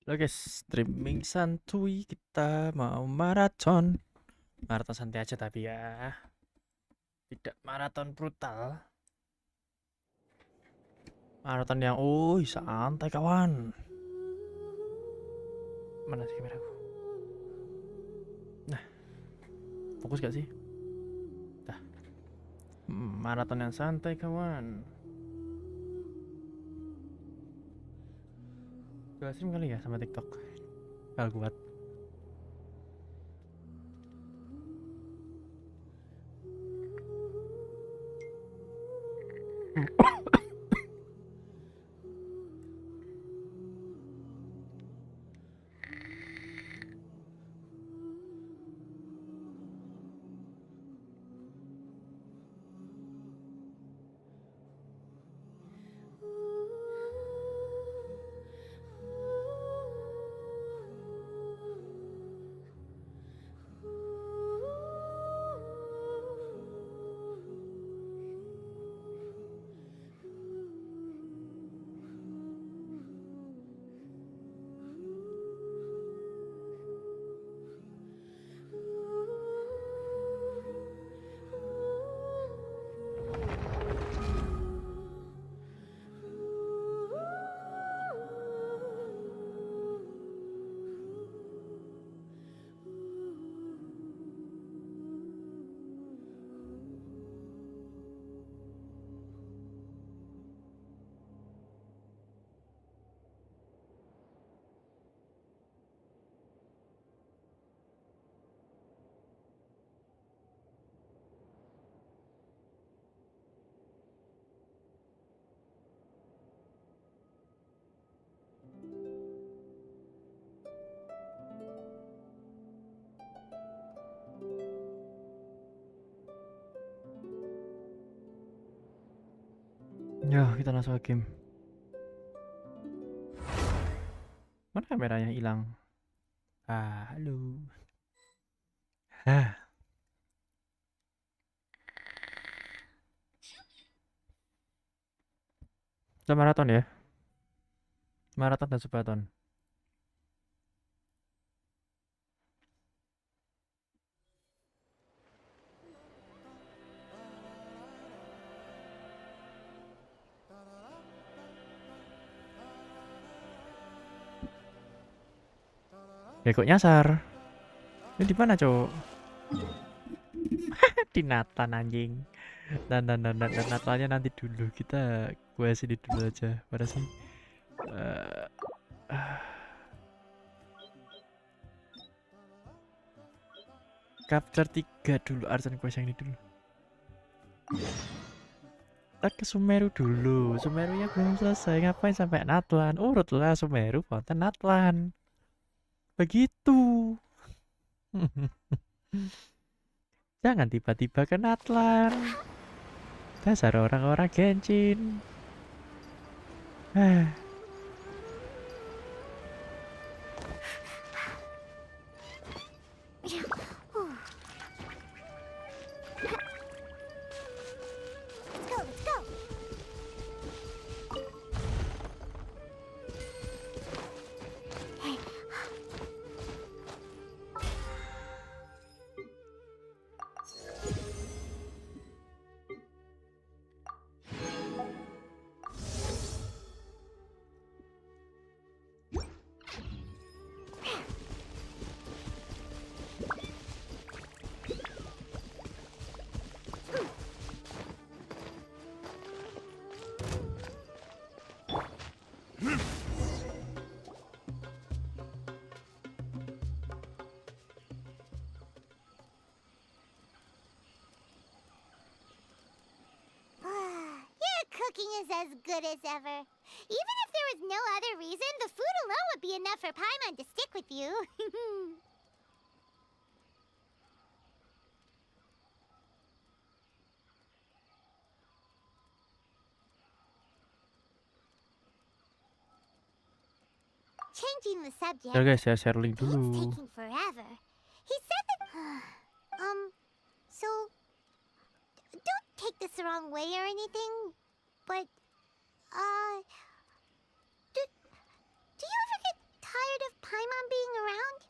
Halo guys, streaming santuy kita mau maraton. Maraton santai aja tapi ya. Tidak maraton brutal. Maraton yang santai kawan. Mana sih kameraku? Nah, fokus gak sih? Dah. Maraton yang santai kawan. Coba stream kali ya sama TikTok. Kalau kuat. Ya, kita langsung ke game. Mana kameranya hilang? Halo. Hah. Kita maraton ya. Maraton dan subaton. Ya kok nyasar? Ini di mana, Cok? Di Nathan anjing. Dan Natalnya nanti dulu. Kita gue sini dulu aja. Pada sih. Capture 3 dulu. Arsan quest yang ini dulu. Kita ke Sumeru dulu. Sumerunya belum selesai. Ngapain sampai Natlan? Urutlah Sumeru, konten Natlan. Begitu. Jangan tiba-tiba ke Natlan. Dasar orang-orang Genshin. Cooking is as good as ever. Even if there was no other reason, the food alone would be enough for Paimon to stick with you. Changing the subject. Ya guys, ya share link Game's dulu. taking forever. He said that. So don't take this the wrong way or anything, but do you ever get tired Paimon being around?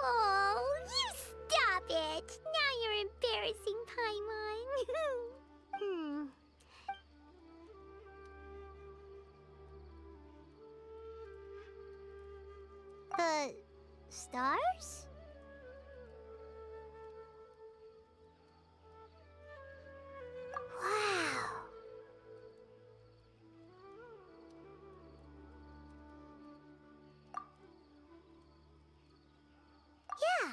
Oh, you stop it! Now you're embarrassing, Paimon. Stars? Wow. Yeah,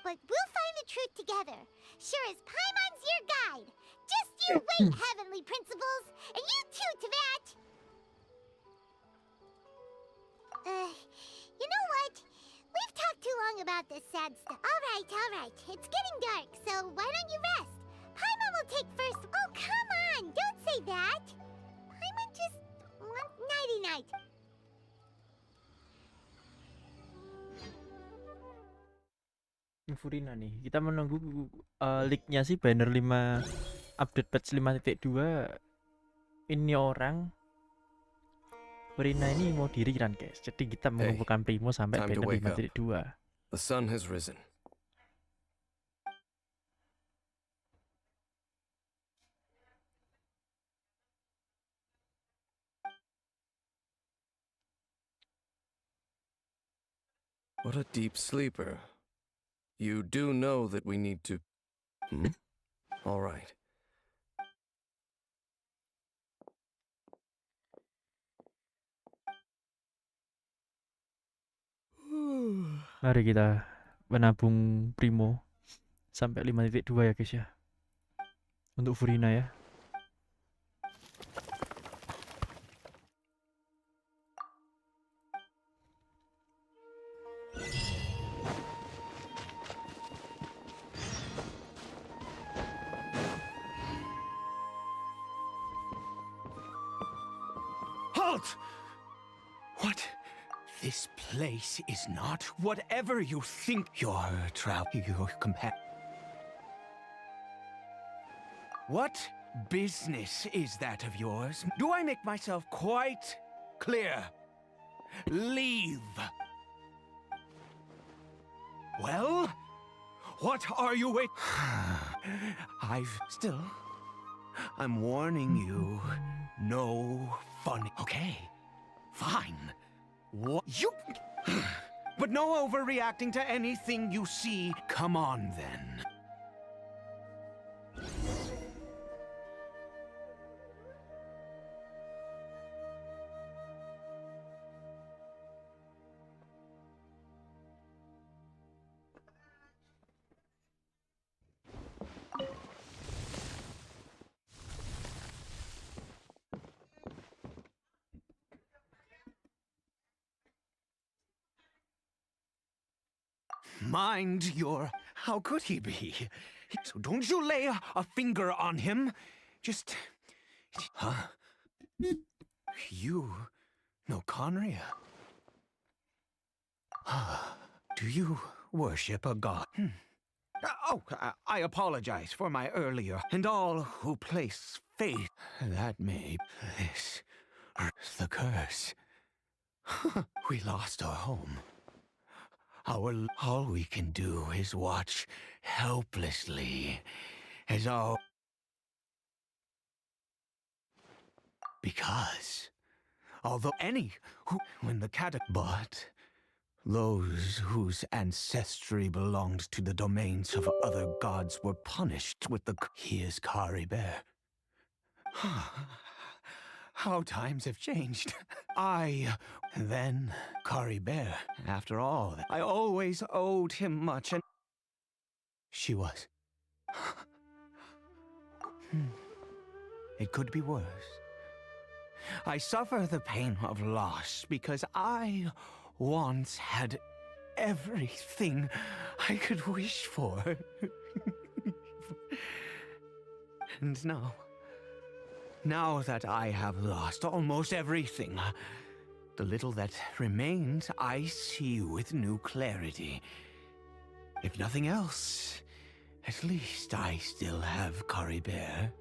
but we'll find the truth together. Sure as Paimon's your guide. Just you wait, Heavenly Principles, and you too, Teyvat. You know what? We've talked too long about this sad stuff. All right. It's getting dark, so why don't you rest? Paimon will take first. Oh, come on! Don't say that. Paimon just wants nighty-night. Furina nih. Kita menunggu leak-nya sih banner 5 update patch 5.2. Ini orang Furina ini mau diriran, guys. Jadi kita mengumpulkan Primo sampai time to banner wake up. 5.2. The sun has risen. What a deep sleeper. You do know that we need to... All right. Mari kita menabung Primo sampai 5.2 ya, guys ya. Untuk Furina ya. Halt! What? This place is not whatever you think your companion. What business is that of yours? Do I make myself quite clear? Leave. Well, what are you waiting? I'm warning you. No funny. Okay, fine. What you? But no overreacting to anything you see. Come on then. Mind your... How could he be? So don't you lay a finger on him. Just... Huh? You know Conria? Do you worship a god? I apologize for my earlier... And all who place faith that may place the curse. We lost our home. All we can do is watch helplessly as our... Because, although when the but those whose ancestry belonged to the domains of other gods were punished with the... He is Kari Bear. How times have changed. Then Kari Bear. After all, I always owed him much, and she was. It could be worse. I suffer the pain of loss because I once had everything I could wish for. And Now that I have lost almost everything, the little that remains I see with new clarity. If nothing else, at least I still have Curry Bear.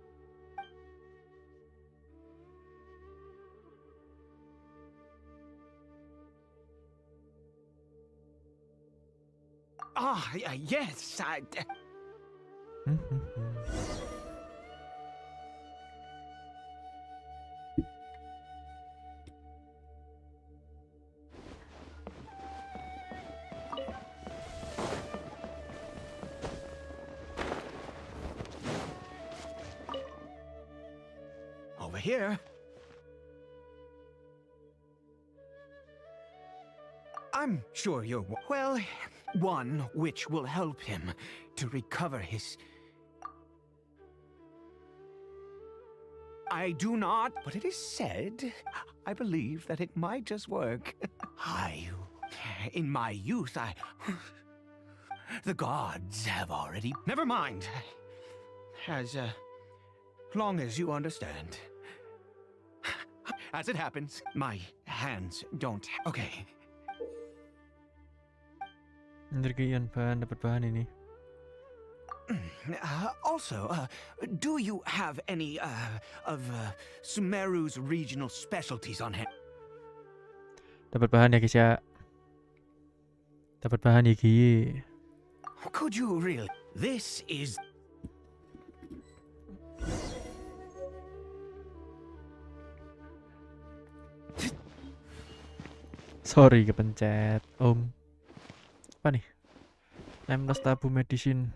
Yes, over here. I'm sure you're well, one which will help him to recover his. I do not, but it is said. I believe that it might just work. In my youth, the gods have already. Never mind. As long as you understand. As it happens, my hands don't. Okay. Energi bahan, dapat bahan ini. Also, do you have any of Sumeru's regional specialties on hand? Dapat bahan ya guys ya. Dapat bahan ya guys. Could you really? This is. Sorry kepencet, Om. Apa nih? 16 tabu medicine.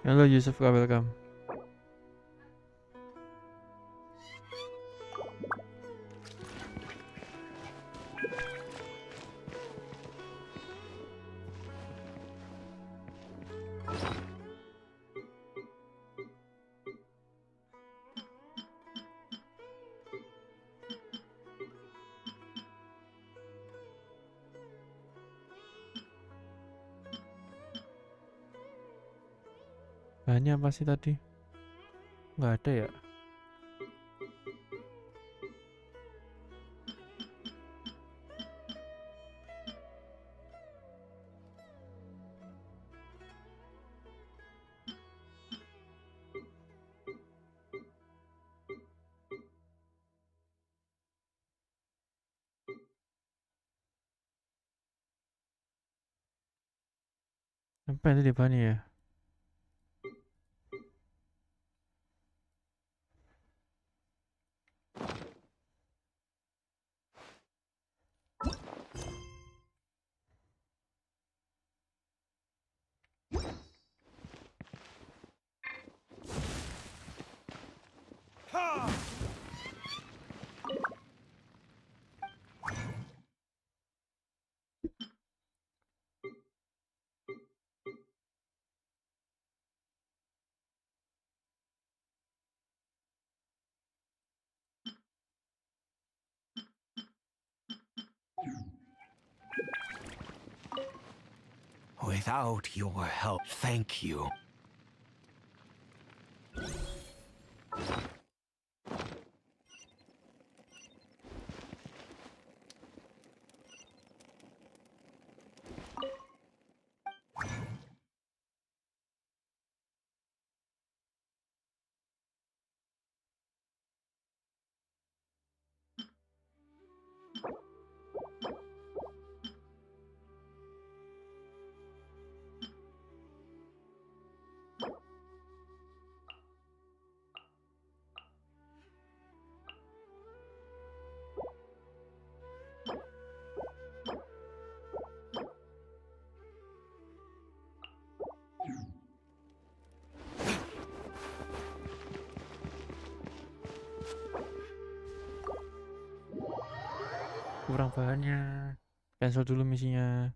Halo Yusuf, welcome. Bahannya apa sih tadi? Nggak ada ya? Apa itu di bahannya ya? Without your help, thank you. Kurang bahannya. Cancel dulu misinya.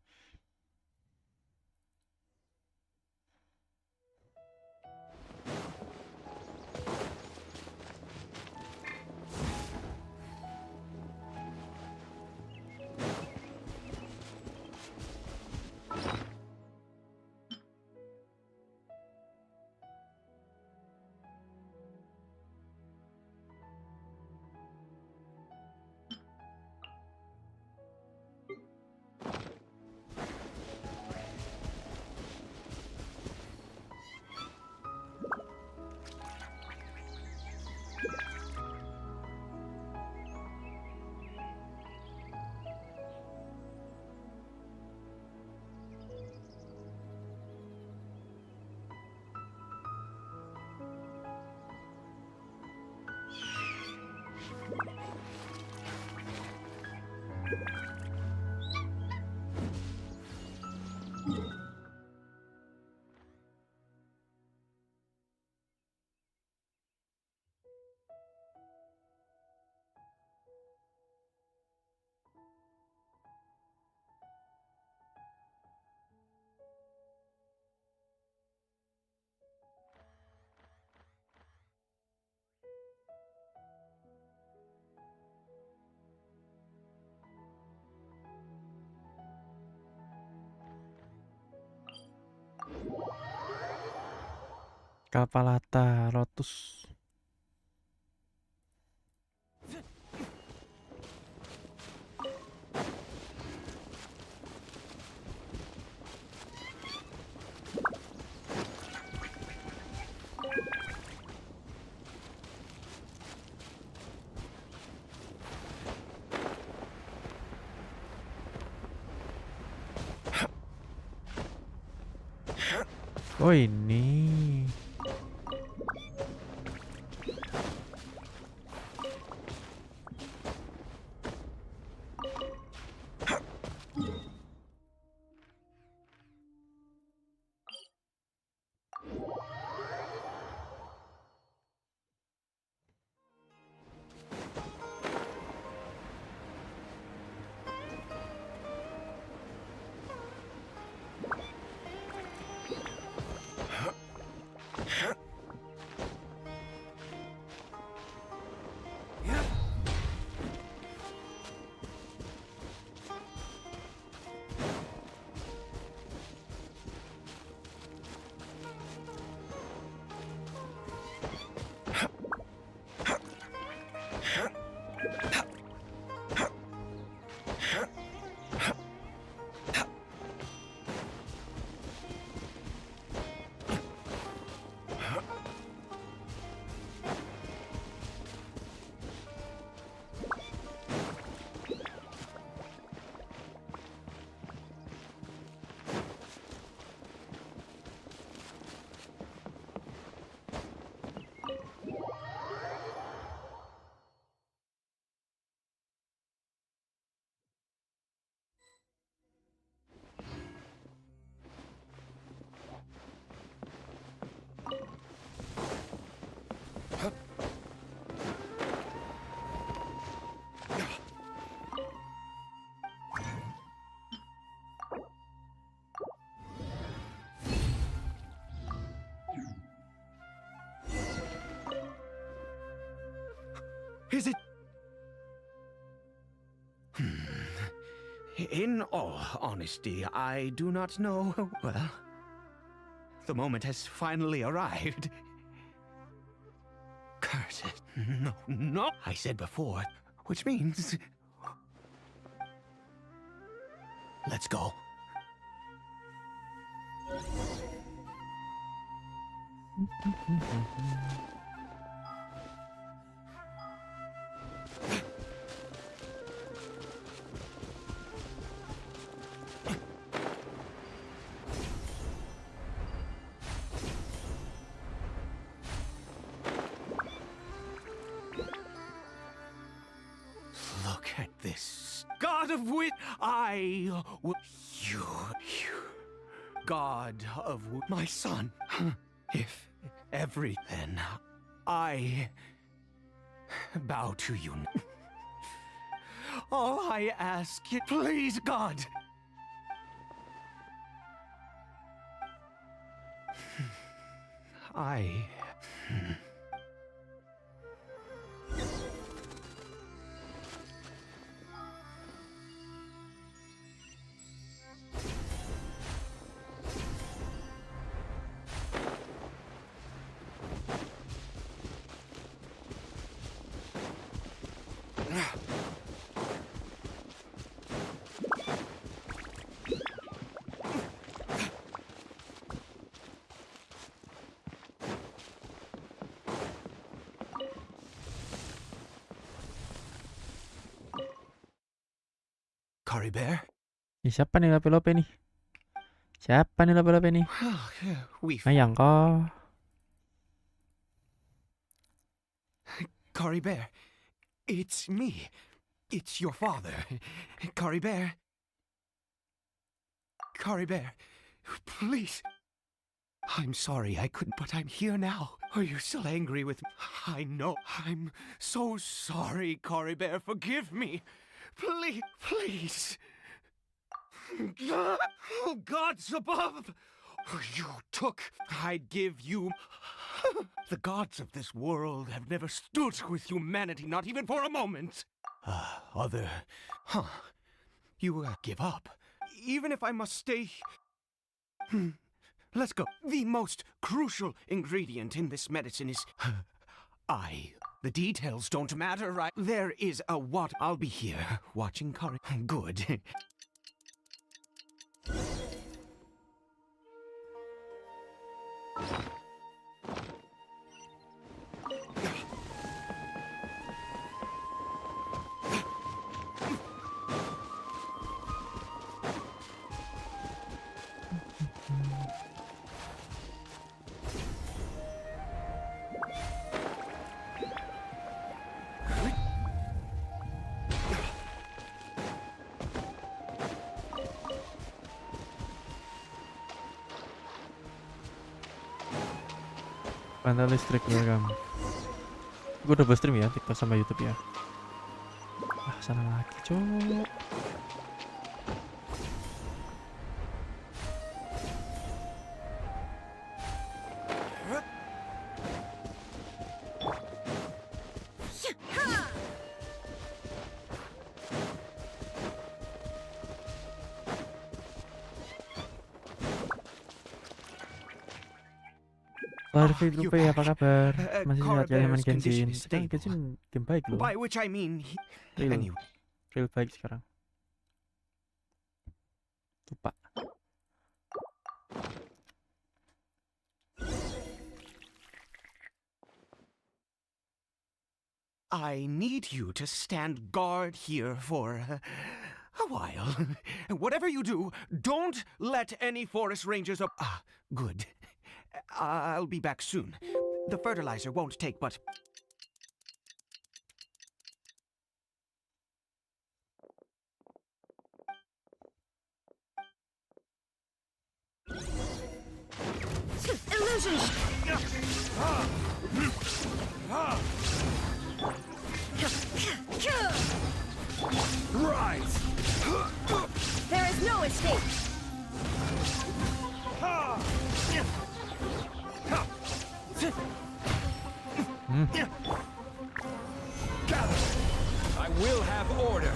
Kapalata Lotus. Oh ini. Is it... In all honesty, I do not know. Well, the moment has finally arrived. Curse it. No, no. I said before, which means... Let's go. Look at this. God of wit, you, God of my son. If then I bow to you. All I ask, please, God. Curry Bear? Siapa nih lope-lope nih? Siapa nih lope-lope nih? Ayang kok. Curry Bear, it's me. It's your father. Curry Bear. Curry Bear, please. I'm sorry I couldn't, but I'm here now. Are you still angry with me? I know. I'm so sorry, Curry Bear. Forgive me. Please, please. Oh, gods above. You took. I'd give you. The gods of this world have never stood with humanity, not even for a moment. You give up. Even if I must stay. Let's go. The most crucial ingredient in this medicine is. The details don't matter, right? There is a what. I'll be here watching Curry. Good. Pantau listrik welcome. Gue udah stream ya TikTok sama YouTube ya. Ah, sana lagi, cok. Larvi Lupe, apa kabar? Masih sehat kalian main Genshin? Sekarang Genshin game baik loh. By which I mean Real baik sekarang. Lupa. I need you to stand guard here for a while. Whatever you do, don't let any forest rangers up. Good. I'll be back soon. The fertilizer won't take but... Illusion! Rise! There is no escape! Gather! I will have order!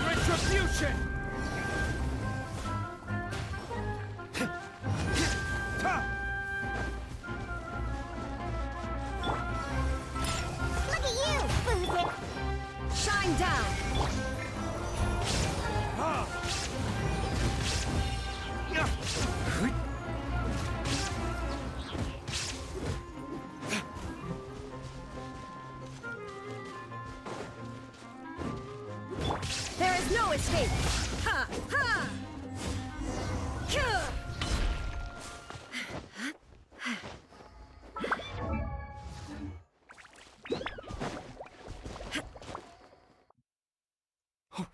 Retribution! Look at you, boozer. Shine down. There is no escape. Ha! Ha!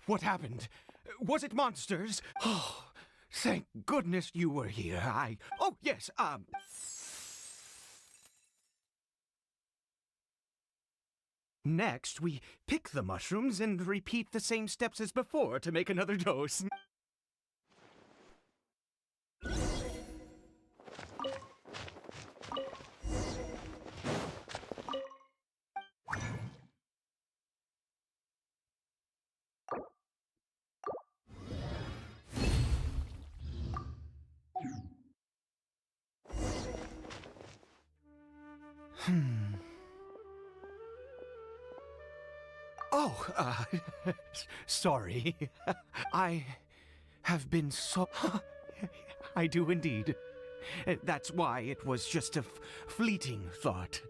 What happened? Was it monsters? Oh, thank goodness you were here. Oh, yes, Next, we pick the mushrooms and repeat the same steps as before to make another dose. Oh, sorry. I have been so... I do indeed. That's why it was just a fleeting thought.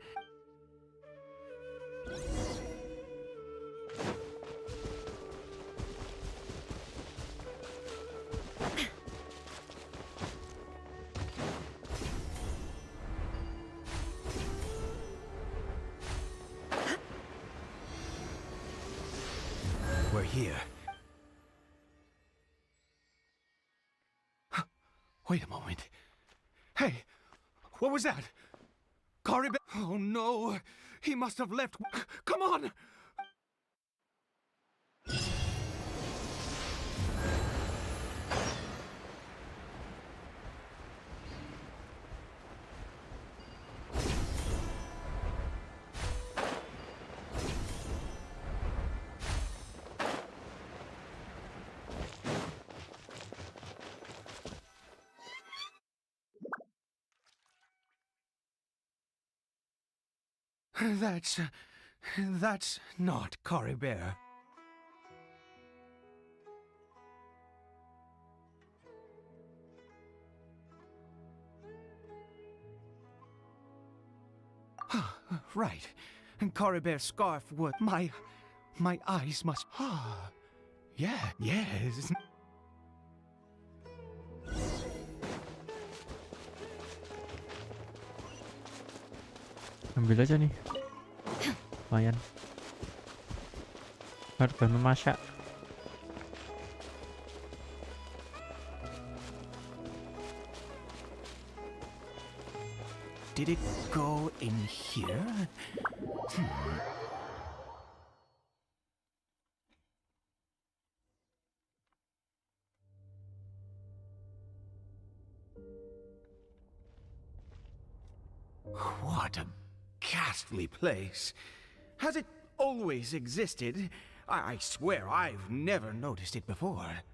We're here. Wait a moment. Hey, what was that? Corribe? Oh no, he must have left. Come on! That's not Corribe. Right. Corribe's scarf would... My eyes must... Yeah, yes. Ambil aja nih. Lumayan. Bahan memasak. Did it go in here? What a ghastly place. Has it always existed? I swear I've never noticed it before.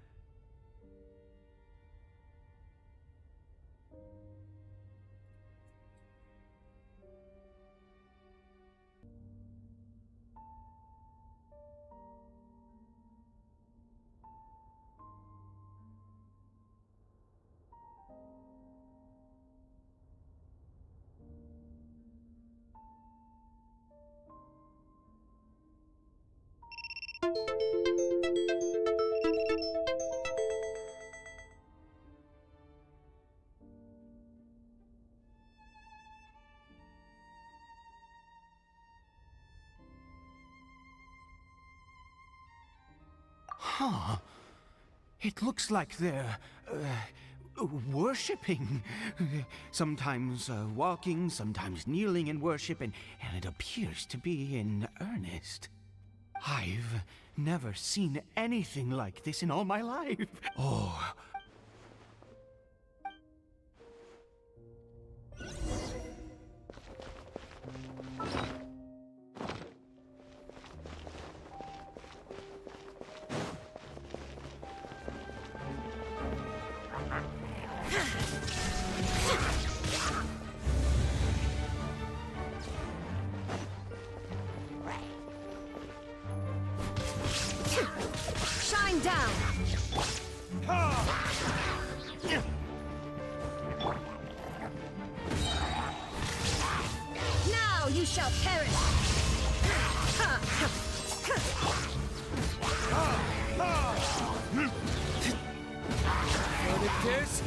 Huh. It looks like they're, worshipping. Sometimes walking, sometimes kneeling in worship, and it appears to be in earnest. I've never seen anything like this in all my life. Oh. down. Now you shall perish. What it is?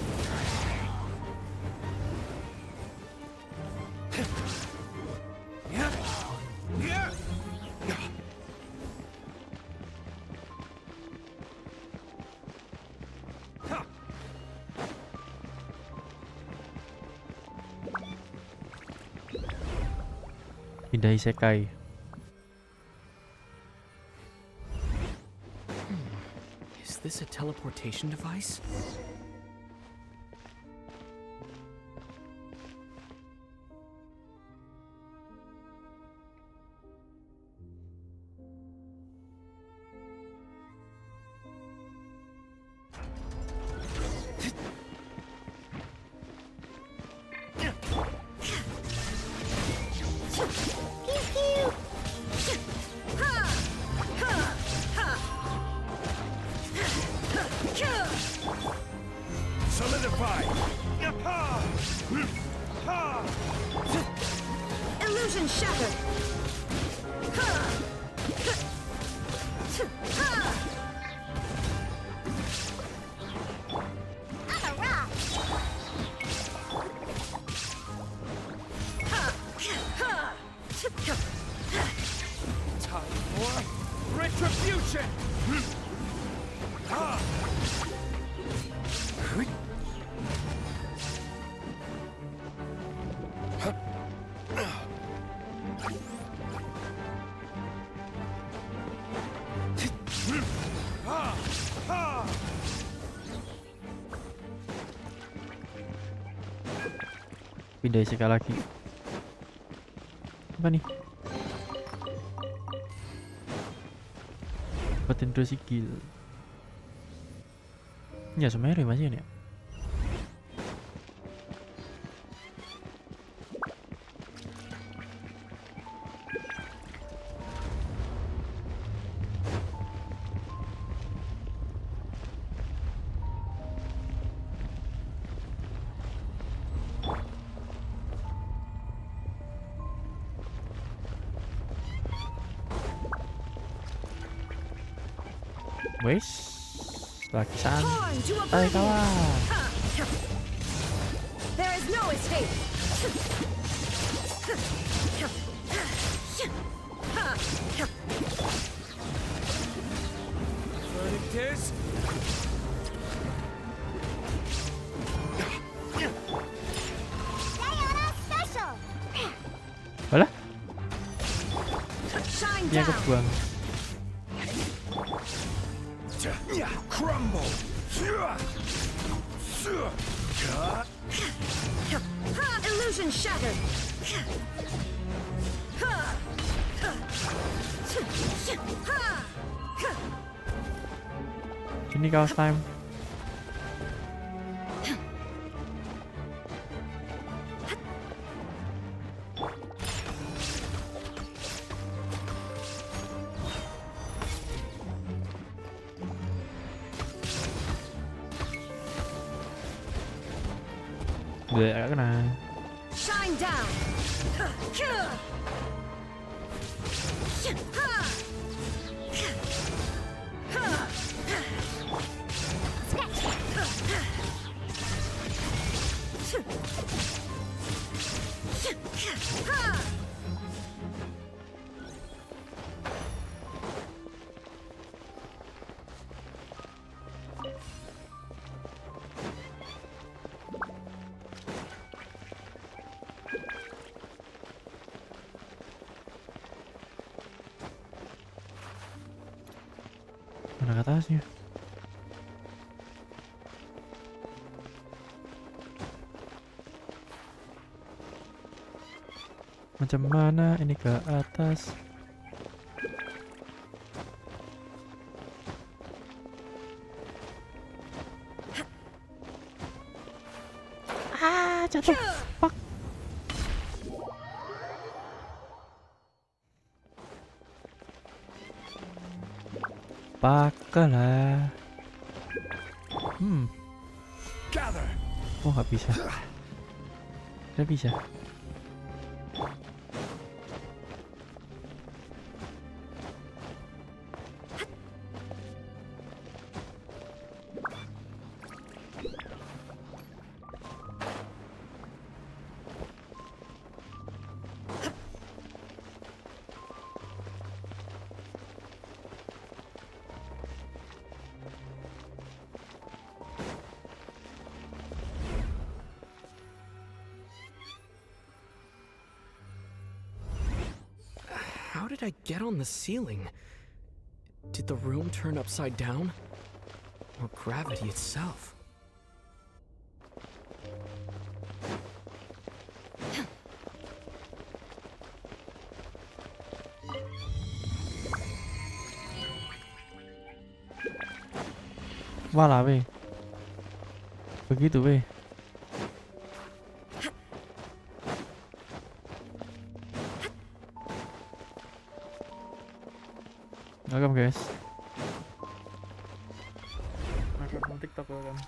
Pindah isekai. Is this a teleportation device? Solidify! Illusion shattered. I'm a rock. Time for retribution! Pindah isekai lagi. Apa nih? Dapetin dua sigil. Ya sebenarnya masih ya. Wes, lagi Born to santai oblivion. kawan. There is no escape. What it is? Diana special. Alah, Shine ini aku down. buang. Crumble! Illusion shattered. Ini kaos time. Udah agak kena. Shine down. Mana ke atasnya? Macam mana ini ke atas? Ah, jatuh. Fuck. apa-apa lah. Gather. Oh nggak bisa. Nggak bisa. How did I get on the ceiling? Did the room turn upside down? Or gravity itself? Walah weh. Begitu weh. Welcome guys. Welcome TikTok welcome.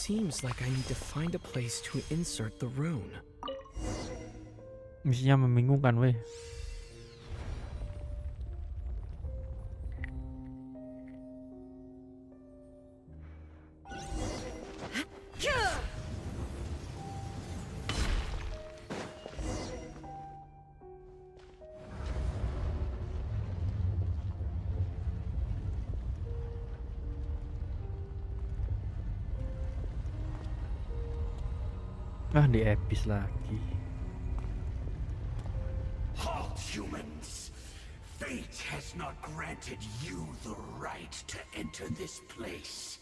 Seems like I need to find a place to insert the rune. Misinya membingungkan weh. Ah, di epis lagi. Halt, humans! Fate has not granted you the right to enter this place.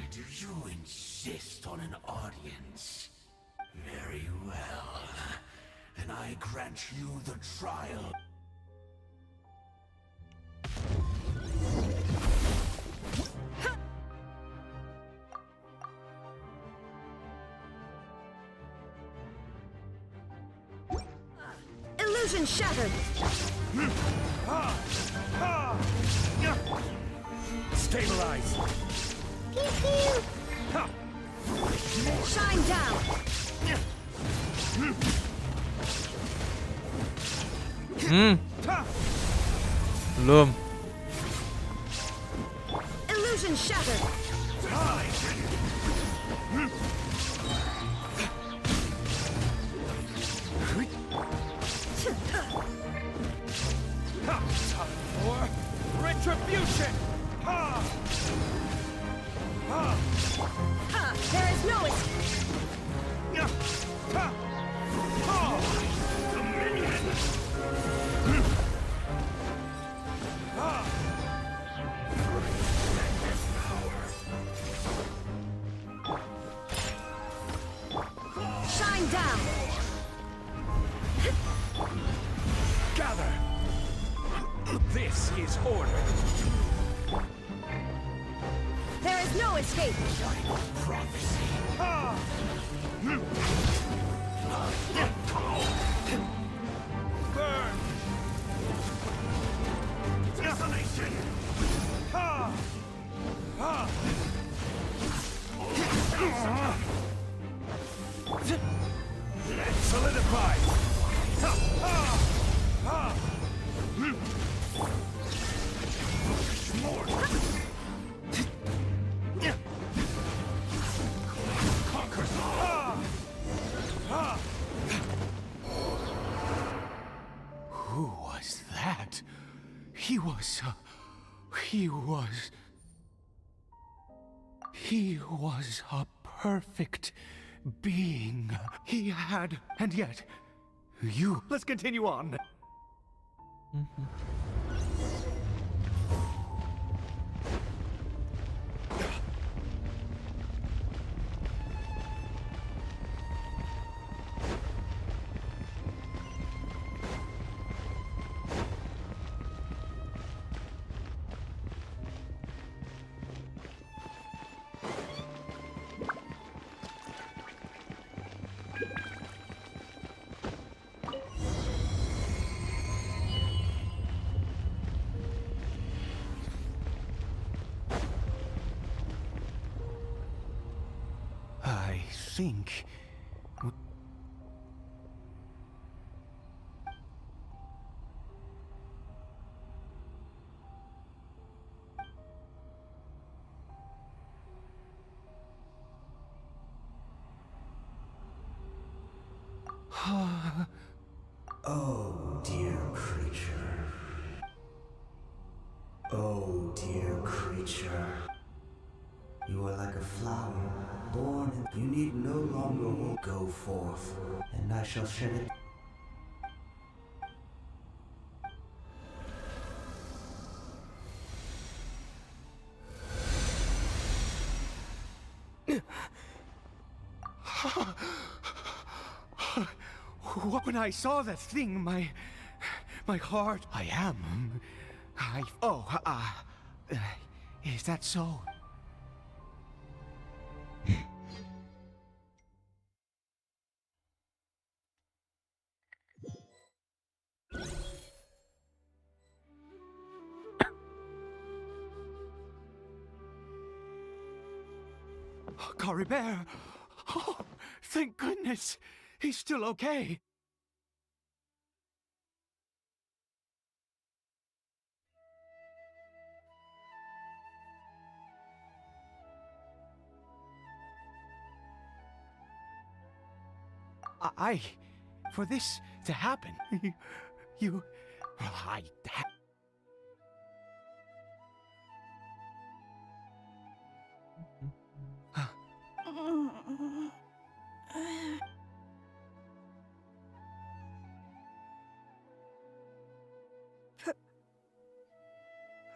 Do you insist on an audience? Very well. Then I grant you the trial. Illusion shattered. Stabilize. Pew pew. Shine down. Belum. Illusion shattered. Retribution. There is no escape. Shine down. Gather. This is order. There is no escape. Burn. Desolation. Solidify. More. Conquer. Who was that? He was He was a perfect being. He had, and yet, you. Let's continue on. I think. Oh, dear creature. Oh, dear creature. You are like a flower, born and you need no longer go forth, and I shall shed it. When I saw that thing, my heart. Is that so? Cory Bear! Oh, thank goodness! He's still okay! For this to happen,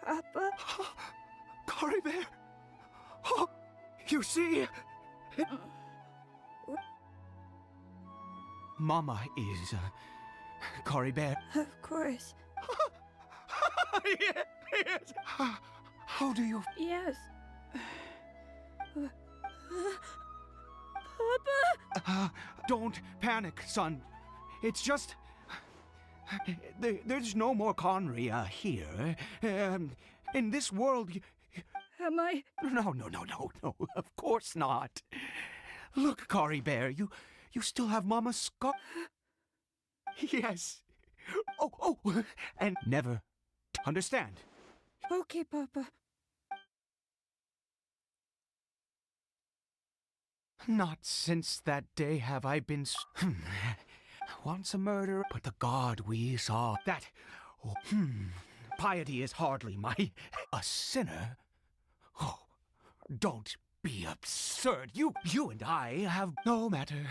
Papa? Cory Bear! Oh, you see? Mama is, Cory Bear. Of course. Yes. How do you... Yes. Papa? Don't panic, son. It's just... There's no more Conry here. In this world... Am I? No. Of course not. Look, Cory Bear, you still have Mama's scar. Yes. Oh, and never. Understand? Okay, Papa. Not since that day have I been once a murderer, but the God we saw, that... piety is hardly a sinner. Oh, don't be absurd. You and I have... No matter.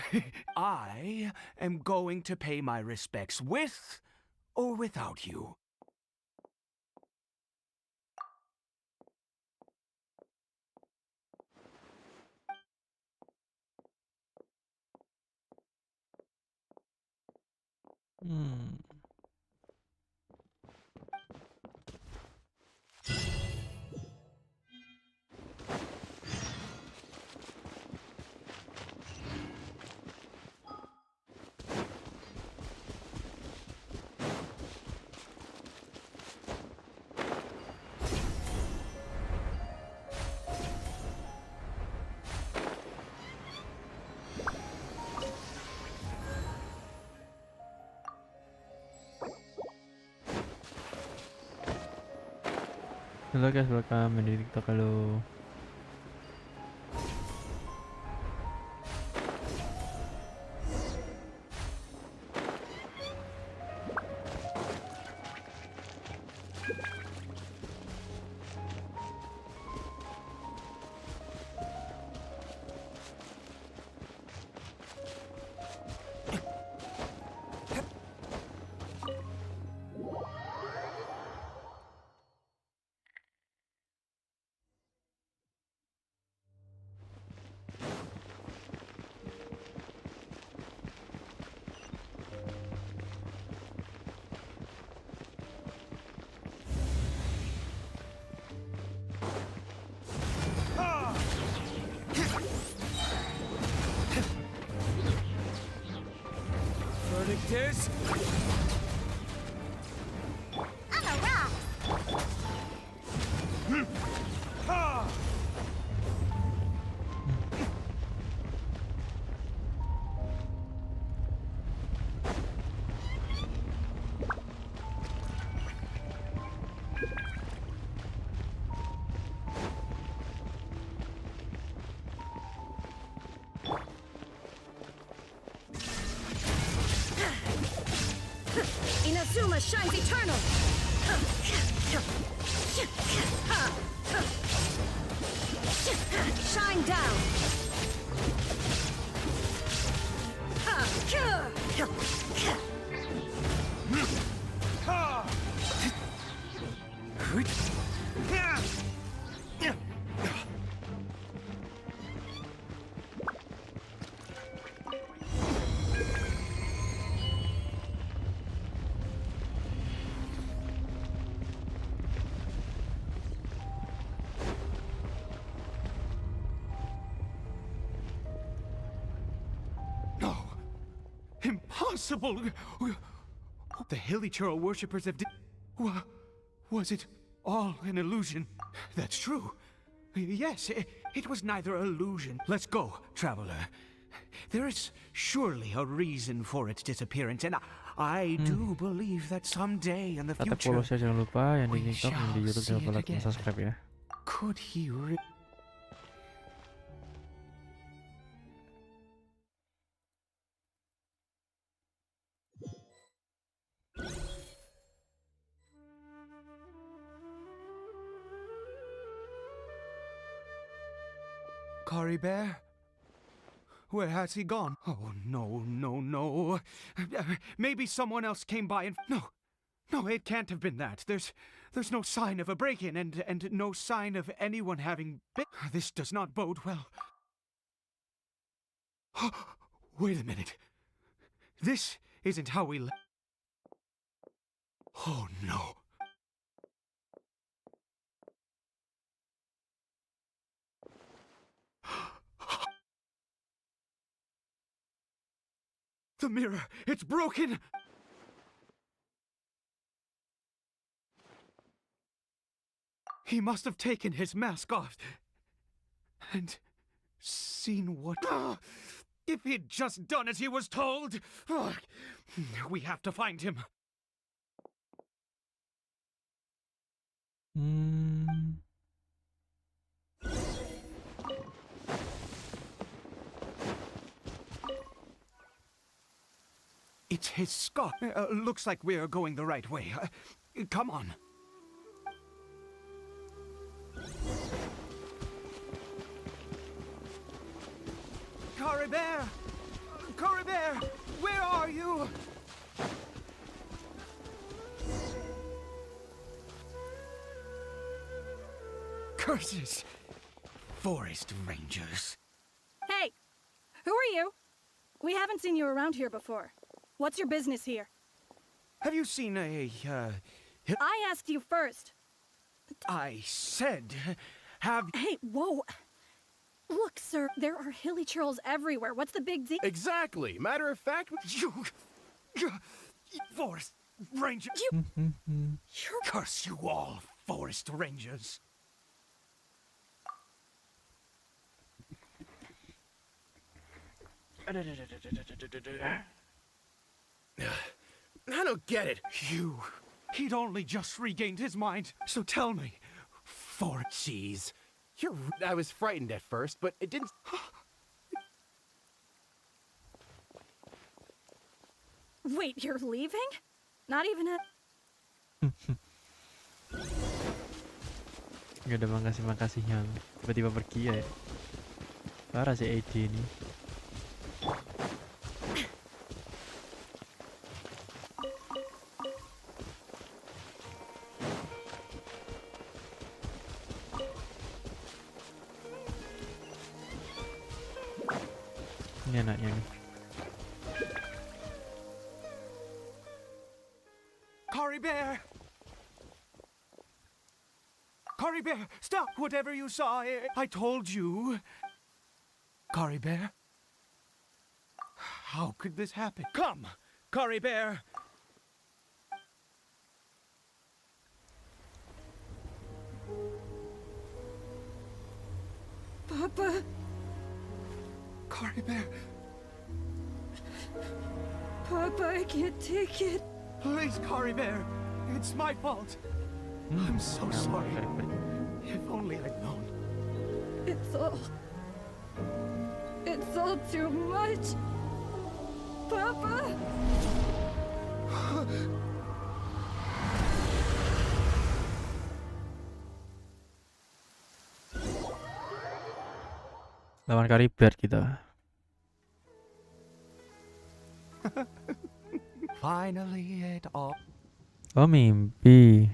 I am going to pay my respects with or without you. Halo guys, welcome di TikTok. Halo. I'm a rock. Inazuma shines eternal. Shine down. No. Impossible. The Hilichurl worshippers have Was it all an illusion? That's true. Yes, it was neither illusion. Let's go, traveler. There is surely a reason for its disappearance, and I do believe that someday in the Kata future, follow saya jangan lupa, yang di we TikTok, yang di shall YouTube see jangan lupa it like dan again. subscribe ya. Could he Cory Bear? Where has he gone? Oh, no, no, no. Maybe someone else came by and... No, it can't have been that. There's no sign of a break-in and no sign of anyone having been... This does not bode well. Wait a minute. This isn't how we... Oh, no. The mirror, it's broken! He must have taken his mask off and seen what... If he'd just done as he was told! We have to find him. It's his scar. Looks like we're going the right way. Come on. Cory Bear! Cory Bear! Where are you? Curses! Forest Rangers. Hey, who are you? We haven't seen you around here before. What's your business here? Have you seen a, I asked you first. I said, have... Hey, whoa. Look, sir, there are Hilichurls everywhere. What's the big deal? Exactly. Matter of fact, You... Forest Rangers. You're... Curse you all, Forest Rangers. I don't get it. He'd only just regained his mind. So tell me, Jeez. I was frightened at first, but it didn't... Wait, you're leaving? Not even a... Gak ada makasih yang tiba-tiba pergi ya. Parah si AD ini. Ini anaknya nih. Cory Bear! Cory Bear, stop! Whatever you saw, I told you. Cory Bear? How could this happen? Come, Cory Bear! Papa, Cory Bear, Papa, I can't take it. please, Cory Bear. It's my fault. I'm so sorry. If only I'd known. It's all too much. Papa! Lawan Kariber kita. Finally, it all. Oh, mimpi.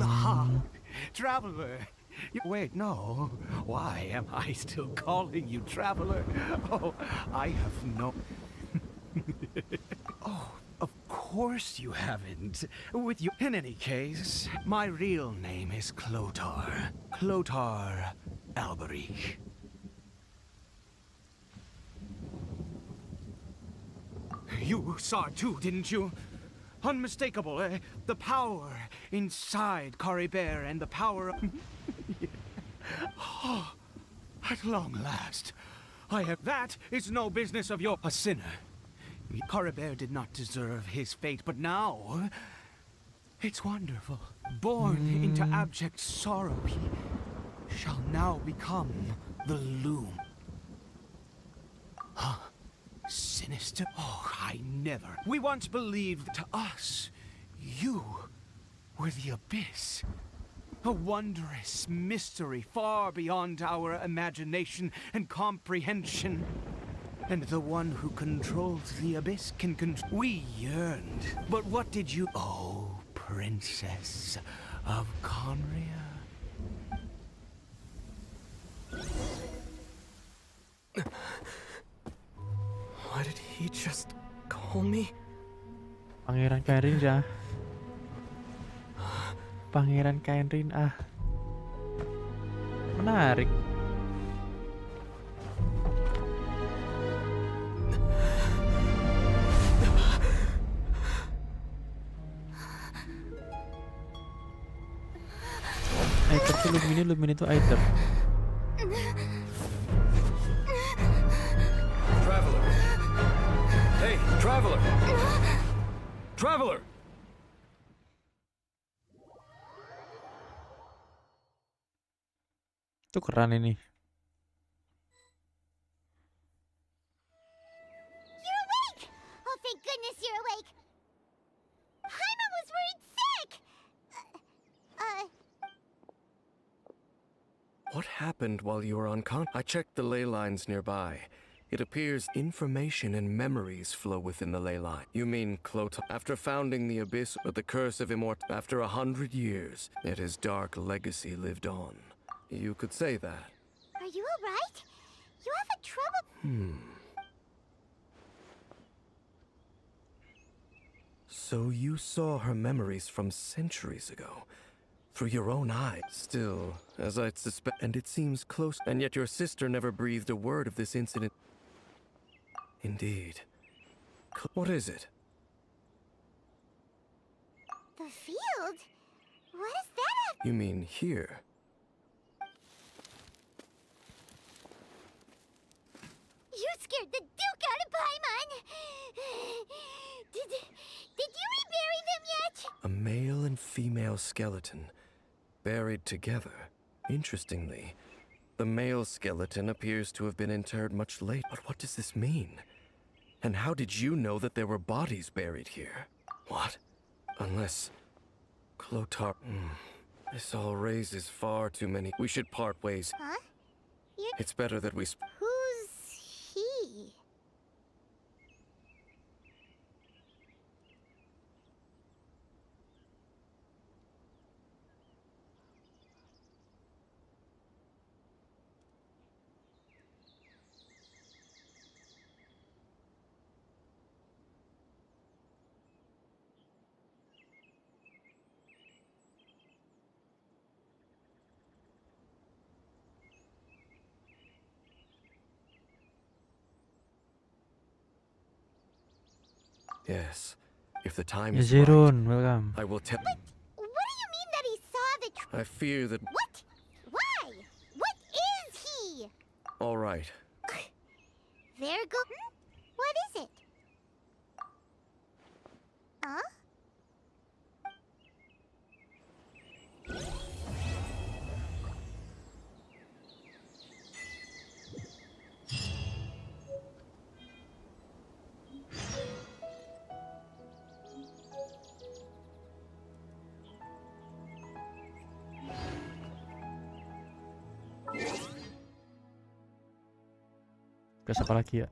Ah, traveler. Wait, no. Why am I still calling you traveler? Oh, I have no. Oh, of course you haven't. With you. In any case, my real name is Clotar. Clotar Alberic. You saw it too, didn't you? Unmistakable, eh? The power inside Cory Bear and the power of... Oh, at long last, I have... That is no business of your... A sinner. Cory Bear did not deserve his fate, but now... It's wonderful. Born into abject sorrow, he shall now become the Loom. Huh? Sinister? Oh, I never. We once believed to us, you were the Abyss. A wondrous mystery far beyond our imagination and comprehension. And the one who controls the Abyss can control. We yearned. But what did you... Oh, Princess of Conria. Why did he just call me? Pangeran Kairin ya. Pangeran Kairin ah. Menarik. Aether tuh Lumini tuh Aether. Traveler! Hey, Traveler! Traveler! Tuh keren ini. You're awake! Oh, thank goodness you're awake. Paimon was worried sick! What happened while you were unconscious? I checked the ley lines nearby. It appears information and memories flow within the ley line. You mean Clotar? After founding the Abyss with the curse of immortality, after 100 years, yet his dark legacy lived on. You could say that. Are you alright? You have a trouble... So you saw her memories from centuries ago. Through your own eyes. Still, as I'd suspect, and it seems close, and yet your sister never breathed a word of this incident. Indeed. What is it? The field? What is that? You mean here? You scared the Duke out of Paimon! Did you rebury them yet? A male and female skeleton, buried together. Interestingly, the male skeleton appears to have been interred much later. But what does this mean? And how did you know that there were bodies buried here? What? Unless... Clotar... This all raises far too many... We should part ways. Huh? It's better that we... Who's he? Yes, if the time Ya is right, Zerun, welcome. I will tell. What do you mean that he saw the I fear that. What? Why? What is he? All right. There go. What is it? Huh? Gas apa lagi ya?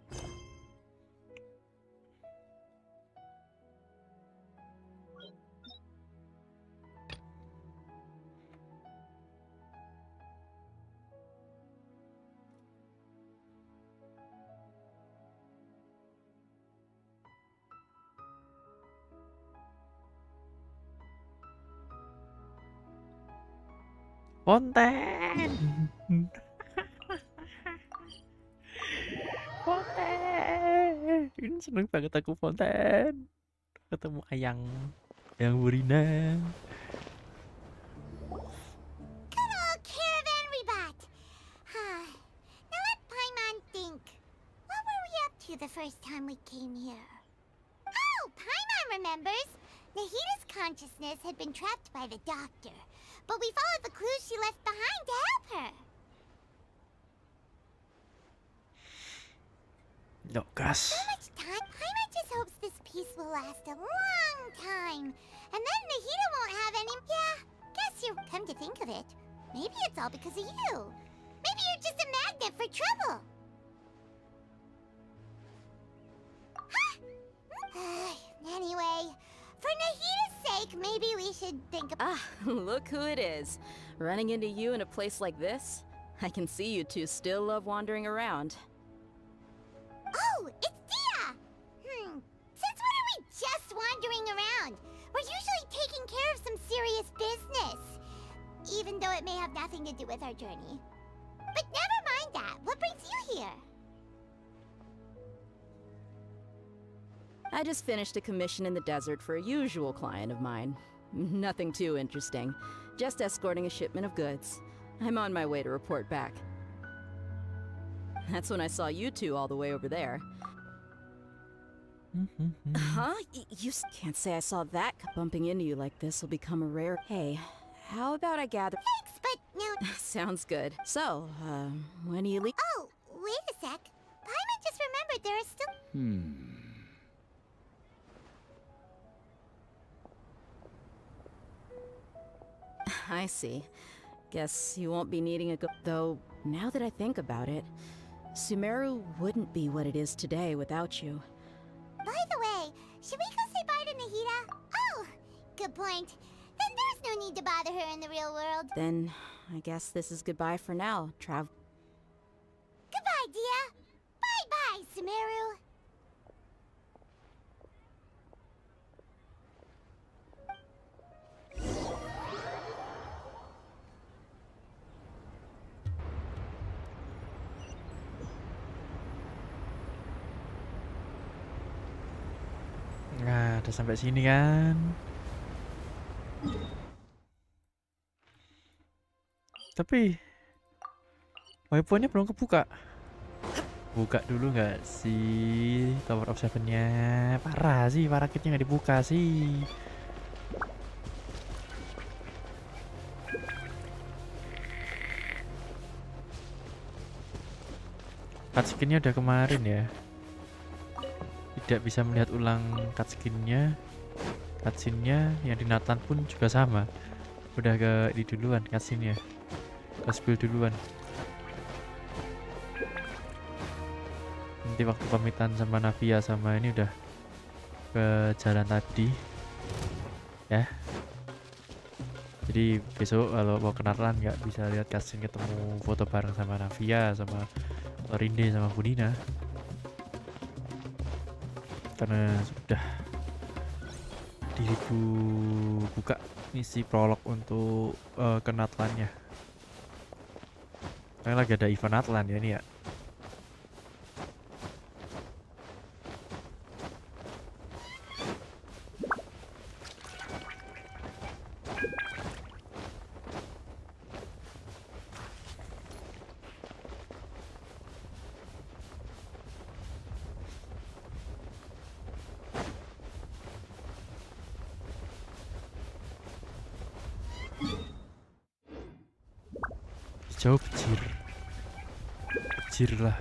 Konten. Fonten. Ini seneng banget aku Fonten. Ketemu Ayang Burina. Good old caravan rebot. Now let Paimon think. What were we up to the first time we came here? Oh, Paimon remembers. Nahita's consciousness had been trapped by the doctor, but we followed the clues she left behind to help her. No gas. So much time. Paimon just hopes this peace will last a long time, and then Nahita won't have any. Yeah, guess you're. Come to think of it, maybe it's all because of you. Maybe you're just a magnet for trouble. Anyway, for Nahita's sake, maybe we should think about. Ah, look who it is. Running into you in a place like this? I can see you two still love wandering around. Oh, it's Dia! Since when are we just wandering around? We're usually taking care of some serious business. Even though it may have nothing to do with our journey. But never mind that. What brings you here? I just finished a commission in the desert for a usual client of mine. Nothing too interesting. Just escorting a shipment of goods. I'm on my way to report back. That's when I saw you two all the way over there. Huh? You can't say I saw that. Bumping into you like this will become a rare. Hey, how about I gather? Thanks, but no. Sounds good. So, when do you leave? Oh, wait a sec. Paimon just remembered there are still. I see. Guess you won't be needing a though, now that I think about it, Sumeru wouldn't be what it is today without you. By the way, should we go say bye to Nahita? Oh, good point. Then there's no need to bother her in the real world. Then, I guess this is goodbye for now, Trav. Goodbye, Dia. Bye-bye, Sumeru. Nah, udah sampai sini kan. Tapi weaponnya belum kebuka. Buka dulu nggak sih Tower of Seven-nya? Parah sih, para kitnya nggak dibuka sih. Cutscene-nya udah kemarin ya. Tidak bisa melihat ulang cutscene-nya. Cutscene-nya yang di Nathan pun juga sama. Udah ke di duluan cutscene-nya. Ke spill duluan. Nanti waktu pamitan sama Navia sama ini udah ke jalan tadi. Ya. Jadi besok kalau mau kenalan nggak bisa lihat cutscene ketemu foto bareng sama Navia sama Rinde sama Budina. Karena sudah dibuka misi prolog untuk kenatlannya. Karena lagi ada event Atlan ya ini ya. jauh bejir. Bejir lah.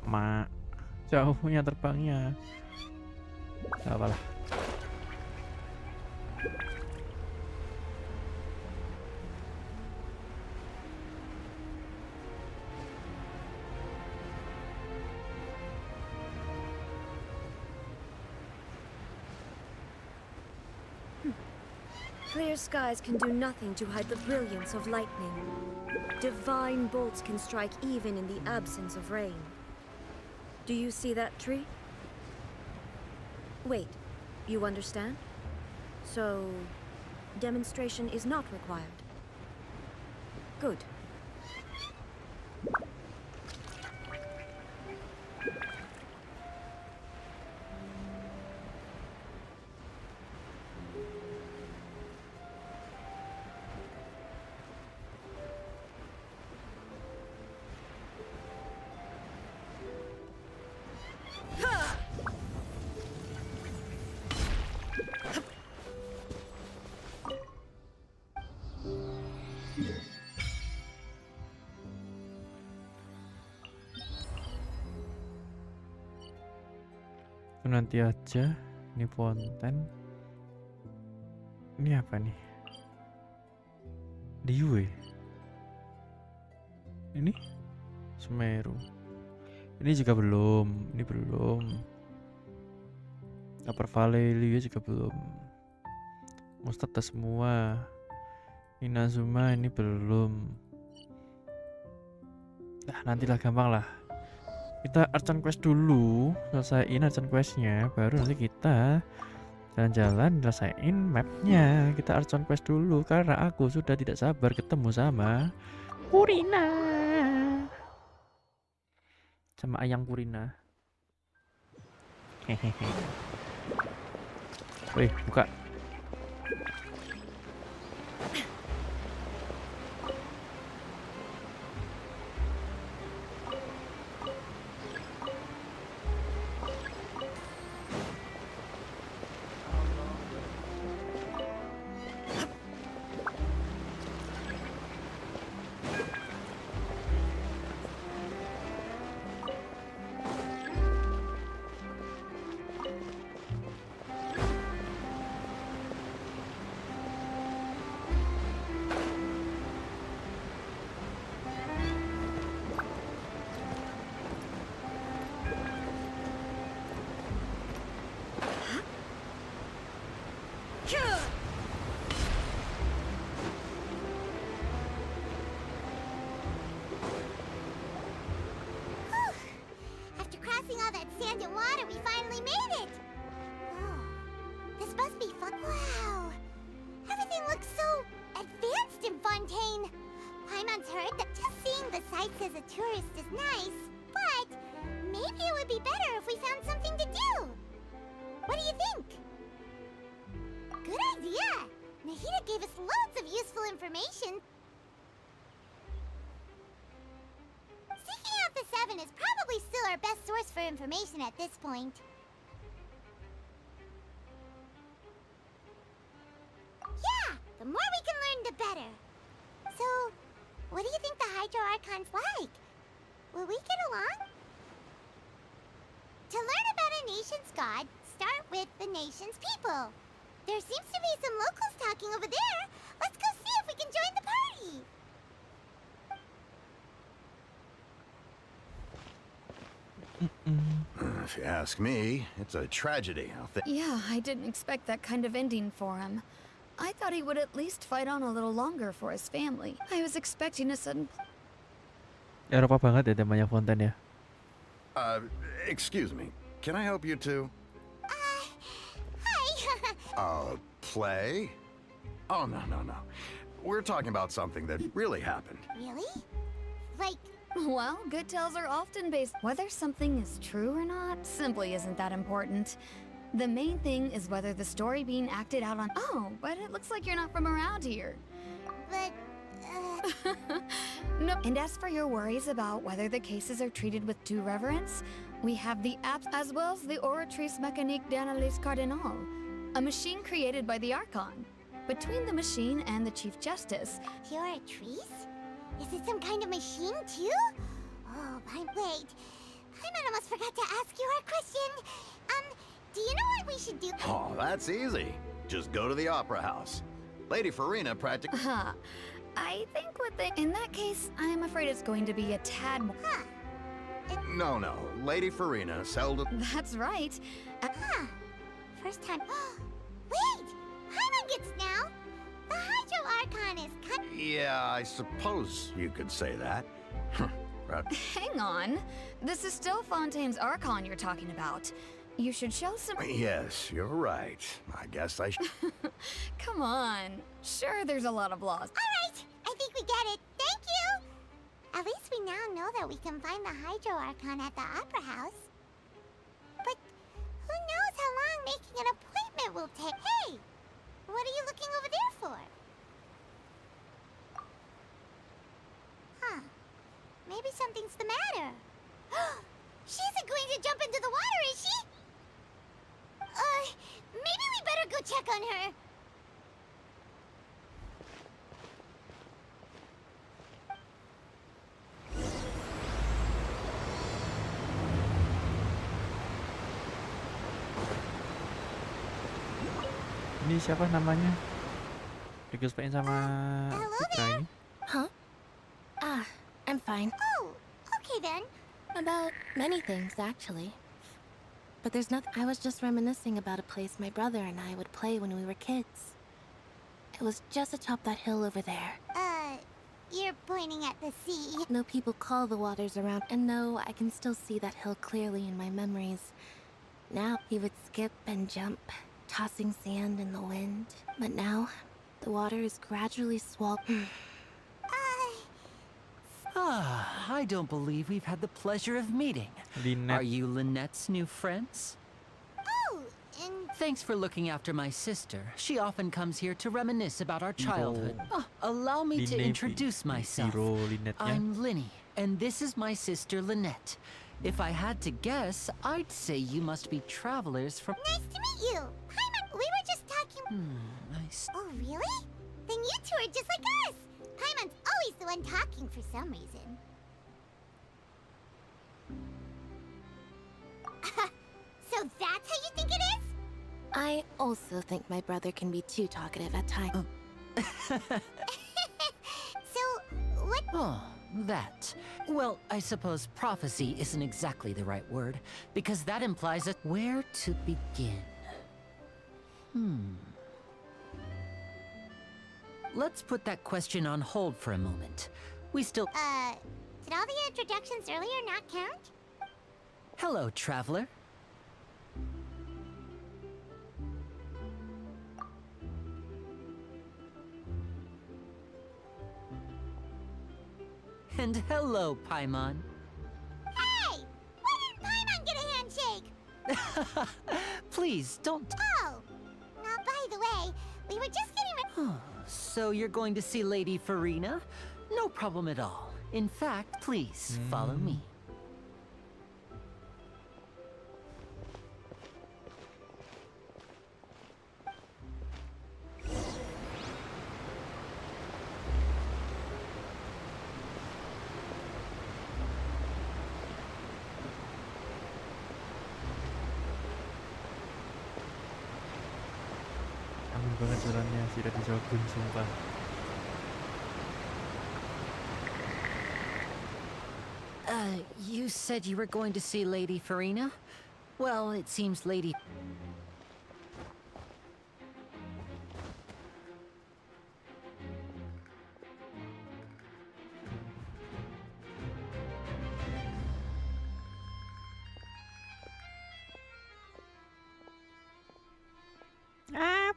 Mak, jauhnya terbangnya. Gak apalah. Clear skies can do nothing to hide the brilliance of lightning. Divine bolts can strike even in the absence of rain. Do you see that tree? Wait, you understand? So, demonstration is not required. Good. Itu nanti aja. Ini fonten. Ini apa nih? Liu. Ini Semeru. Ini juga belum. Ini belum. Upper Valley Liu juga belum. Mustata semua. Inazuma ini belum. Nah, nantilah gampang lah. Kita Archon Quest dulu, selesaiin Archon Questnya, baru nanti kita jalan-jalan selesaiin mapnya. Kita Archon Quest dulu karena aku sudah tidak sabar ketemu sama Purina, sama ayang Purina. Hehehe. Wih, buka. After crossing all that sand and water, we finally made it! Oh, this must be fun. Wow! Everything looks so advanced in Fontaine. Paimon's heard that just seeing the sights as a tourist is nice, but maybe it would be better if we found something to do. What do you think? Good idea! Nahida gave us loads of useful information. Seeking out the Seven is probably still our best source for information at this point. Yeah, the more we can learn, the better. So, what do you think the Hydro Archon's like? Will we get along? To learn about a nation's god, start with the nation's people. There seems to be some locals talking over there. Let's go see if we can join the party. If you ask me, it's a tragedy. Yeah, I didn't expect that kind of ending for him. I thought he would at least fight on a little longer for his family. I was expecting a sudden... Eropa banget ya temanya Fontaine ya. Excuse me. Can I help you too? Hi. Play? Oh, no. We're talking about something that really happened. Really? Like, Well, good tales are often based. Whether something is true or not simply isn't that important. The main thing is whether the story being acted out on. Oh, but it looks like you're not from around here. but, No. And as for your worries about whether the cases are treated with due reverence, we have the apps as well as the Oratrice Mécanique d'Analyse Cardinal, a machine created by the Archon. Between the machine and the Chief Justice, Oratrice? Is it some kind of machine, too? Oh, wait. I almost forgot to ask you our question. Do you know what we should do? Oh, that's easy. Just go to the Opera House. Lady Farina practically... huh? I think what they. In that case, I am afraid it's going to be a tad more. Huh. No, Lady Farina seldom... That's right. First time. Wait! Paimon gets now! The Hydro Archon is Yeah, I suppose you could say that. Hang on. This is still Fontaine's Archon you're talking about. You should show some. Yes, you're right. I guess I should... Come on. Sure, there's a lot of laws. Alright! I think we get it. Thank you! At least we now know that we can find the Hydro Archon at the Opera House. But who knows how long making an appointment will take? Hey! What are you looking over there for? Huh. Maybe something's the matter. She isn't going to jump into the water, is she? Maybe we better go check on her. Ini siapa namanya? Digospain sama Putra ini. Huh? I'm fine. Oh, okay then. About many things, actually. But there's nothing. I was just reminiscing about a place my brother and I would play when we were kids. It was just atop that hill over there. You're pointing at the sea. No people call the waters around, and no, I can still see that hill clearly in my memories. Now, he would skip and jump, tossing sand in the wind. But now, the water is gradually swallowing. I don't believe we've had the pleasure of meeting. Lynette. Are you Lynette's new friends? Oh, and Thanks for looking after my sister. She often comes here to reminisce about our childhood. Allow me to introduce myself. I'm Linny, and this is my sister Lynette. If I had to guess, I'd say you must be travelers from... Nice to meet you. Paimon, we were just talking... Nice. Oh, really? Then you two are just like us. Paimon's always the one talking for some reason. So that's how you think it is? I also think my brother can be too talkative at times. So, what... Oh, that. Well, I suppose prophecy isn't exactly the right word, because that implies that where to begin. Let's put that question on hold for a moment. We still... did all the introductions earlier not count? Hello, traveler. And hello, Paimon. Hey! Why didn't Paimon get a handshake? Please, don't... Oh! Now, by the way, we were just getting... So you're going to see Lady Farina? No problem at all. In fact, please follow me. Aman banget jalannya, tidak dijogun sumpah. You said you were going to see Lady Farina? Well, it seems Lady...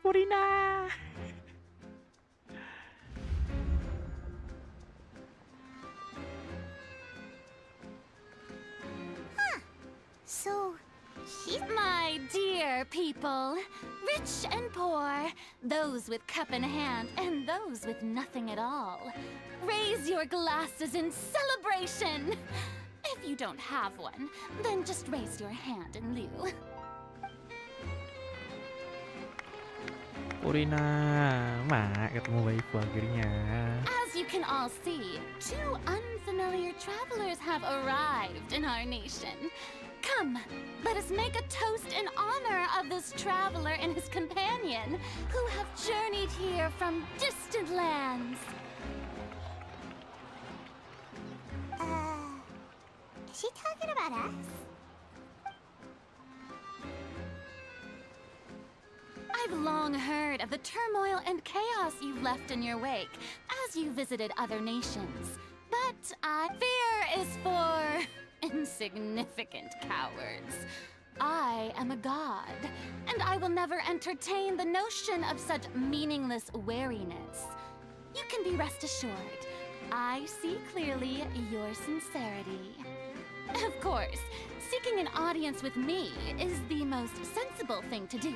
Purina. She's My dear people, rich and poor, those with cup in hand and those with nothing at all, raise your glasses in celebration. If you don't have one, then just raise your hand in lieu. Purina, mak ketemu waifu akhirnya. As you can all see, two unfamiliar travelers have arrived in our nation. Come, let us make a toast in honor of this traveler and his companion who have journeyed here from distant lands. Is she talking about us? I've long heard of the turmoil and chaos you left in your wake as you visited other nations. But fear is for insignificant cowards. I am a god, and I will never entertain the notion of such meaningless wariness. You can be rest assured, I see clearly your sincerity. Of course, seeking an audience with me is the most sensible thing to do.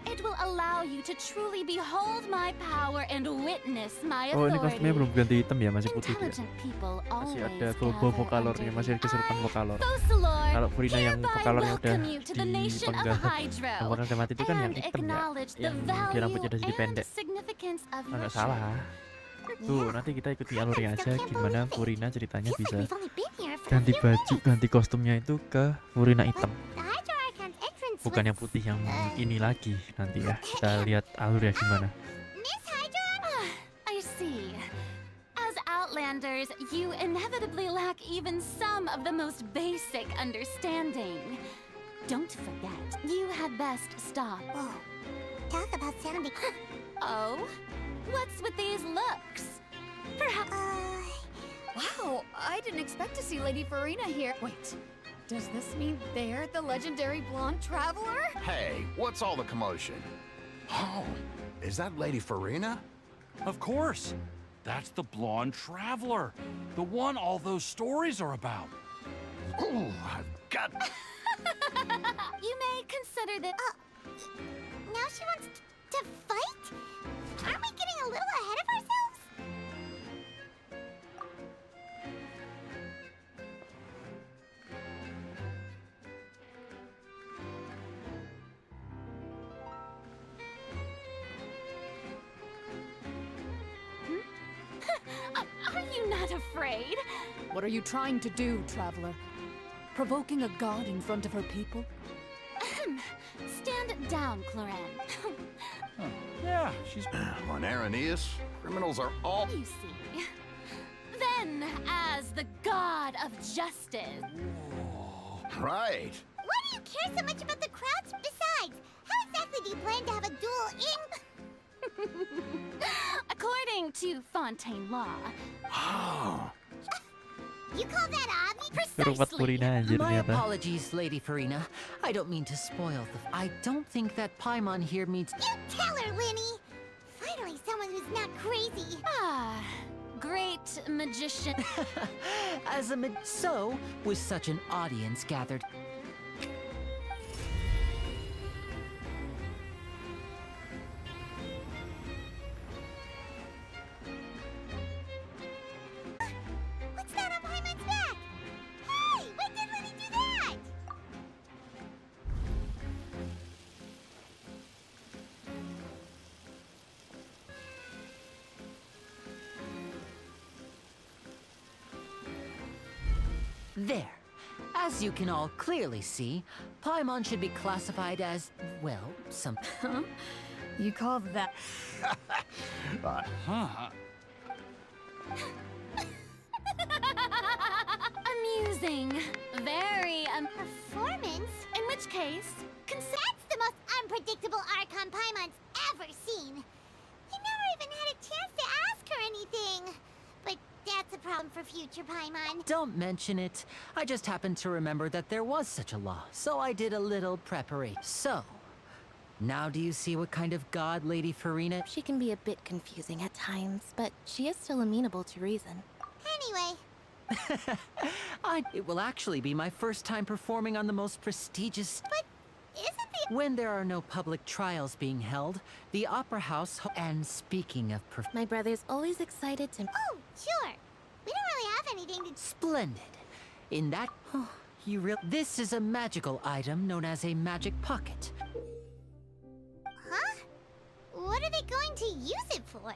It will allow you to truly behold my power and witness my Oh, ini authority. kostumnya belum ganti hitam ya, masih putih dia. Intelligent people Masih always ada gather vokalornya, masih ada keserupan vokalor. Focalor, Kalau Purina yang hereby vokalornya udah welcome you to the nation of dipenggal, Hydro yang warna mati itu kan yang and hitam ya, acknowledge the yang dia rambutnya udah jadi value pendek. and significance of your Nggak salah. Tuh, nanti kita ikuti alurnya aja gimana Purina ceritanya bisa We've only been here for ganti a few baju, ganti kostumnya itu ke Purina hitam. The Hydro Archon's entrance Bukan yang putih yang ini lagi nanti ya. Kita lihat alurnya gimana. Miss Hydro? I see. As Outlanders, you inevitably lack even some of the most basic understanding. Don't forget, you had best stop. Whoa. Talk about sounding... Oh? What's with these looks? Perhaps... Wow, I didn't expect to see Lady Farina here. Wait, does this mean they're the legendary blonde traveler? Hey, what's all the commotion? Oh, is that Lady Farina? Of course. That's the blonde traveler. The one all those stories are about. Ooh, I've got... You may consider that... Now she wants to fight? Aren't we getting a little ahead of ourselves? Are you not afraid? What are you trying to do, traveler? Provoking a god in front of her people? Stand down, Cloran. Yeah, she's... On Araneus, criminals are all... You see. Then, as the god of justice... Right. Why do you care so much about the crowds? Besides, how exactly do you plan to have a duel in... According to Fontaine law... Oh. You call that obvious? Kerupat Purina anjir My ternyata. apologies, Lady Farina. I don't mean to spoil the... I don't think that Paimon here means... You tell her, Winnie! Finally someone who's not crazy. Ah, great magician. As a so, with such an audience gathered... What's that on Paimon's back? Hey, when did Winnie do that? There. As you can all clearly see, Paimon should be classified as, well, some... Huh? You call that... Huh. Amusing. Very, Performance? In which case... That's the most unpredictable Archon Paimon's ever seen. We never even had a chance to ask her anything. But that's a problem for future Paimon. Don't mention it. I just happened to remember that there was such a law, so I did a little preparation. So, now do you see what kind of god Lady Farina... She can be a bit confusing at times, but she is still amenable to reason. Anyway, It will actually be my first time performing on the most prestigious... But isn't the... When there are no public trials being held, the Opera House... And speaking of... My brother's always excited to... Oh, sure. We don't really have anything to... Splendid. In that... This is a magical item known as a magic pocket. Huh? What are they going to use it for?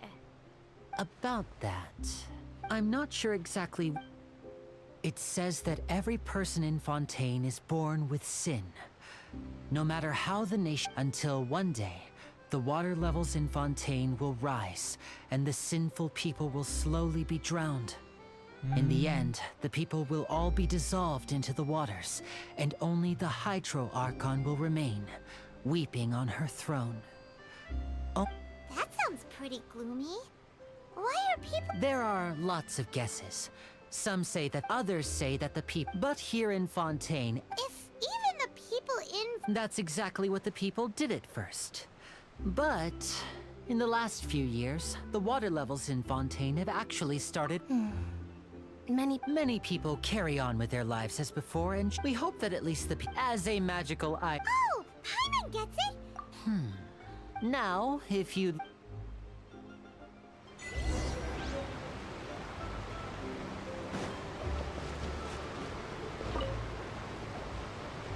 About that... I'm not sure exactly... It says that every person in Fontaine is born with sin. No matter how the nation... Until one day, the water levels in Fontaine will rise, and the sinful people will slowly be drowned. In the end, the people will all be dissolved into the waters, and only the Hydro Archon will remain, weeping on her throne. Oh. That sounds pretty gloomy. Why are people... There are lots of guesses. Some say that, others say that the people... But here in Fontaine... If even the people in... That's exactly what the people did at first. But... in the last few years, the water levels in Fontaine have actually started... Many people carry on with their lives as before, and we hope that at least as a magical eye... Oh! Paimon gets it! Now, if you...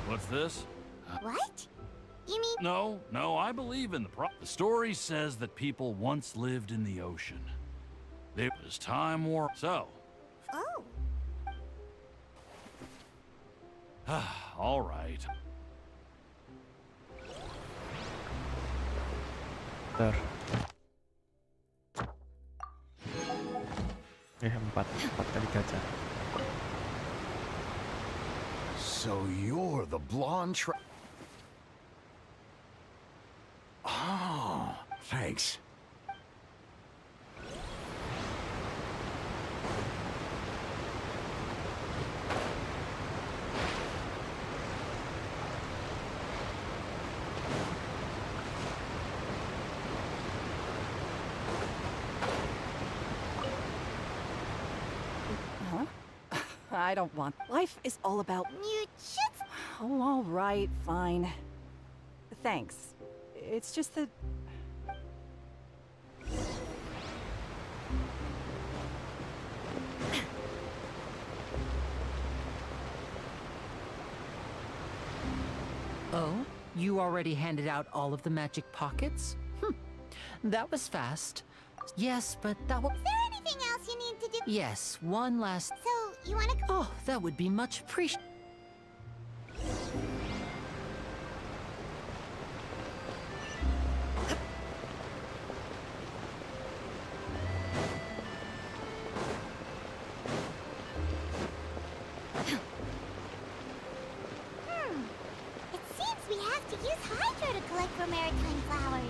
What's this? What? You mean... No, I believe in the story says that people once lived in the ocean. It was time war... So... Oh. All right. Bentar. Empat kali gajah. So you're the blonde Oh, thanks. I don't want... Life is all about... You just... Oh, all right, fine. Thanks. It's just that... Oh? You already handed out all of the magic pockets? That was fast. Yes, but that was... Is there anything else you need to do? Yes, one last... So, you wanna... Oh, that would be much appreciated. It seems we have to use Hydro to collect for maritime flowers.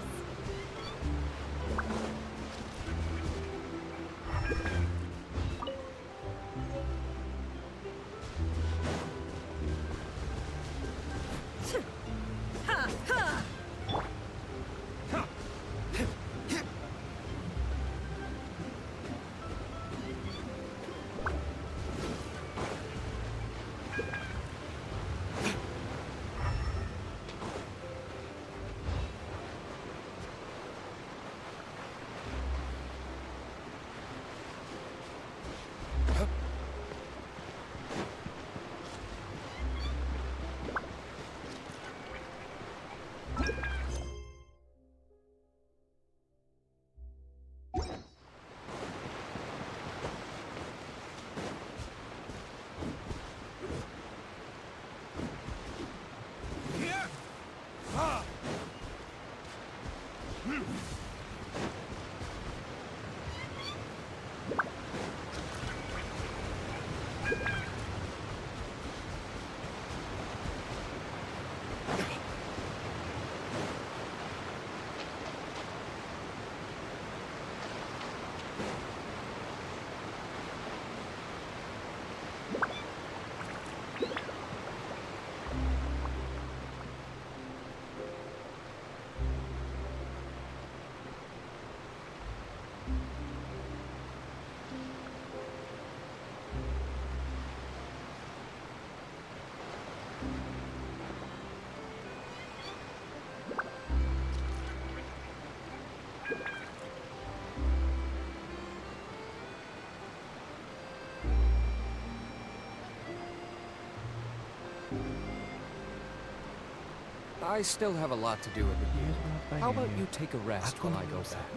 I still have a lot to do with the gear. How about you take a rest while I go back?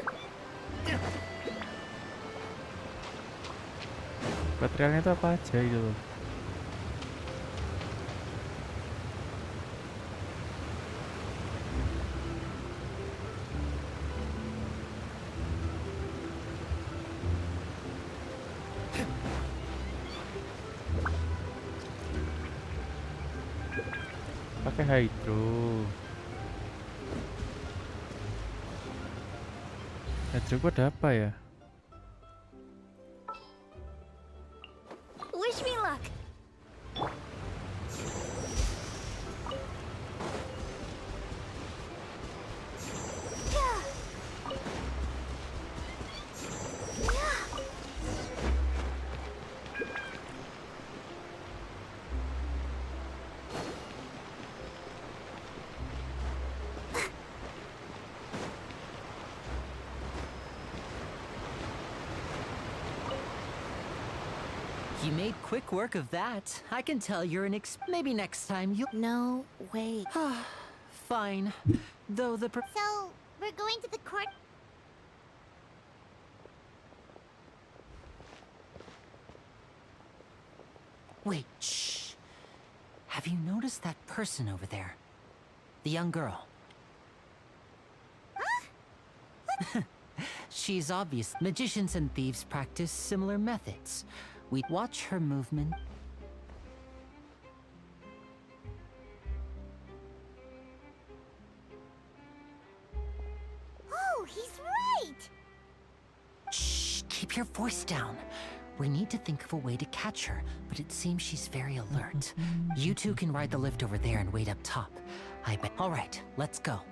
Materialnya itu apa aja itu? Pakai hydro. Hydro gua ada apa ya? Wish me luck. You made quick work of that. I can tell you're an maybe next time you— No, wait. Fine. Though the So, we're going to the court. Wait, shh. Have you noticed that person over there? The young girl. She's obvious. Magicians and thieves practice similar methods. We watch her movement. Oh, he's right! Shh, keep your voice down. We need to think of a way to catch her, but it seems she's very alert. You two can ride the lift over there and wait up top. I bet. All right, let's go.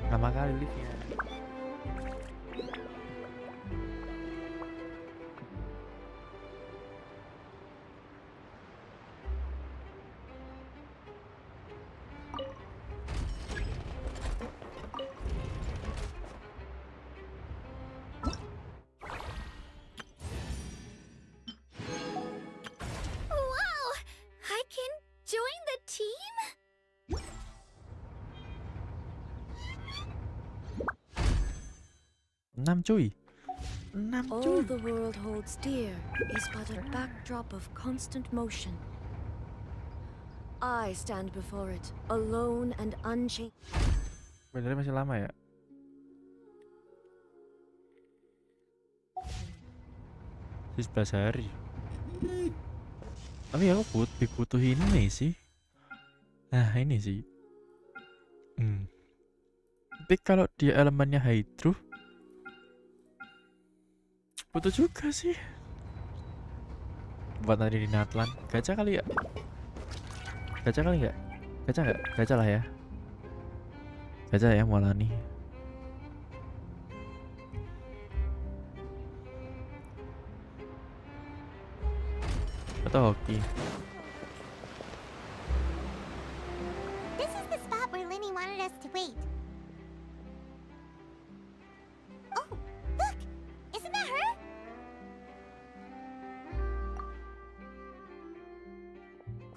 Lama kali liftnya. Wow! I can join the team? 6 cuy. 6 All cuy. the world holds dear is but a backdrop of constant motion. I stand before it, alone and unchanged. Benernya masih lama ya? Sih 11 hari. Tapi aku butuh ini sih. Nah ini sih. Tapi kalau dia elemennya hydro, butuh juga sih. Buat nanti di Natlan. Gacha kali ya? Gacha kali nggak? Gacha nggak? Gacha lah ya. Gacha ya malah nih. Atau hoki. This is the spot where Linny wanted us to wait. Oh, look! Isn't that her?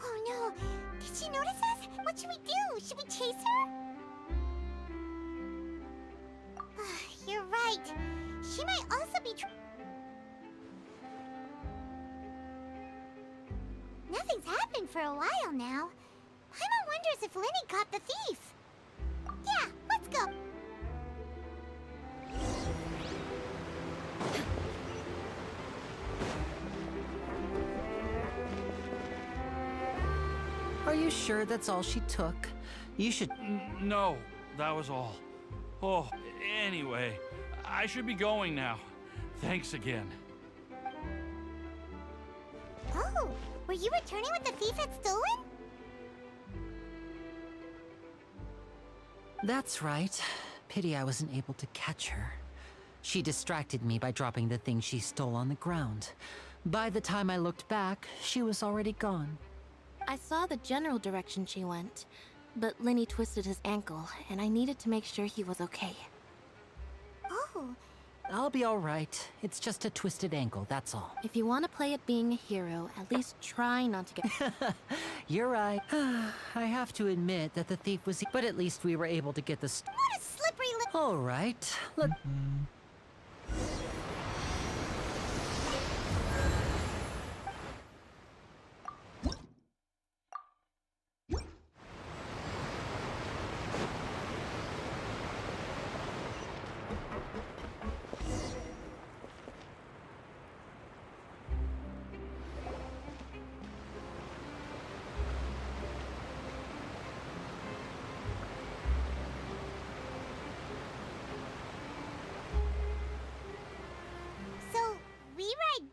Oh no! Did she notice us? What should we do? Should we chase her? You're right. She might also be Nothing's happened for a while now. Paimon wonders if Linny caught the thief. Yeah, let's go. I Are you sure that's all she took? You should... No, that was all. Oh, anyway, I should be going now. Thanks again. Oh, were you returning what the thief had stolen? That's right. Pity I wasn't able to catch her. She distracted me by dropping the thing she stole on the ground. By the time I looked back, she was already gone. I saw the general direction she went, but Lenny twisted his ankle, and I needed to make sure he was okay. Oh. I'll be all right. It's just a twisted ankle, that's all. If you want to play at being a hero, at least try not to get... You're right. I have to admit that the thief was... But at least we were able to get the... What a slippery lip. All right. Look...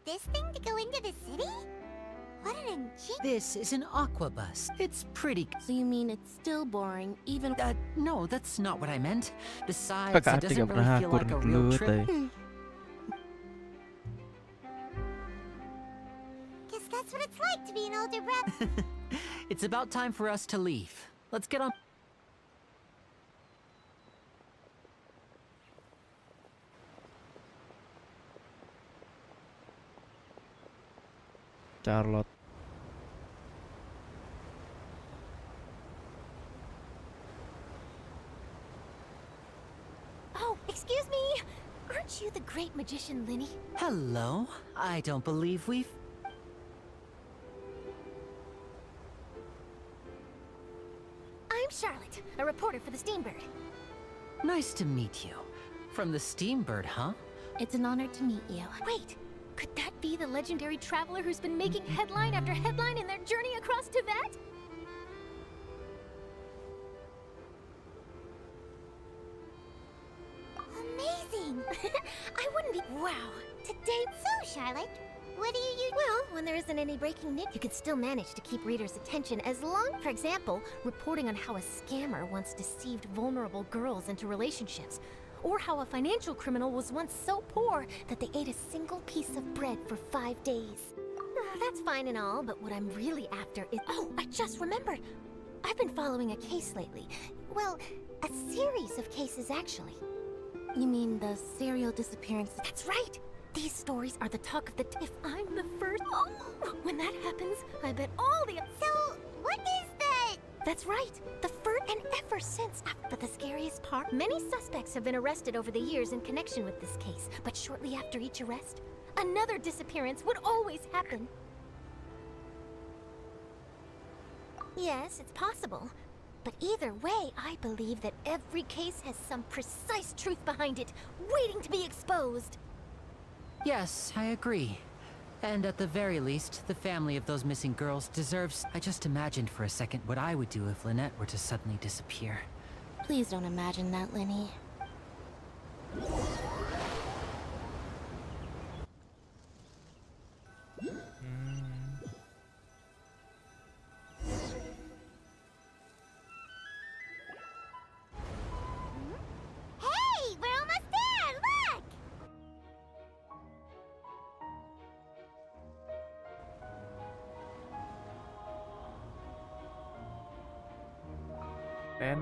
This thing to go into the city? What an ingenious... This is an aqua bus. It's pretty... So you mean it's still boring, even... No, that's not what I meant. Besides, it doesn't really feel like a real trip. Guess that's what it's like to be an older brother. It's about time for us to leave. Let's get on... Charlotte. Oh, excuse me. Aren't you the great magician, Lenny? Hello. I don't believe we've... I'm Charlotte, a reporter for the Steambird. Nice to meet you. From the Steambird, huh? It's an honor to meet you. Wait. Could that be the legendary traveler who's been making headline after headline in their journey across Tibet? Amazing! I wouldn't be... Wow. Today... So, Charlotte, what do you use? Well, when there isn't any breaking news, you can still manage to keep readers' attention as long... For example, reporting on how a scammer once deceived vulnerable girls into relationships. Or how a financial criminal was once so poor that they ate a single piece of bread for 5 days. That's fine and all, but what I'm really after is... Oh, I just remembered! I've been following a case lately. Well, a series of cases, actually. You mean the serial disappearance? That's right! These stories are the talk of the... If I'm the first... Oh, when that happens, I bet all the... So, what is the... That's right! The first... And ever since... But the scariest part... Many suspects have been arrested over the years in connection with this case. But shortly after each arrest, another disappearance would always happen. Yes, it's possible. But either way, I believe that every case has some precise truth behind it, waiting to be exposed. Yes, I agree. And at the very least, the family of those missing girls deserves... I just imagined for a second what I would do if Lynette were to suddenly disappear. Please don't imagine that, Lenny. Hey, we're almost there! Look!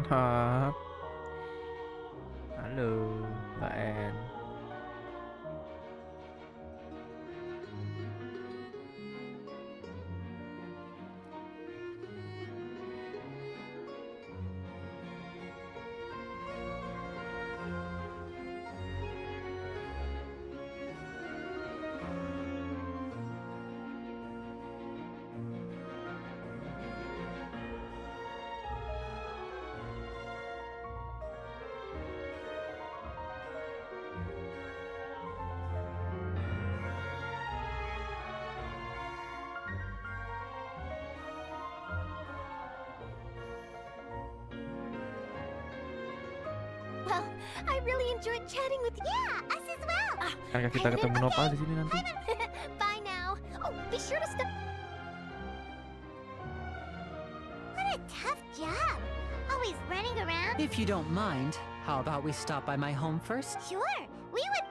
Hop. Halo, Mbak En. Well, I really enjoyed chatting with you. Yeah, us as well. Karena kita ketemu Nopal di sini nanti. Bye now. Oh, be sure to stop. What a tough job. Always running around. If you don't mind, how about we stop by my home first? Sure, we would.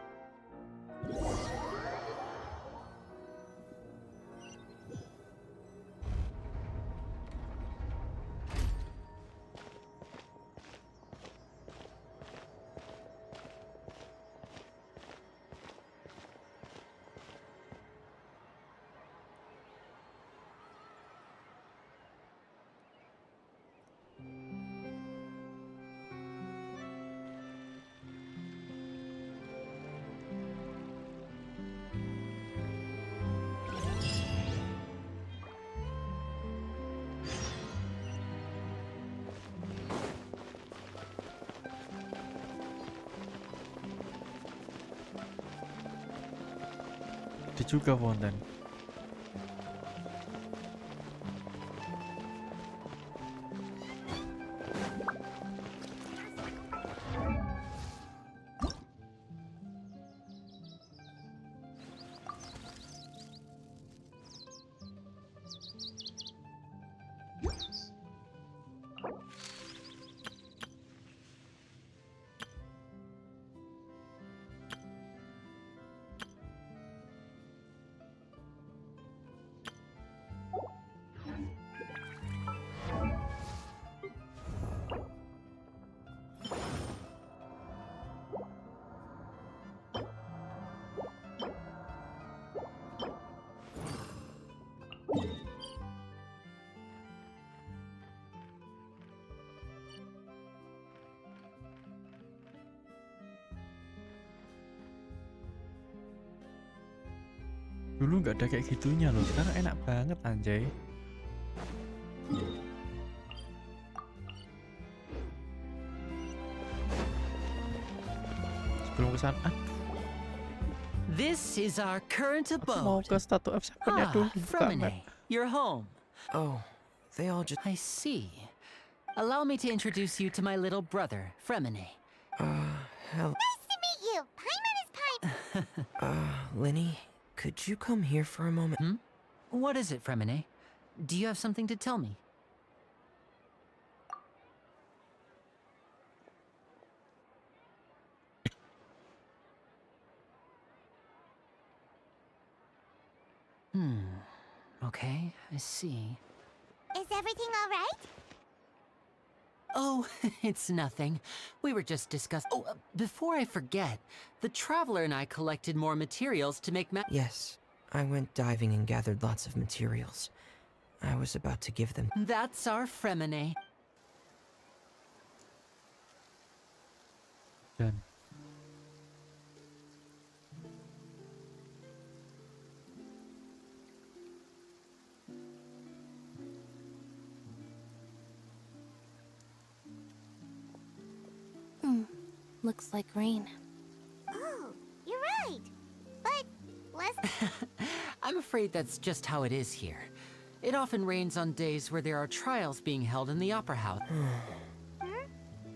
Ada juga fonten. Dulu nggak ada kayak gitunya loh, sekarang enak banget anjay. Sebelum kesana, This is our current mau abode. ke Statue of Seven-nya dulu. Fremine, your home. Oh, they all just... I see. Allow me to introduce you to my little brother, Fremine. Hell... Nice to meet you. Paimon is Paimon. Linny, could you come here for a moment? What is it, Fremine? Do you have something to tell me? Okay, I see. Is everything all right? Oh, it's nothing. We were just discussing... Oh, before I forget, the Traveler and I collected more materials to make Yes, I went diving and gathered lots of materials. I was about to give them... That's our Fremine. Dan Looks like rain. Oh, you're right. But less. I'm afraid that's just how it is here. It often rains on days where there are trials being held in the Opera House.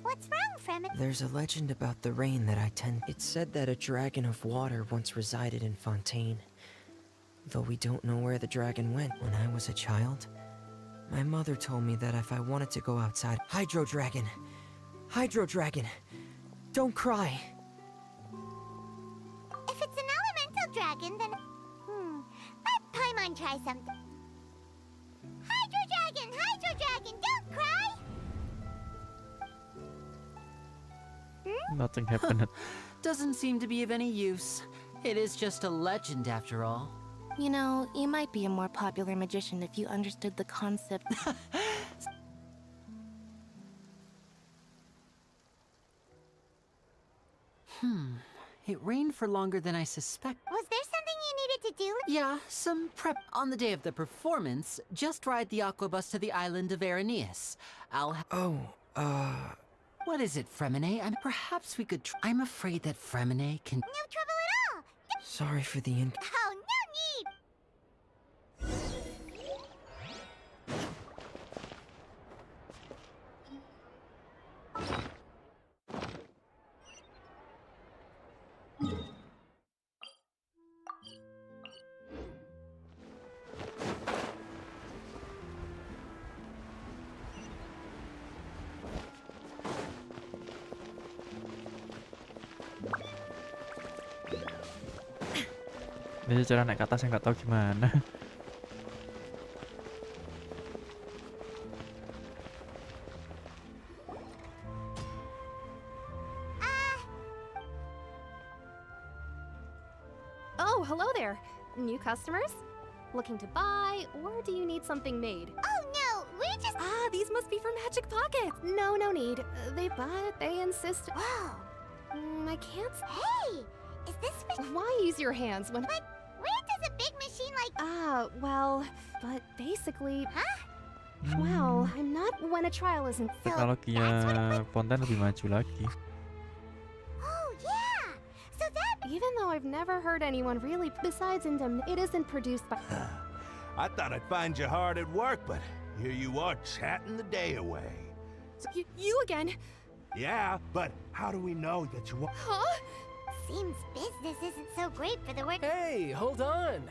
What's wrong, Fremen? There's a legend about the rain that I tend... It said that a dragon of water once resided in Fontaine. Though we don't know where the dragon went. When I was a child, my mother told me that if I wanted to go outside... Hydro Dragon! Hydro Dragon! Don't cry! If it's an elemental dragon, then... Let Paimon try something. Hydro Dragon, don't cry! nothing happened. Doesn't seem to be of any use. It is just a legend after all. You know, you might be a more popular magician if you understood the concept. It rained for longer than I suspect. Was there something you needed to do? Yeah, some prep. On the day of the performance, just ride the aquabus to the island of Araneus. What is it, Fremine? Perhaps we could I'm afraid that Fremine can... No trouble at all! Sorry for the Oh, no need! Ini cara naik ke atas yang nggak tahu gimana. Oh, hello there. New customers? Looking to buy, or do you need something made? Oh no, we're just. Ah, these must be for Magic Pockets. No, no need. They insist. Whoa. I can't. Hey, is this? Why use your hands when? But where does a big machine like? Well, but basically. Huh? Well, I'm not when a trial isn't. Teknologinya Fontaine lebih maju lagi. Oh yeah. So that. Even though I've never heard anyone really. Besides it isn't produced by. I thought I'd find you hard at work, but here you are chatting the day away. You again? Yeah, but how do we know that you want? Huh? Seems business isn't so great for the work. Hey, hold on.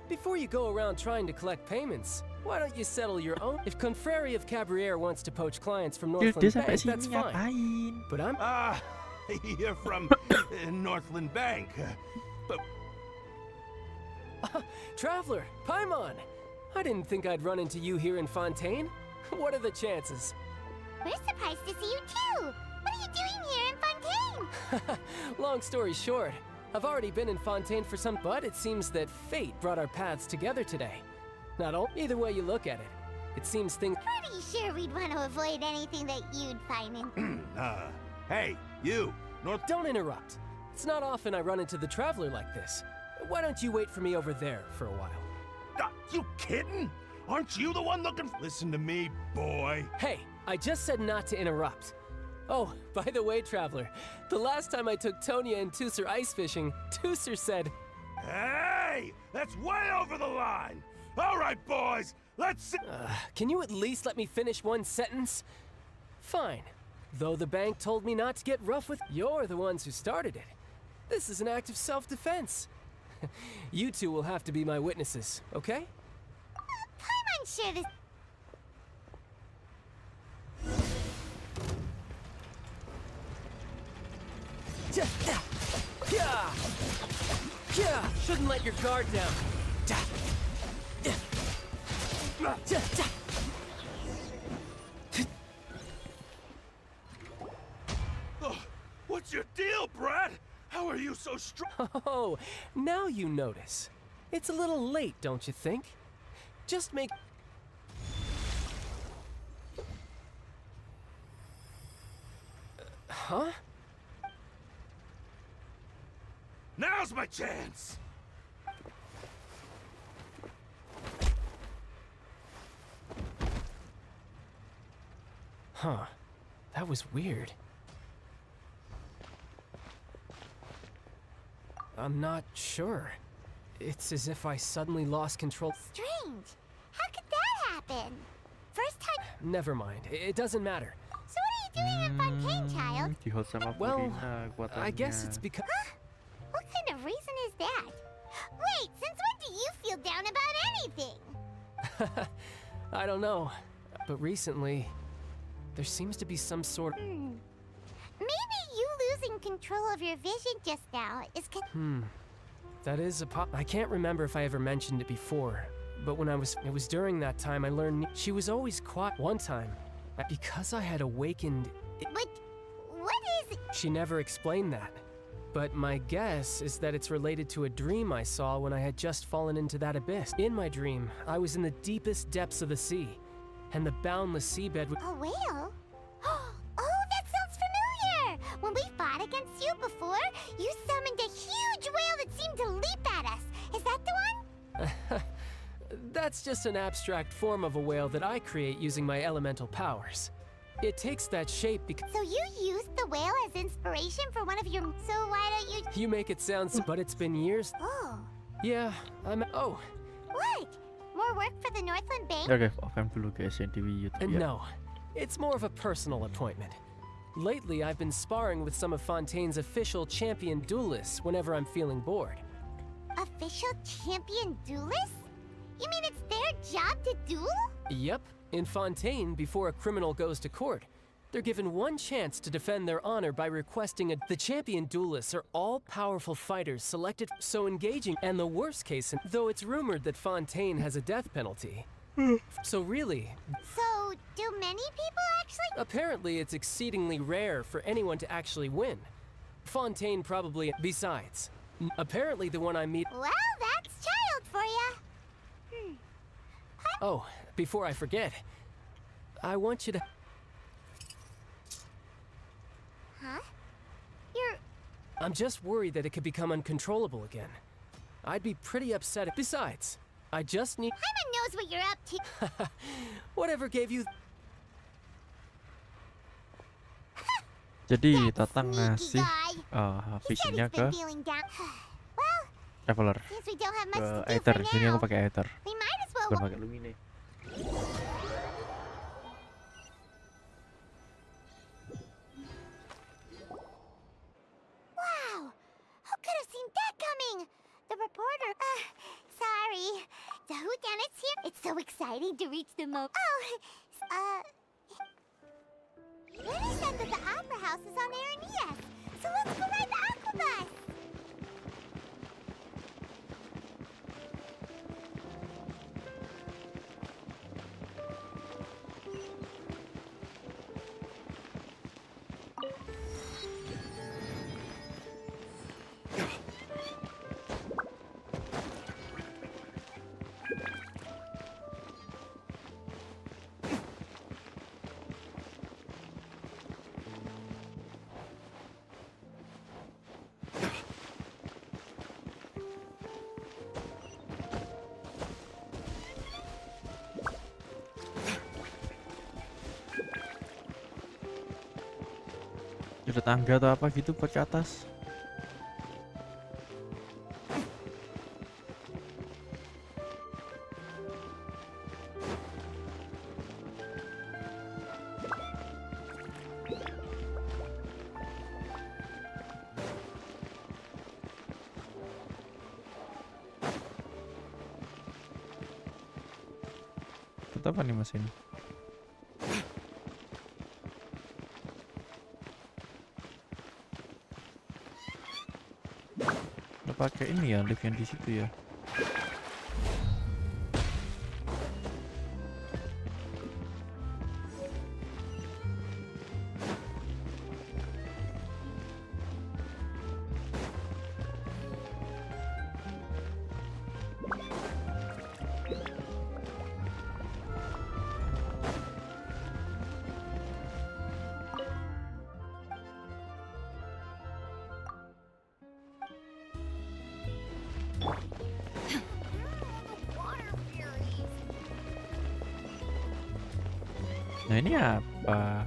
Before you go around trying to collect payments, why don't you settle your own? If Confrérie of Cabriere wants to poach clients from Northland Bank, that's fine. But I'm... You're from Northland Bank. But... Traveler, Paimon! I didn't think I'd run into you here in Fontaine. What are the chances? We're surprised to see you too. What are you doing here in Fontaine? Long story short, I've already been in Fontaine for some, but it seems that fate brought our paths together today. Not all, either way you look at it, it seems things. Pretty sure we'd want to avoid anything that you'd find in. Hey, you, North. Don't interrupt. It's not often I run into the Traveler like this. Why don't you wait for me over there for a while? You kidding? Aren't you the one looking? Listen to me, boy. Hey, I just said not to interrupt. Oh, by the way, Traveler, the last time I took Tonya and Tusser ice fishing, Tusser said, "Hey, that's way over the line. All right, boys, let's." Can you at least let me finish one sentence? Fine. Though the bank told me not to get rough with, you're the ones who started it. This is an act of self-defense. You two will have to be my witnesses, okay? I'm unsure this. Shouldn't let your guard down. What's your deal, Brad? How are you so strong? Oh, now you notice. It's a little late, don't you think? Just make... Huh? Now's my chance! Huh. That was weird. I'm not sure. It's as if I suddenly lost control. Strange. How could that happen? First time. Never mind. It doesn't matter. So what are you doing in Fontaine, child? Well, I guess it's because... Huh? What kind of reason is that? Wait, since when do you feel down about anything? I don't know. But recently, there seems to be some sort of... Maybe you losing control of your vision just now is That is a I can't remember if I ever mentioned it before, but when it was during that time I learned she was always quiet. One time, because I had awakened... But what is it? She never explained that. But my guess is that it's related to a dream I saw when I had just fallen into that abyss. In my dream, I was in the deepest depths of the sea, and the boundless seabed would... A whale? Oh, that sounds familiar! When we fought against you before, you summoned a huge whale that seemed to leap at us. Is that the one? That's just an abstract form of a whale that I create using my elemental powers. It takes that shape because... So you used the whale as inspiration for one of your... So why don't you... You make it sound... But it's been years. Oh. Yeah, Oh. What? More work for the Northland Bank? Oke, off-cam dulu guys yang di YouTube ya. No, it's more of a personal appointment. Lately, I've been sparring with some of Fontaine's official champion duelists whenever I'm feeling bored. Official champion duelists? You mean it's their job to duel? Yep, in Fontaine before a criminal goes to court. They're given one chance to defend their honor by requesting the champion duelists are all powerful fighters selected so engaging, and the worst case, though it's rumored that Fontaine has a death penalty. So really... So, do many people actually... Apparently it's exceedingly rare for anyone to actually win. Fontaine probably... Besides, apparently the one I meet... Well, that's child for ya. Oh, before I forget, I want you to... Huh? You're... I'm just worried that it could become uncontrollable again. I'd be pretty upset. Besides, I just need... Paimon knows what you're up to. Whatever gave you... Jadi Tatang ngasih fishingnya ke Traveler ke Aether. Jadi aku pakai Aether, bukan pakai Lumine. Wow! Who could have seen that coming? The reporter... sorry. The whodunit's here? It's so exciting to reach the Lenny said that the Opera House is on Araneas, so let's go ride the Aquabus! Ada tangga atau apa gitu buat ke atas. Itu apa nih mesin? Pakai ini ya, lift yang di situ ya. Nah ini apa?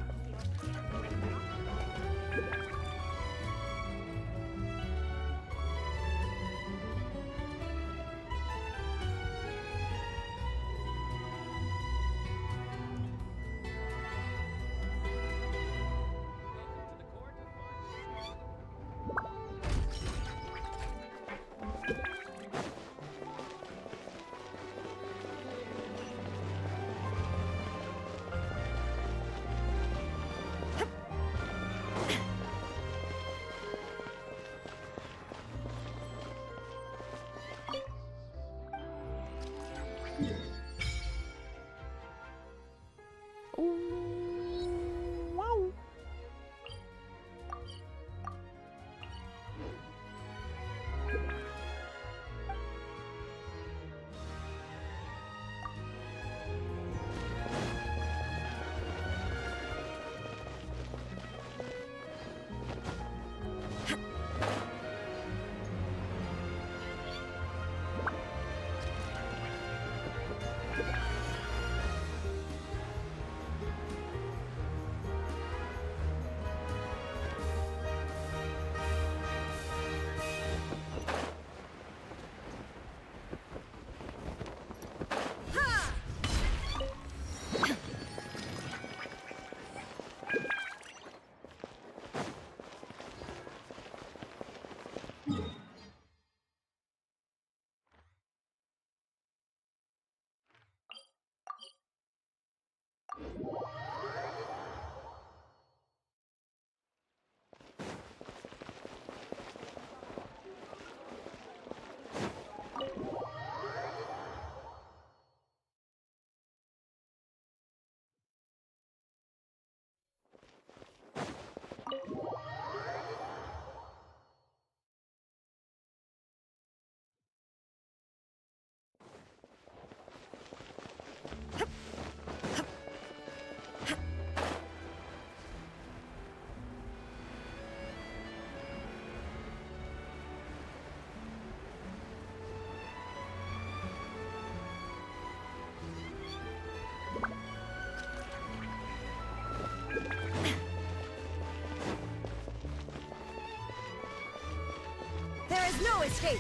No escape!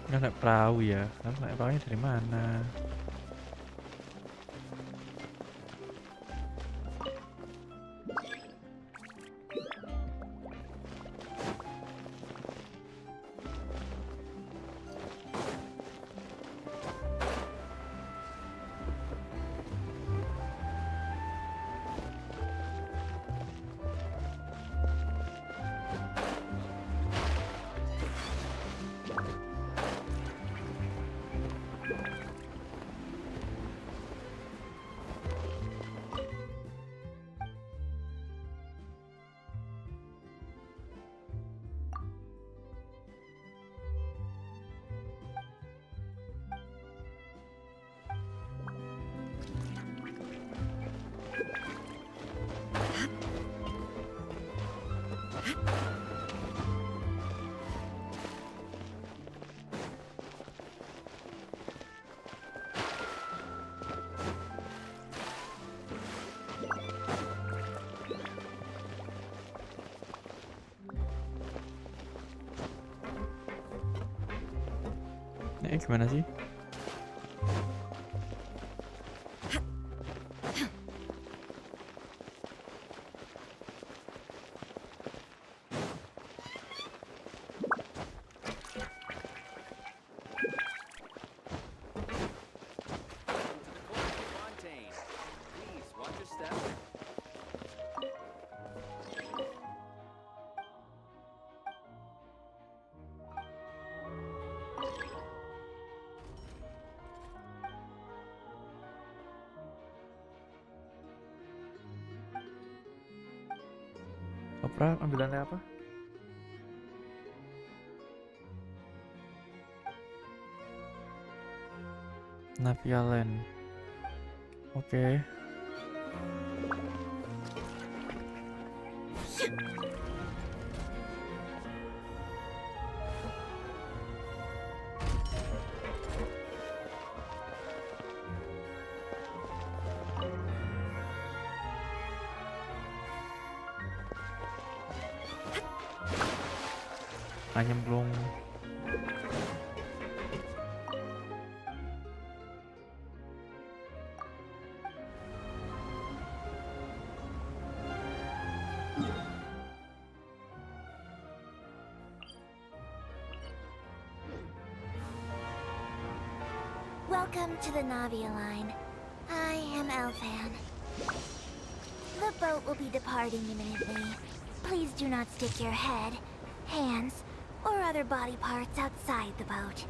Nggak naik perahu ya? Naik perahunya dari mana? Gimana sih? Opera ambilannya apa? Navialand. Oke. Nyemplung. Welcome to the Navia line. I am Elfan. The boat will be departing imminently. Please do not stick your head, hands, or other body parts outside the boat.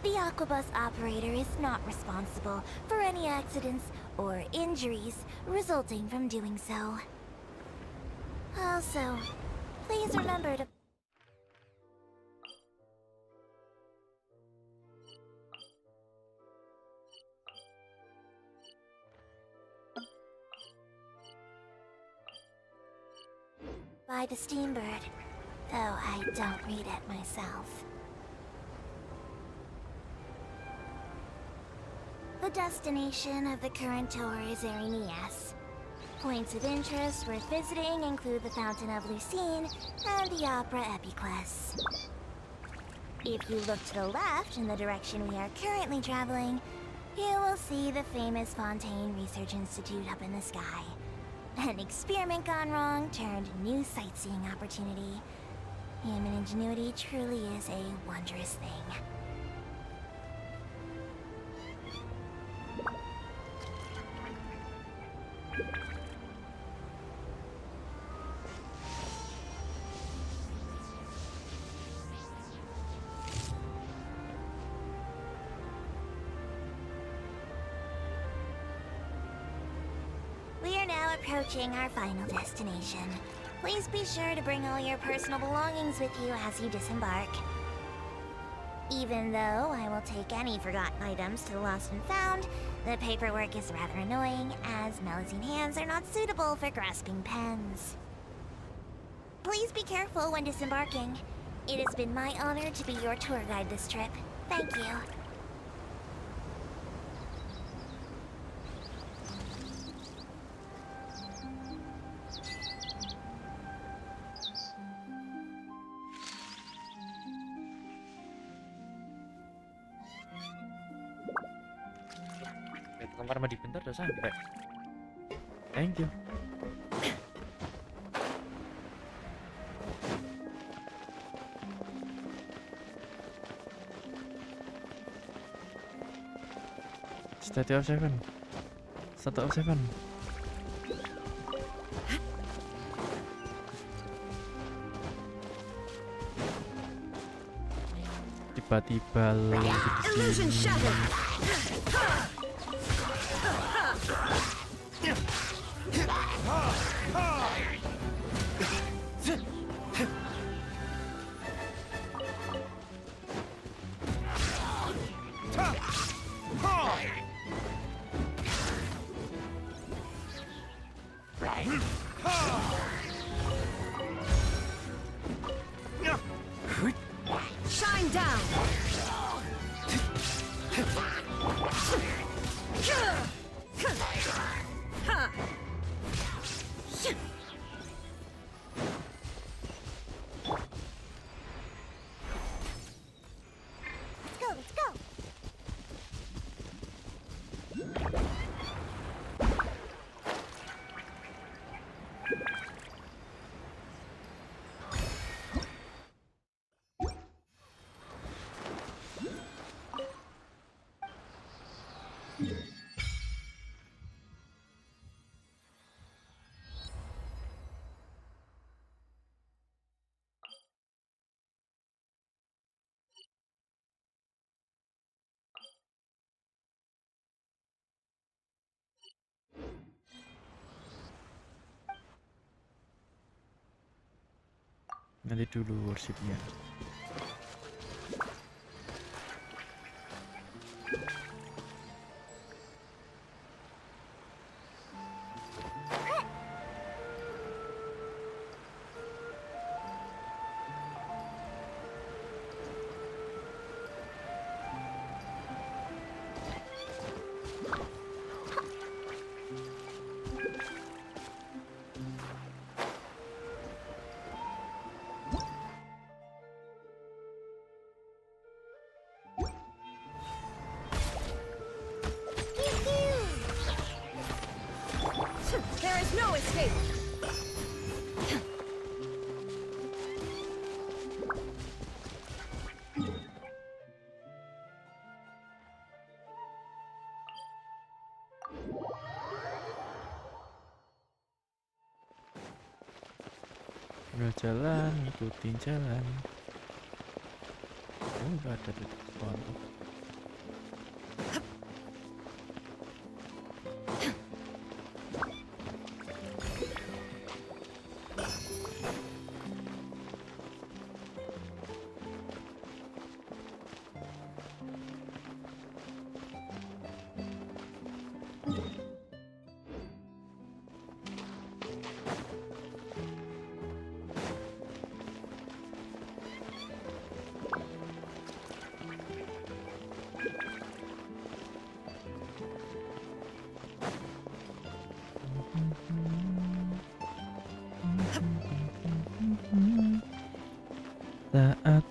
The Aquabus operator is not responsible for any accidents or injuries resulting from doing so. Also, please remember to... by the Steambird, though I don't read it myself. The destination of the current tour is Erinias. Points of interest worth visiting include the Fountain of Lucine and the Opera Epiclese. If you look to the left in the direction we are currently traveling, you will see the famous Fontaine Research Institute up in the sky. An experiment gone wrong turned new sightseeing opportunity. Human ingenuity truly is a wondrous thing. Approaching our final destination. Please be sure to bring all your personal belongings with you as you disembark. Even though I will take any forgotten items to the lost and found, the paperwork is rather annoying, as Melusine hands are not suitable for grasping pens. Please be careful when disembarking. It has been my honor to be your tour guide this trip. Thank you. Kamar mandi bentar udah sampai. Thank you. State of 7. 1 of 7. Tiba-tiba lagi di sini. Shine down! Let's go! Nanti dulu worshipnya. There is no escape! Udah jalan, ikutin jalan. Oh, nggak ada titik spawn tuh.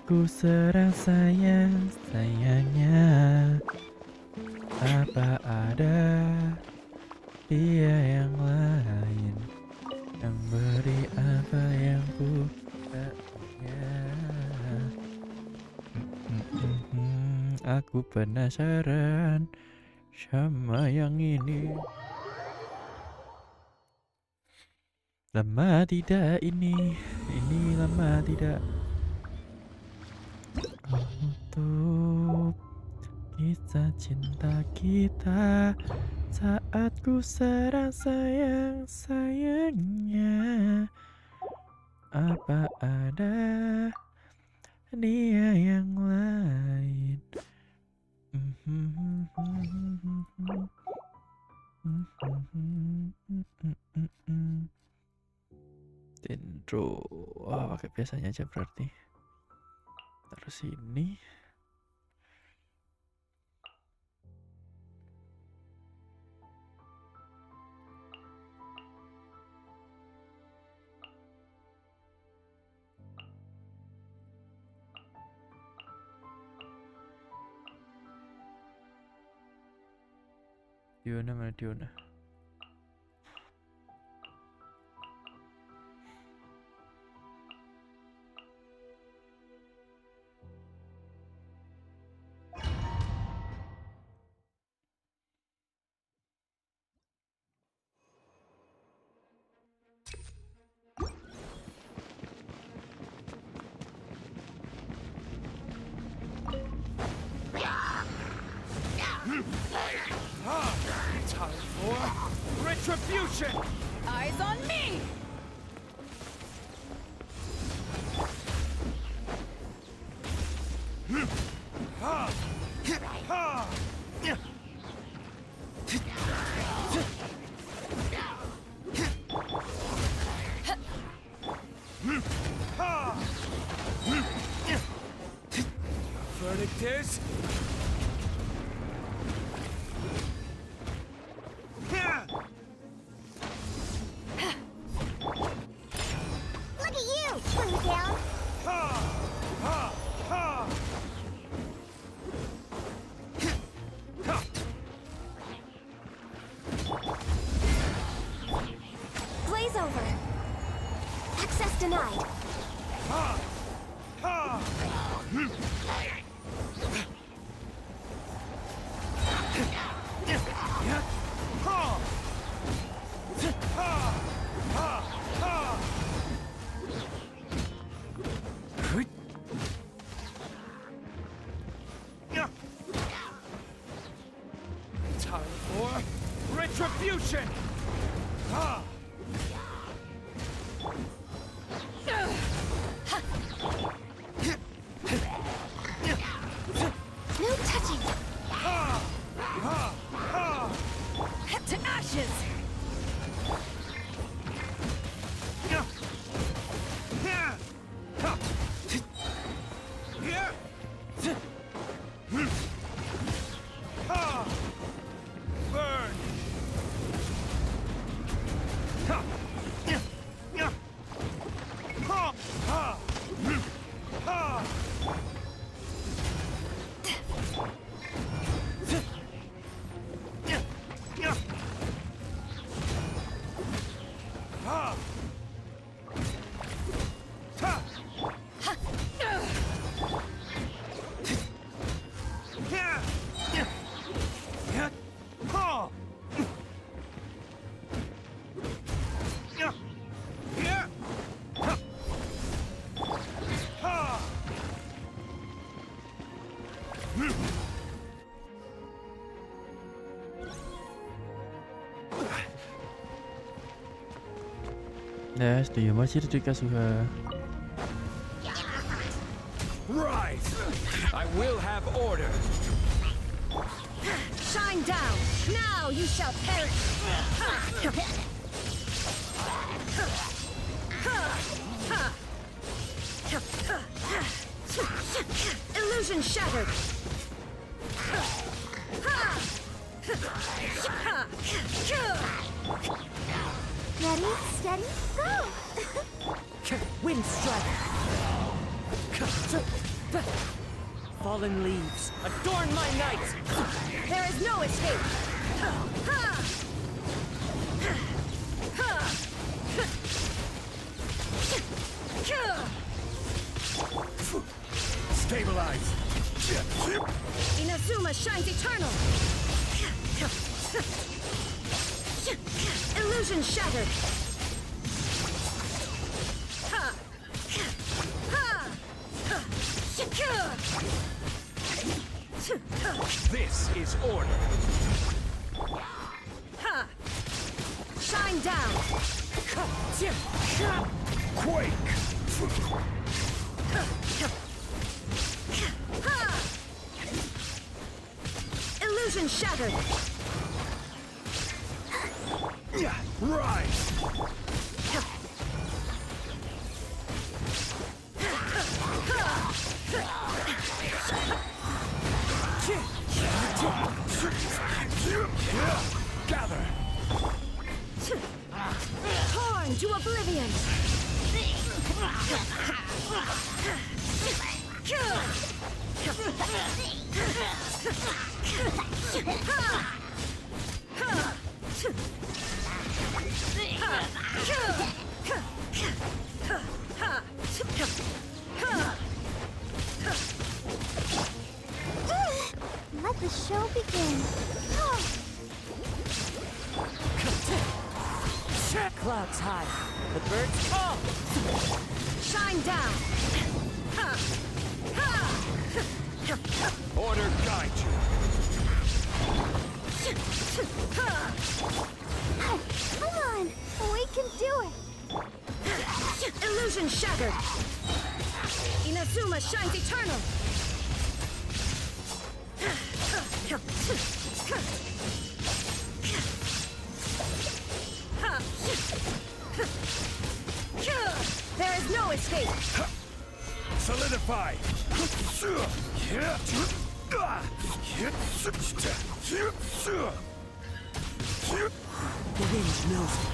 Aku serasa sayangnya. Apa ada dia yang lain yang beri apa yang ku punya? Aku penasaran sama yang ini. Lama tidak ini lama tidak menutup kisah cinta kita saat ku serasa sayangnya. Apa ada dia yang lain? Intro. Wah, pakai biasanya aja berarti. Terus ini. Diona mana Diona? Time for retribution! Eyes on me! Verdict is... Look at you, blue down. Blaze over. Access denied. Time for retribution! No touching. To ashes! Burn! Ya, setuju masih Kasuha. Rise! I will have order! Shine down! Now you shall perish! Illusion shattered! Ready, steady, go! Wind strike! Fallen leaves, adorn my night! There is no escape! Stabilize! Inazuma shines eternal! Illusion shattered! This is order! Shine down! Quake! Illusion shattered! Rise! Gather! Torn to oblivion! Let the show begin. Clouds high, the birds call! Shine down! Order guide you! Come on, we can do it. Illusion shattered! Inazuma shines eternal! There is no escape! Solidify! The wind knows me.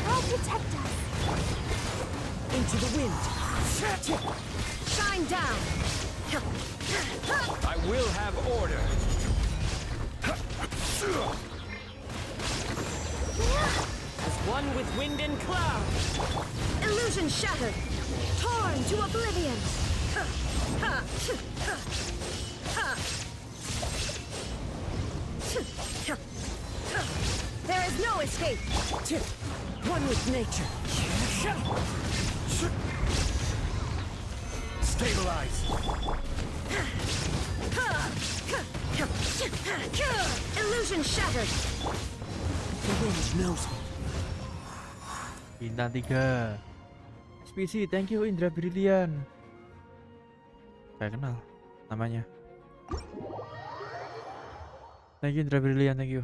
I'll protect us. Into the wind. Shine down! I will have order! As one with wind and cloud. Illusion shattered! Torn to oblivion! There is no escape! One with nature. Stabilize! Illusion shattered! The wind knows me. Bintang 3. SPC, thank you Indra Brilian. Gak kenal namanya. Thank you Indra Brilian, thank you.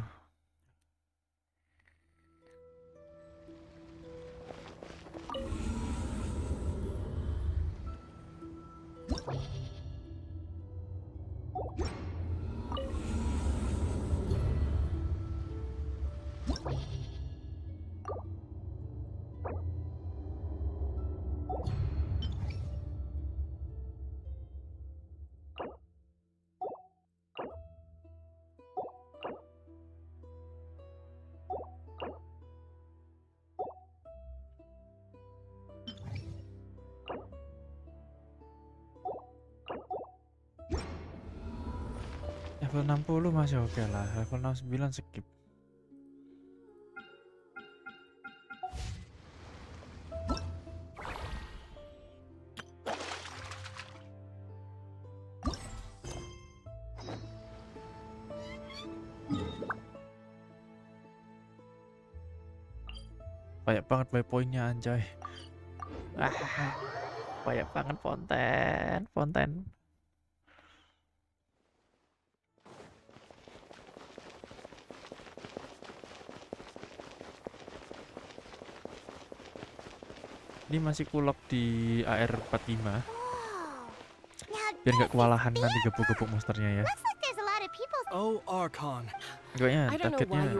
Level 60 masih oke lah, level 69 skip. Banyak banget waypointnya anjay. Banyak banget fonten. Ini masih kulok di AR45 biar nggak kewalahan nanti gebuk-gebuk monsternya ya. Oh, Archon. Kayaknya targetnya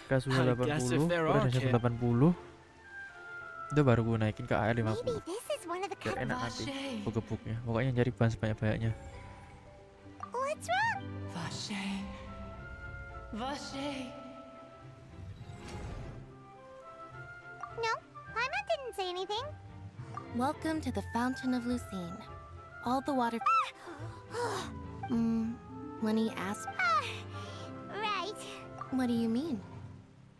kasual 80, udah 80. Itu baru gue naikin ke AR 50 Maybe this is one of the biar enak nanti Vache. gebuknya. Pokoknya nyari bahan sebanyak-banyaknya. What's wrong? Vache. Vache. No, Paimon didn't say anything. Welcome to the Fountain of Lucine. All the water. Lenny asked. Right. What do you mean?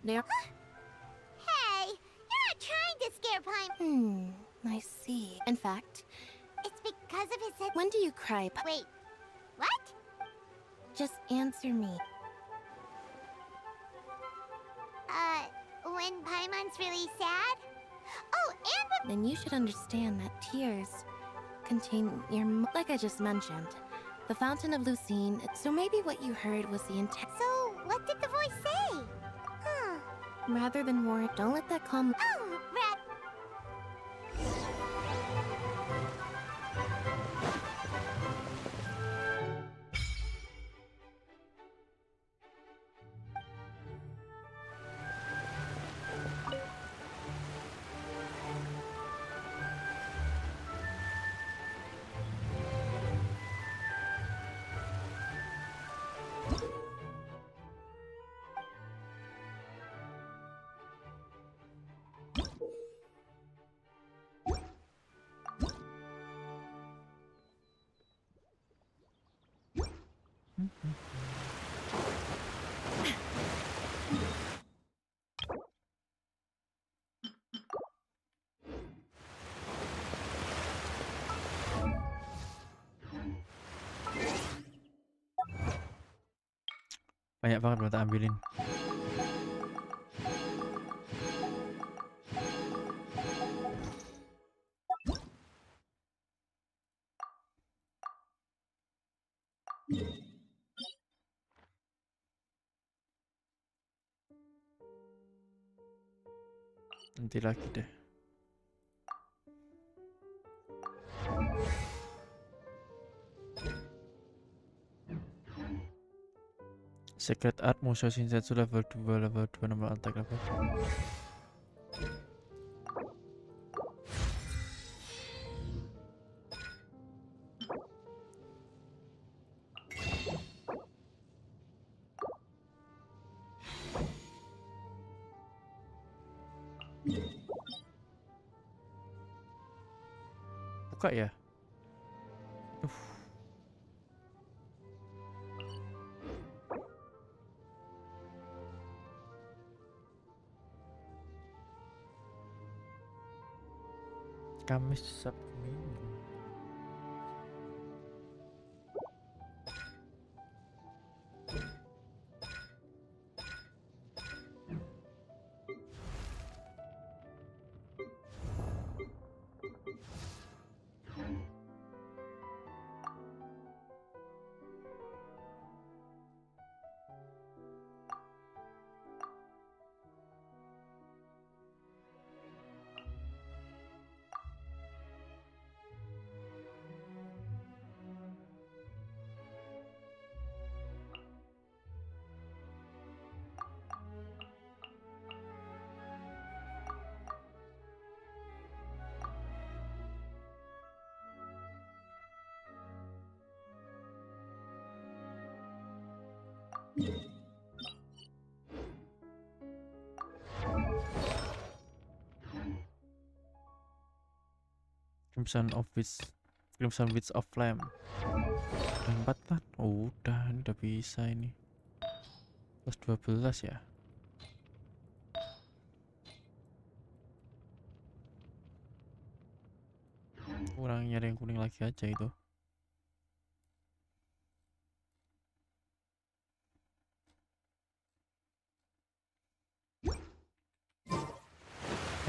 There. Hey, you're not trying to scare Paimon. I see. In fact, It's because of his head. when do you cry? Wait, what? Just answer me. When Paimon's really sad? Oh, and when... Then you should understand that tears contain your. Like I just mentioned, the Fountain of Lucine. So maybe what you heard was the intent. So, what did the voice say? Huh. Rather than war, don't let that calm. Oh, rat. Banyak banget belum tak ambilin. Nanti lagi deh. Secret Art Musou Shinsetsu level 2 normal attack level 2. Buka ya? Kamis Sabtu Minggu. Crimson Witch of Flame 4 kan? Oh, udah, ini udah bisa ini. Plus 12 ya. Kurang nyari yang kuning lagi aja itu.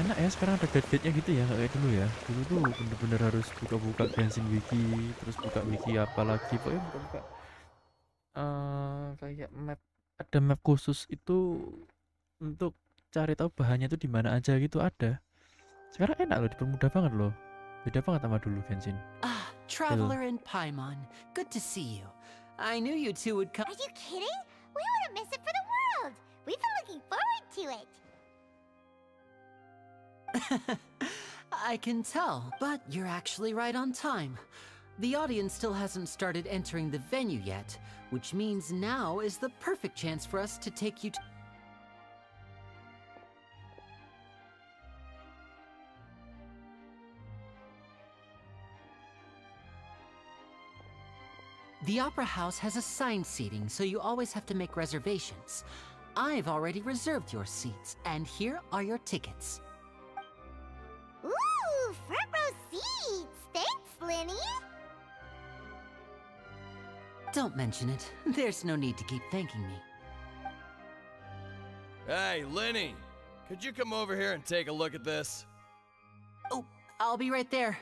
Enak ya sekarang ada guide-nya gitu ya, nggak kayak dulu ya. Dulu tuh bener-bener harus buka-buka Genshin Wiki, terus buka wiki apa lagi, pokoknya buka-buka kayak map, ada map khusus itu untuk cari tahu bahannya tuh di mana aja gitu ada. Sekarang enak loh, dipermudah banget loh. Beda banget sama dulu Genshin. Ah, Traveler and Paimon, good to see you. I knew you two would come. Are you kidding? We wouldn't miss it for the world. We've been looking forward to it. I can tell, but you're actually right on time. The audience still hasn't started entering the venue yet, which means now is the perfect chance for us to take you to... The Opera House has assigned seating, so you always have to make reservations. I've already reserved your seats, and here are your tickets. Ooh, front row seats! Thanks, Lenny! Don't mention it. There's no need to keep thanking me. Hey, Lenny! Could you come over here and take a look at this? Oh, I'll be right there.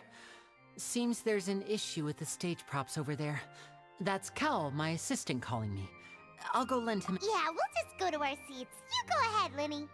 Seems there's an issue with the stage props over there. That's Cal, my assistant, calling me. I'll go lend him... Yeah, we'll just go to our seats. You go ahead, Lenny.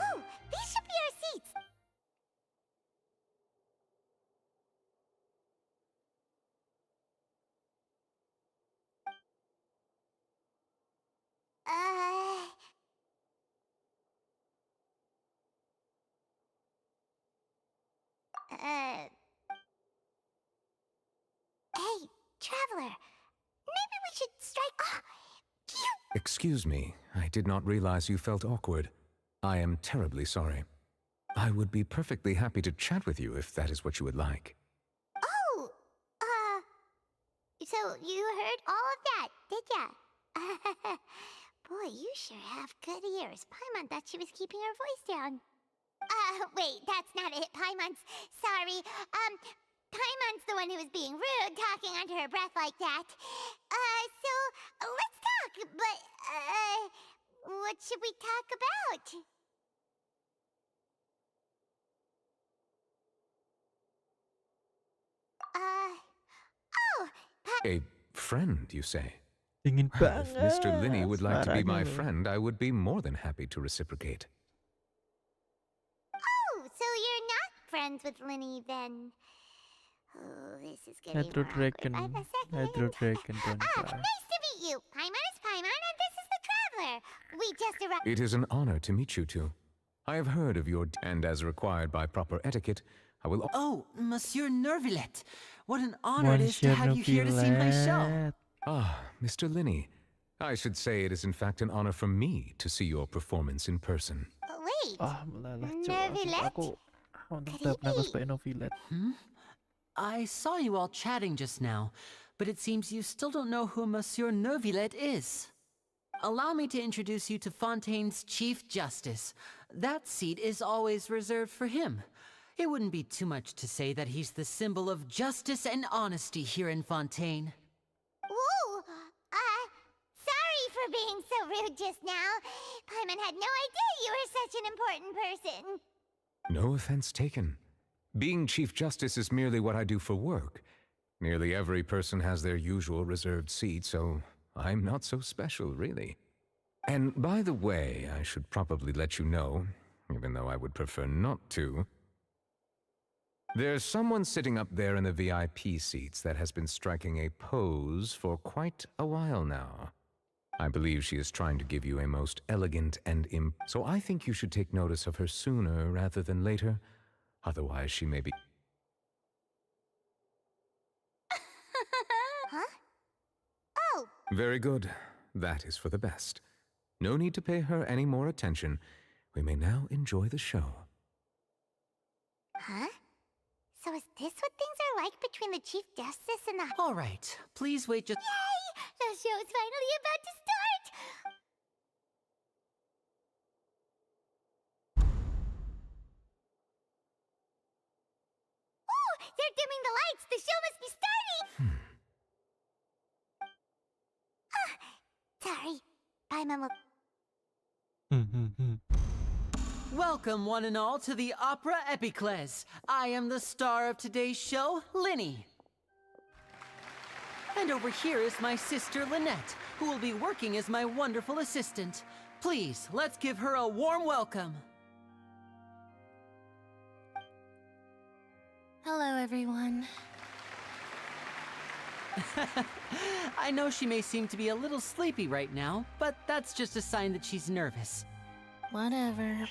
Oh, these should be our seats. Hey, Traveler. Maybe we should strike... Excuse me, I did not realize you felt awkward. I am terribly sorry. I would be perfectly happy to chat with you if that is what you would like. Oh, so you heard all of that, did ya? Boy, you sure have good ears. Paimon thought she was keeping her voice down. Wait, that's not it, Paimon's... Sorry, Paimon's the one who was being rude, talking under her breath like that. So, let's talk, but, what should we talk about? A friend, you say? Dingin Well, if banget Mr. Linney would like to be my suaranya loh. friend, I would be more than happy to reciprocate. Oh, so you're not friends with Lenny then? Oh, this is getting Hydro awkward. Dragon, I'm a second. Hydro Dragon, don't cry. Nice to meet you. Paimon is Paimon, and this is the Traveler. We just arrived. It is an honor to meet you two. I have heard of your... and as required by proper etiquette, I will... Oh, Monsieur Nervillet. What an honor it is to have you here to see my show. Ah, Mr. Linney. I should say it is in fact an honor for me to see your performance in person. Wait. Nervillet? Aku udah pernah cosplay Nervillet. I saw you all chatting just now, but it seems you still don't know who Monsieur Nervillet is. Allow me to introduce you to Fontaine's Chief Justice. That seat is always reserved for him. It wouldn't be too much to say that he's the symbol of justice and honesty here in Fontaine. Whoa! Sorry for being so rude just now. Paimon had no idea you were such an important person. No offense taken. Being Chief Justice is merely what I do for work. Nearly every person has their usual reserved seat, so I'm not so special, really. And by the way, I should probably let you know, even though I would prefer not to, there's someone sitting up there in the VIP seats that has been striking a pose for quite a while now. I believe she is trying to give you a most elegant and so I think you should take notice of her sooner rather than later. Otherwise, she may be... Huh? Oh! Very good. that is for the best. No need to pay her any more attention. We may now enjoy the show. Huh? So is this what things are like between the Chief Justice and the... All right, please wait just... Yay! The show's finally about to start! Oh! They're dimming the lights! The show must be starting! Sorry. Bye, Mama. Welcome, one and all, to the Opera Epiclese. I am the star of today's show, Linny. And over here is my sister, Lynette, who will be working as my wonderful assistant. Please, let's give her a warm welcome. Hello, everyone. I know she may seem to be a little sleepy right now, but that's just a sign that she's nervous. Whatever.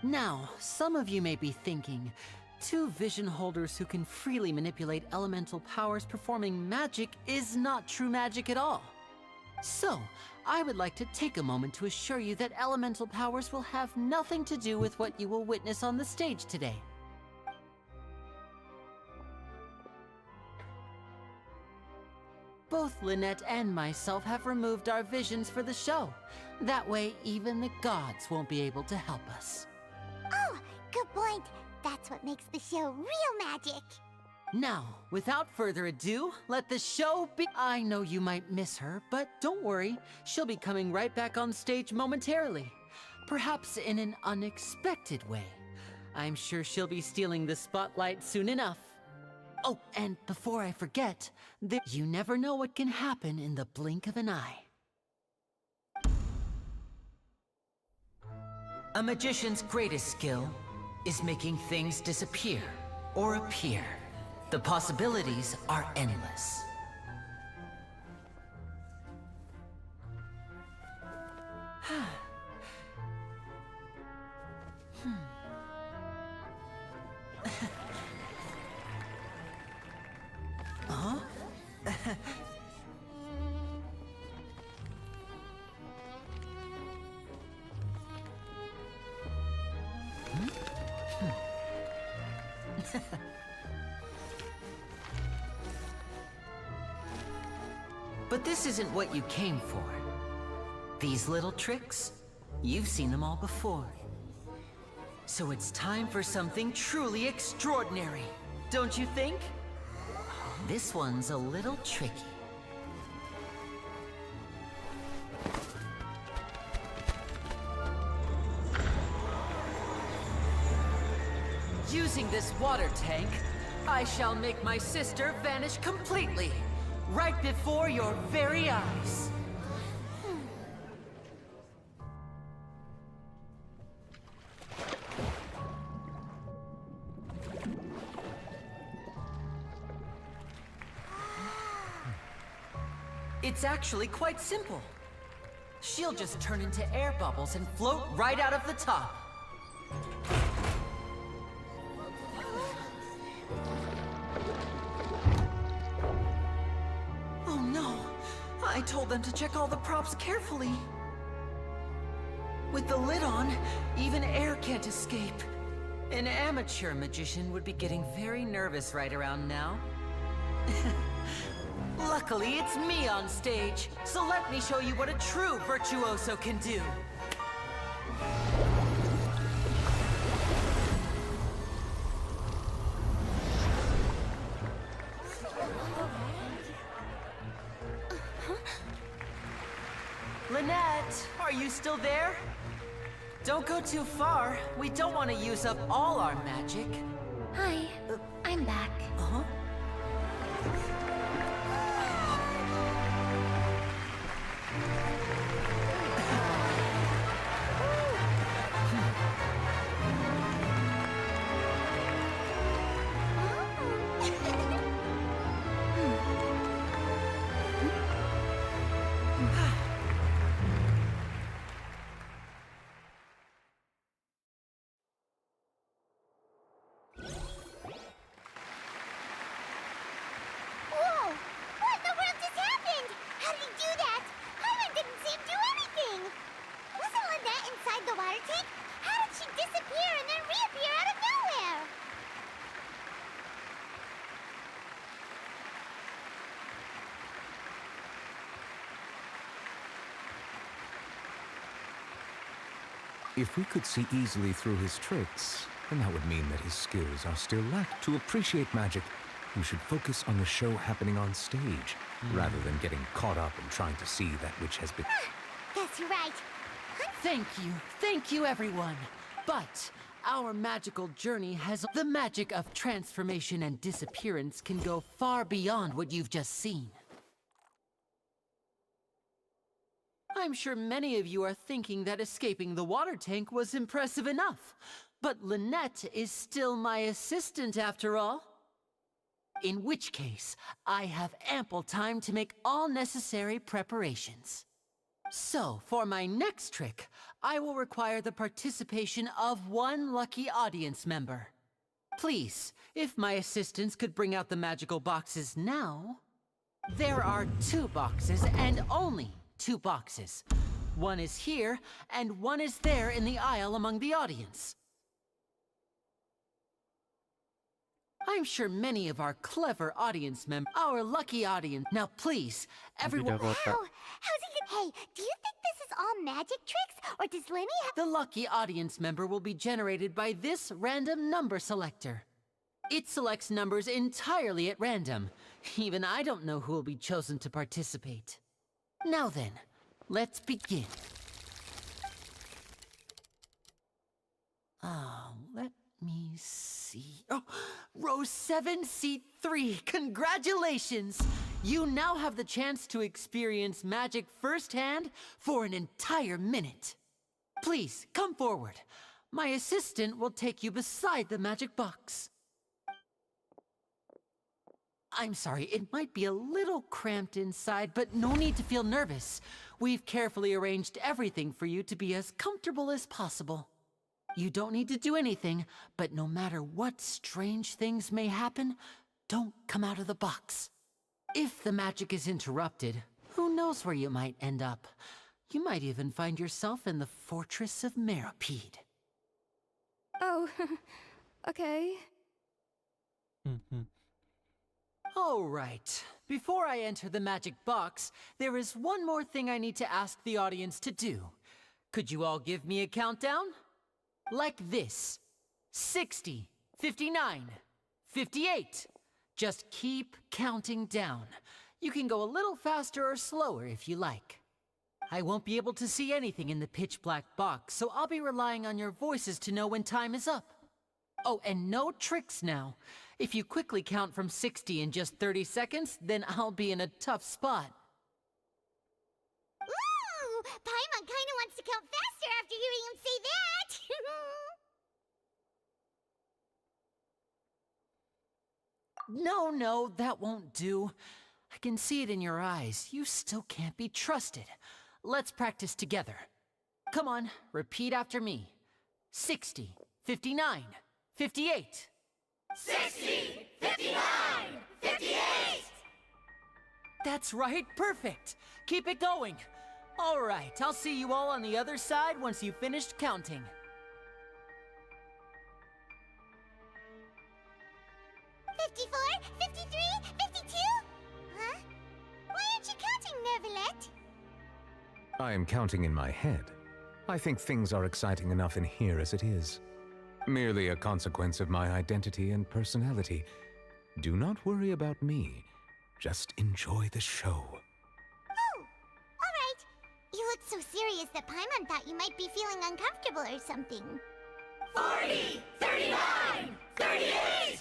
Now, some of you may be thinking, two vision holders who can freely manipulate elemental powers performing magic is not true magic at all. So, I would like to take a moment to assure you that elemental powers will have nothing to do with what you will witness on the stage today. Both Lynette and myself have removed our visions for the show. That way, even the gods won't be able to help us. Oh, good point. That's what makes the show real magic. Now, without further ado, let the show be... I know you might miss her, but don't worry. She'll be coming right back on stage momentarily. Perhaps in an unexpected way. I'm sure she'll be stealing the spotlight soon enough. Oh, and before I forget, you never know what can happen in the blink of an eye. A magician's greatest skill is making things disappear or appear. The possibilities are endless. Huh? But this isn't what you came for. These little tricks, you've seen them all before. So it's time for something truly extraordinary, don't you think? This one's a little tricky. Using this water tank, I shall make my sister vanish completely, right before your very eyes. It's actually quite simple. She'll just turn into air bubbles and float right out of the top. Oh no! I told them to check all the props carefully. With the lid on, even air can't escape. An amateur magician would be getting very nervous right around now. Luckily, it's me on stage, so let me show you what a true virtuoso can do. Lynette, are you still there? Don't go too far. We don't want to use up all our magic. Hi, I'm back. Uh-huh. If we could see easily through his tricks, then that would mean that his skills are still lacked. To appreciate magic, you should focus on the show happening on stage, rather than getting caught up in trying to see that which has been... Guess you're right. Thank you everyone. But our magical journey has... The magic of transformation and disappearance can go far beyond what you've just seen. I'm sure many of you are thinking that escaping the water tank was impressive enough. But Lynette is still my assistant after all. In which case, I have ample time to make all necessary preparations. So, for my next trick, I will require the participation of one lucky audience member. Please, if my assistants could bring out the magical boxes now. There are 2 boxes and only 2 boxes. One is here, and one is there in the aisle among the audience. I'm sure many of our clever audience members, our lucky audience. Now please, everyone... Wow! How's he gonna... Hey, do you think this is all magic tricks? Or does Lenny have... The lucky audience member will be generated by this random number selector. It selects numbers entirely at random. Even I don't know who will be chosen to participate. Now then, let's begin. Let me see. Oh, row 7, seat 3. Congratulations! You now have the chance to experience magic firsthand for an entire minute. Please, come forward. My assistant will take you beside the magic box. I'm sorry, it might be a little cramped inside, but no need to feel nervous. We've carefully arranged everything for you to be as comfortable as possible. You don't need to do anything, but no matter what strange things may happen, don't come out of the box. If the magic is interrupted, who knows where you might end up? You might even find yourself in the Fortress of Meropide. Oh, okay. All right. Before I enter the magic box, there is one more thing I need to ask the audience to do. Could you all give me a countdown? Like this. 60, 59, 58. Just keep counting down. You can go a little faster or slower if you like. I won't be able to see anything in the pitch black box, so I'll be relying on your voices to know when time is up. Oh, and no tricks now. If you quickly count from 60 in just 30 seconds, then I'll be in a tough spot. Ooh! Paimon kinda wants to count faster after hearing him say that! No, that won't do. I can see it in your eyes. You still can't be trusted. Let's practice together. Come on, repeat after me. 60, 59, 58. 60, 59, 58! That's right, perfect. Keep it going. All right, I'll see you all on the other side once you've finished counting. 54, 53, 52? Huh? Why aren't you counting, Nervalet? I am counting in my head. I think things are exciting enough in here as it is. Merely a consequence of my identity and personality. Do not worry about me. Just enjoy the show. Oh, all right. You look so serious that Paimon thought you might be feeling uncomfortable or something. 40, 39, 38!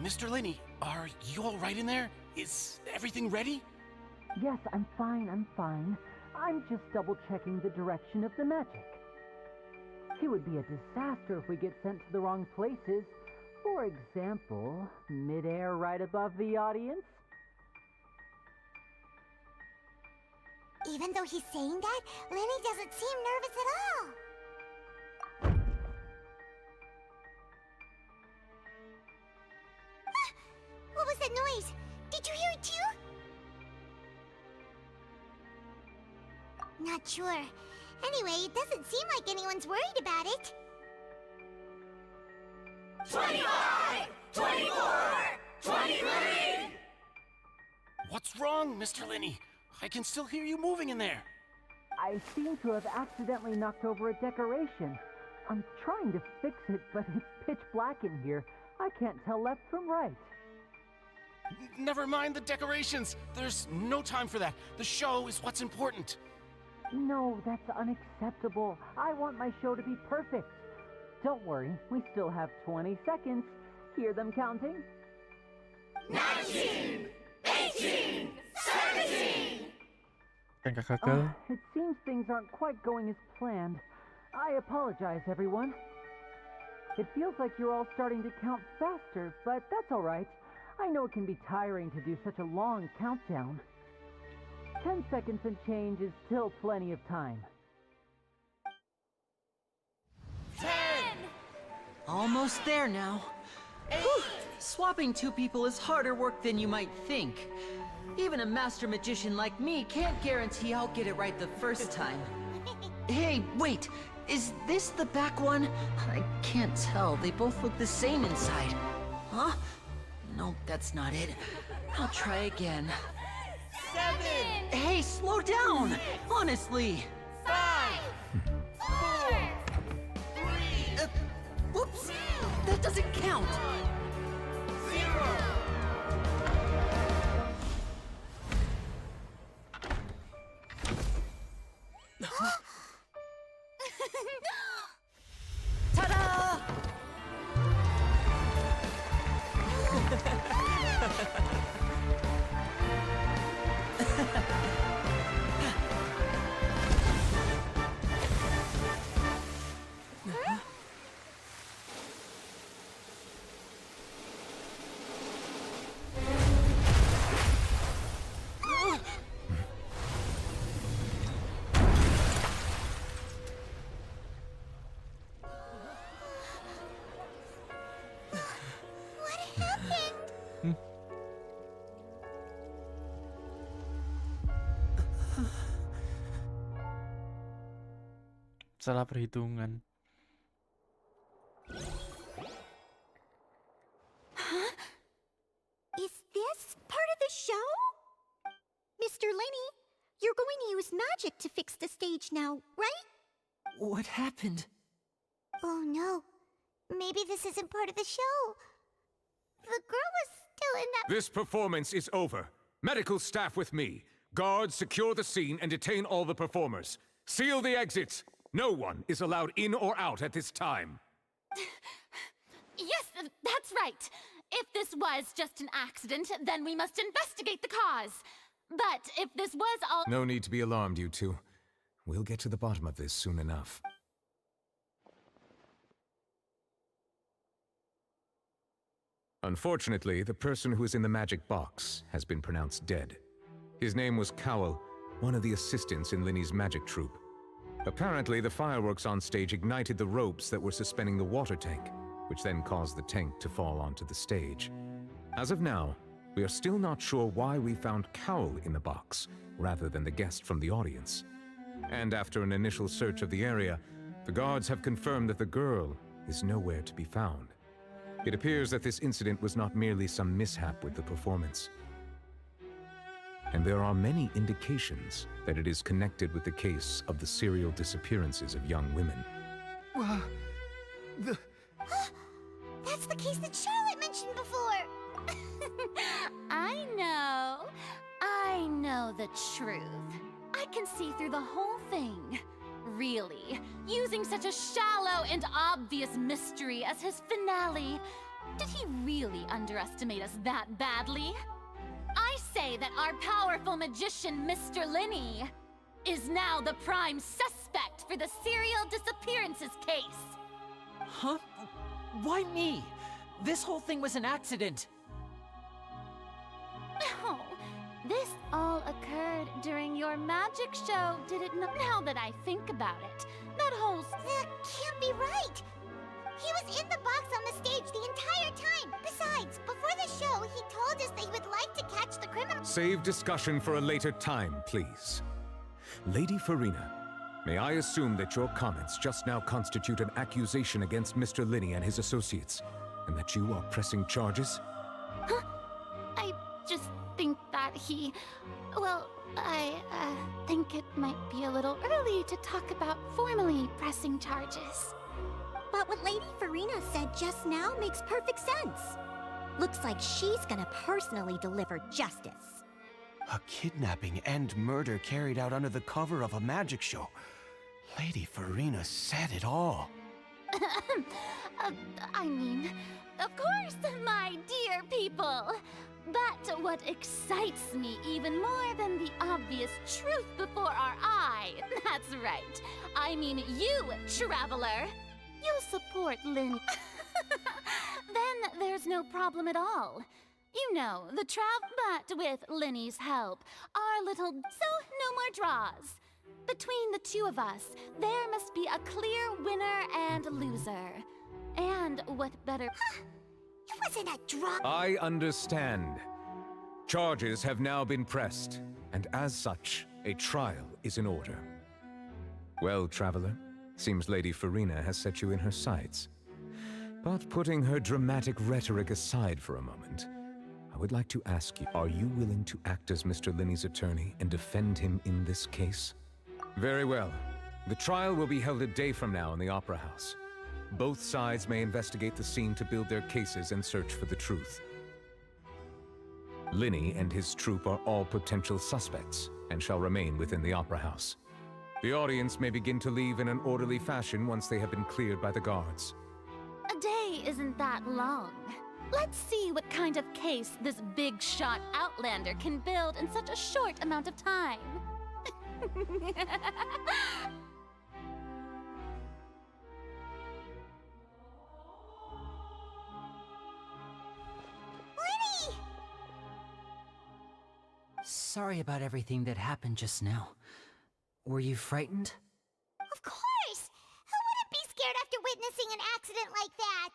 Mr. Linney, are you all right in there? Is everything ready? Yes, I'm fine. I'm just double-checking the direction of the magic. It would be a disaster if we get sent to the wrong places. For example, mid-air right above the audience. Even though he's saying that, Lenny doesn't seem nervous at all. What was that noise? Did you hear it too? Not sure. Anyway, it doesn't seem like anyone's worried about it. 25! 24! 23! What's wrong, Mr. Linney? I can still hear you moving in there. I seem to have accidentally knocked over a decoration. I'm trying to fix it, but it's pitch black in here. I can't tell left from right. Never mind the decorations. There's no time for that. The show is what's important. No, that's unacceptable. I want my show to be perfect. Don't worry, we still have 20 seconds. Hear them counting? 19, 18, 17. It seems things aren't quite going as planned. I apologize, everyone. It feels like you're all starting to count faster, but that's all right. I know it can be tiring to do such a long countdown. 10 seconds and change is still plenty of time. 10! Almost there now. Whew. Swapping two people is harder work than you might think. Even a master magician like me can't guarantee I'll get it right the first time. Hey, wait! Is this the back one? I can't tell. They both look the same inside. Huh? No, that's not it. I'll try again. 7. Hey, slow down! Honestly! 5. 4. 3. Whoops! That doesn't count! 0. Ta-da! Salah perhitungan. Huh? Is this part of the show? Mr. Lenny, you're going to use magic to fix the stage now, right? What happened? Oh no. Maybe this isn't part of the show. The girl was still in that— This performance is over. Medical staff with me. Guards, secure the scene and detain all the performers. Seal the exits. No one is allowed in or out at this time. Yes, that's right. If this was just an accident, then we must investigate the cause. But if this was all— No need to be alarmed, you two. We'll get to the bottom of this soon enough. Unfortunately, the person who is in the magic box has been pronounced dead. His name was Cowell, one of the assistants in Linny's magic troupe. Apparently, the fireworks on stage ignited the ropes that were suspending the water tank, which then caused the tank to fall onto the stage. As of now, we are still not sure why we found Cowell in the box, rather than the guest from the audience. And after an initial search of the area, the guards have confirmed that the girl is nowhere to be found. It appears that this incident was not merely some mishap with the performance. And there are many indications that it is connected with the case of the serial disappearances of young women. That's the case that Charlotte mentioned before! I know the truth. I can see through the whole thing. Really, using such a shallow and obvious mystery as his finale. Did he really underestimate us that badly? I say that our powerful magician, Mr. Lenny, is now the prime suspect for the serial disappearances case. Huh? Why me? This whole thing was an accident. No, this all occurred during your magic show, did it not? Now that I think about it, that whole— That can't be right! He was in the box on the stage the entire time! Besides, before the show, he told us that he would like to catch the criminal— Save discussion for a later time, please. Lady Farina, may I assume that your comments just now constitute an accusation against Mr. Lenny and his associates, and that you are pressing charges? Huh? I just think that Well, I think it might be a little early to talk about formally pressing charges. But what Lady Farina said just now makes perfect sense. Looks like she's gonna personally deliver justice. A kidnapping and murder carried out under the cover of a magic show. Lady Farina said it all. I mean, of course, my dear people. But what excites me even more than the obvious truth before our eye, that's right. I mean you, traveler. You support Lynn. Then there's no problem at all. You know, the but with Linny's help, our little... So, no more draws. Between the two of us, there must be a clear winner and loser. And what better... It wasn't a draw. I understand. Charges have now been pressed, and as such, a trial is in order. Well, traveler, seems Lady Farina has set you in her sights. But putting her dramatic rhetoric aside for a moment, I would like to ask you, are you willing to act as Mr. Linney's attorney and defend him in this case? Very well. The trial will be held a day from now in the Opera House. Both sides may investigate the scene to build their cases and search for the truth. Linney and his troupe are all potential suspects and shall remain within the Opera House. The audience may begin to leave in an orderly fashion once they have been cleared by the guards. A day isn't that long. Let's see what kind of case this big-shot outlander can build in such a short amount of time. Linny! Sorry about everything that happened just now. Were you frightened? Of course! Who wouldn't be scared after witnessing an accident like that?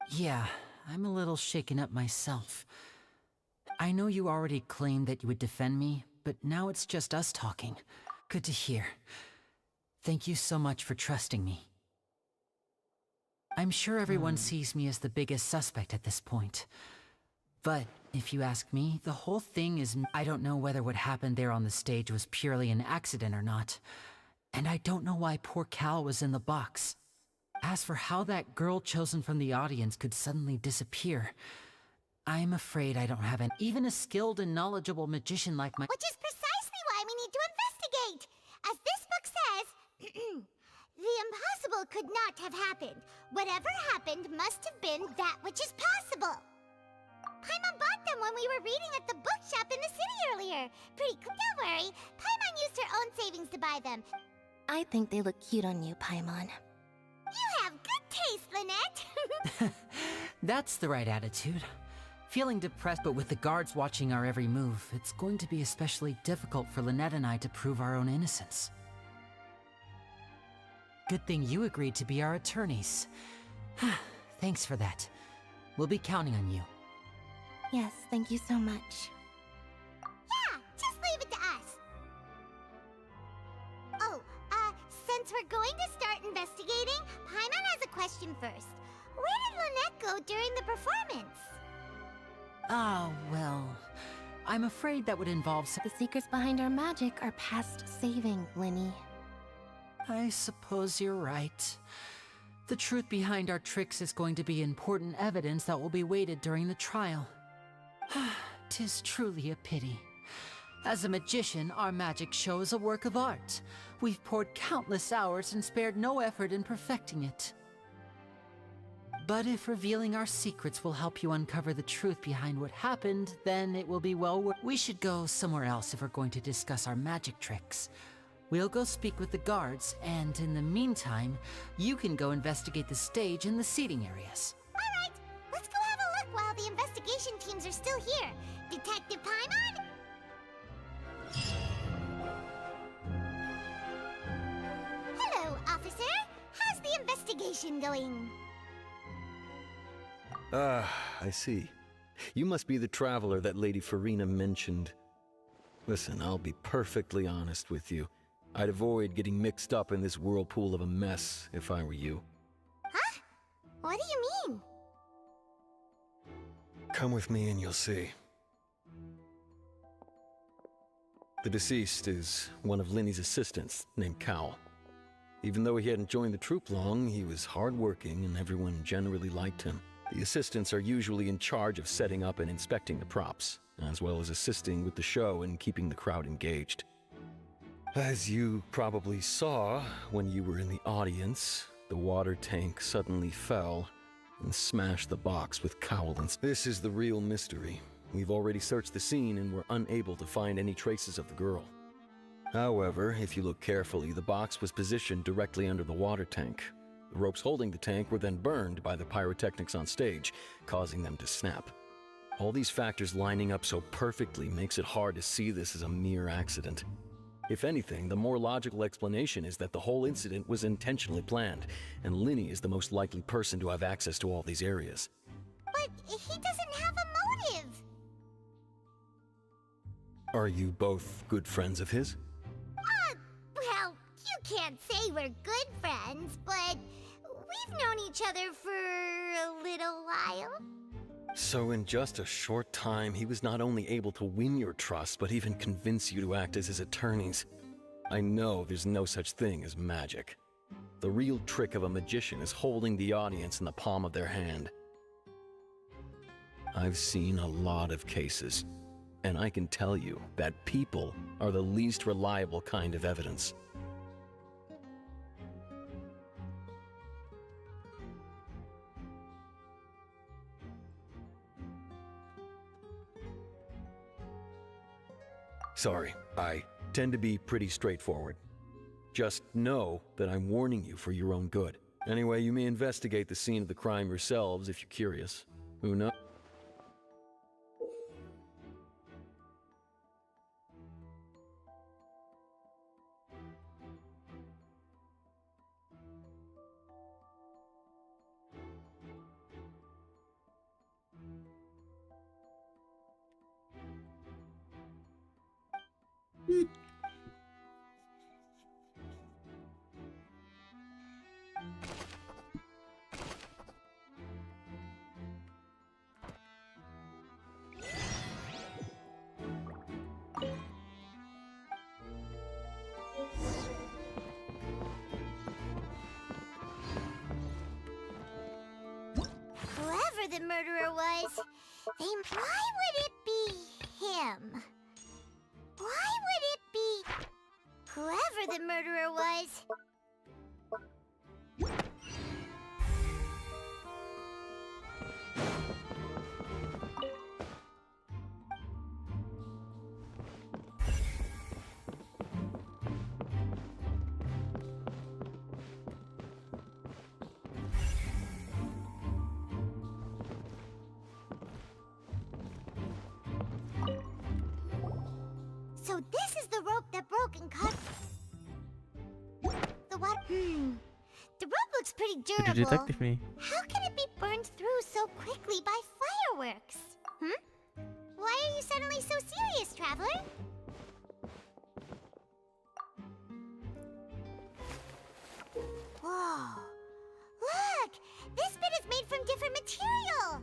Yeah, I'm a little shaken up myself. I know you already claimed that you would defend me, but now it's just us talking. Good to hear. Thank you so much for trusting me. I'm sure everyone sees me as the biggest suspect at this point. But if you ask me, the whole thing is... I don't know whether what happened there on the stage was purely an accident or not. And I don't know why poor Cal was in the box. As for how that girl chosen from the audience could suddenly disappear, I'm afraid I don't have even a skilled and knowledgeable magician like my... Which is precisely why we need to investigate! As this book says, the impossible could not have happened. Whatever happened must have been that which is possible. Paimon bought them when we were reading at the bookshop in the city earlier. Pretty cool. Don't worry, Paimon used her own savings to buy them. I think they look cute on you, Paimon. You have good taste, Lynette! That's the right attitude. Feeling depressed, but with the guards watching our every move, it's going to be especially difficult for Lynette and I to prove our own innocence. Good thing you agreed to be our attorneys. Thanks for that. We'll be counting on you. Yes, thank you so much. Yeah, just leave it to us. Oh, since we're going to start investigating, Paimon has a question first. Where did Lynette go during the performance? Ah, well, I'm afraid that would involve some... The secrets behind our magic are past saving, Linny. I suppose you're right. The truth behind our tricks is going to be important evidence that will be weighted during the trial. 'Tis truly a pity. As a magician, our magic show is a work of art. We've poured countless hours and spared no effort in perfecting it. But if revealing our secrets will help you uncover the truth behind what happened, then it will be well worth... We should go somewhere else if we're going to discuss our magic tricks. We'll go speak with the guards, and in the meantime, you can go investigate the stage and the seating areas. Alright, let's go have a look while the investigation teams are still here. Detective Paimon? Hello, officer. How's the investigation going? Ah, I see. You must be the traveler that Lady Farina mentioned. Listen, I'll be perfectly honest with you. I'd avoid getting mixed up in this whirlpool of a mess if I were you. Huh? What do you mean? Come with me and you'll see. The deceased is one of Linny's assistants named Cal. Even though he hadn't joined the troupe long, he was hardworking and everyone generally liked him. The assistants are usually in charge of setting up and inspecting the props, as well as assisting with the show and keeping the crowd engaged. As you probably saw when you were in the audience, the water tank suddenly fell and smashed the box with Cowlins. This is the real mystery. We've already searched the scene and were unable to find any traces of the girl. However, if you look carefully, the box was positioned directly under the water tank. The ropes holding the tank were then burned by the pyrotechnics on stage, causing them to snap. All these factors lining up so perfectly makes it hard to see this as a mere accident. If anything, the more logical explanation is that the whole incident was intentionally planned, and Linny is the most likely person to have access to all these areas. But he doesn't have a motive. Are you both good friends of his? Well, you can't say we're good friends, but we've known each other for a little while. So in just a short time, he was not only able to win your trust, but even convince you to act as his attorneys. I know there's no such thing as magic. The real trick of a magician is holding the audience in the palm of their hand. I've seen a lot of cases, and I can tell you that people are the least reliable kind of evidence. Sorry, I tend to be pretty straightforward. Just know that I'm warning you for your own good. Anyway, you may investigate the scene of the crime yourselves if you're curious. Who knows? Whoever the murderer was, why would it be him? Why would it be whoever the murderer was? So this is the rope that broke and cut the what? The rope looks pretty Jadi durable. detektif nih. How can it be burned through so quickly by fireworks? Why are you suddenly so serious, traveler? Whoa. Look! This bit is made from different material.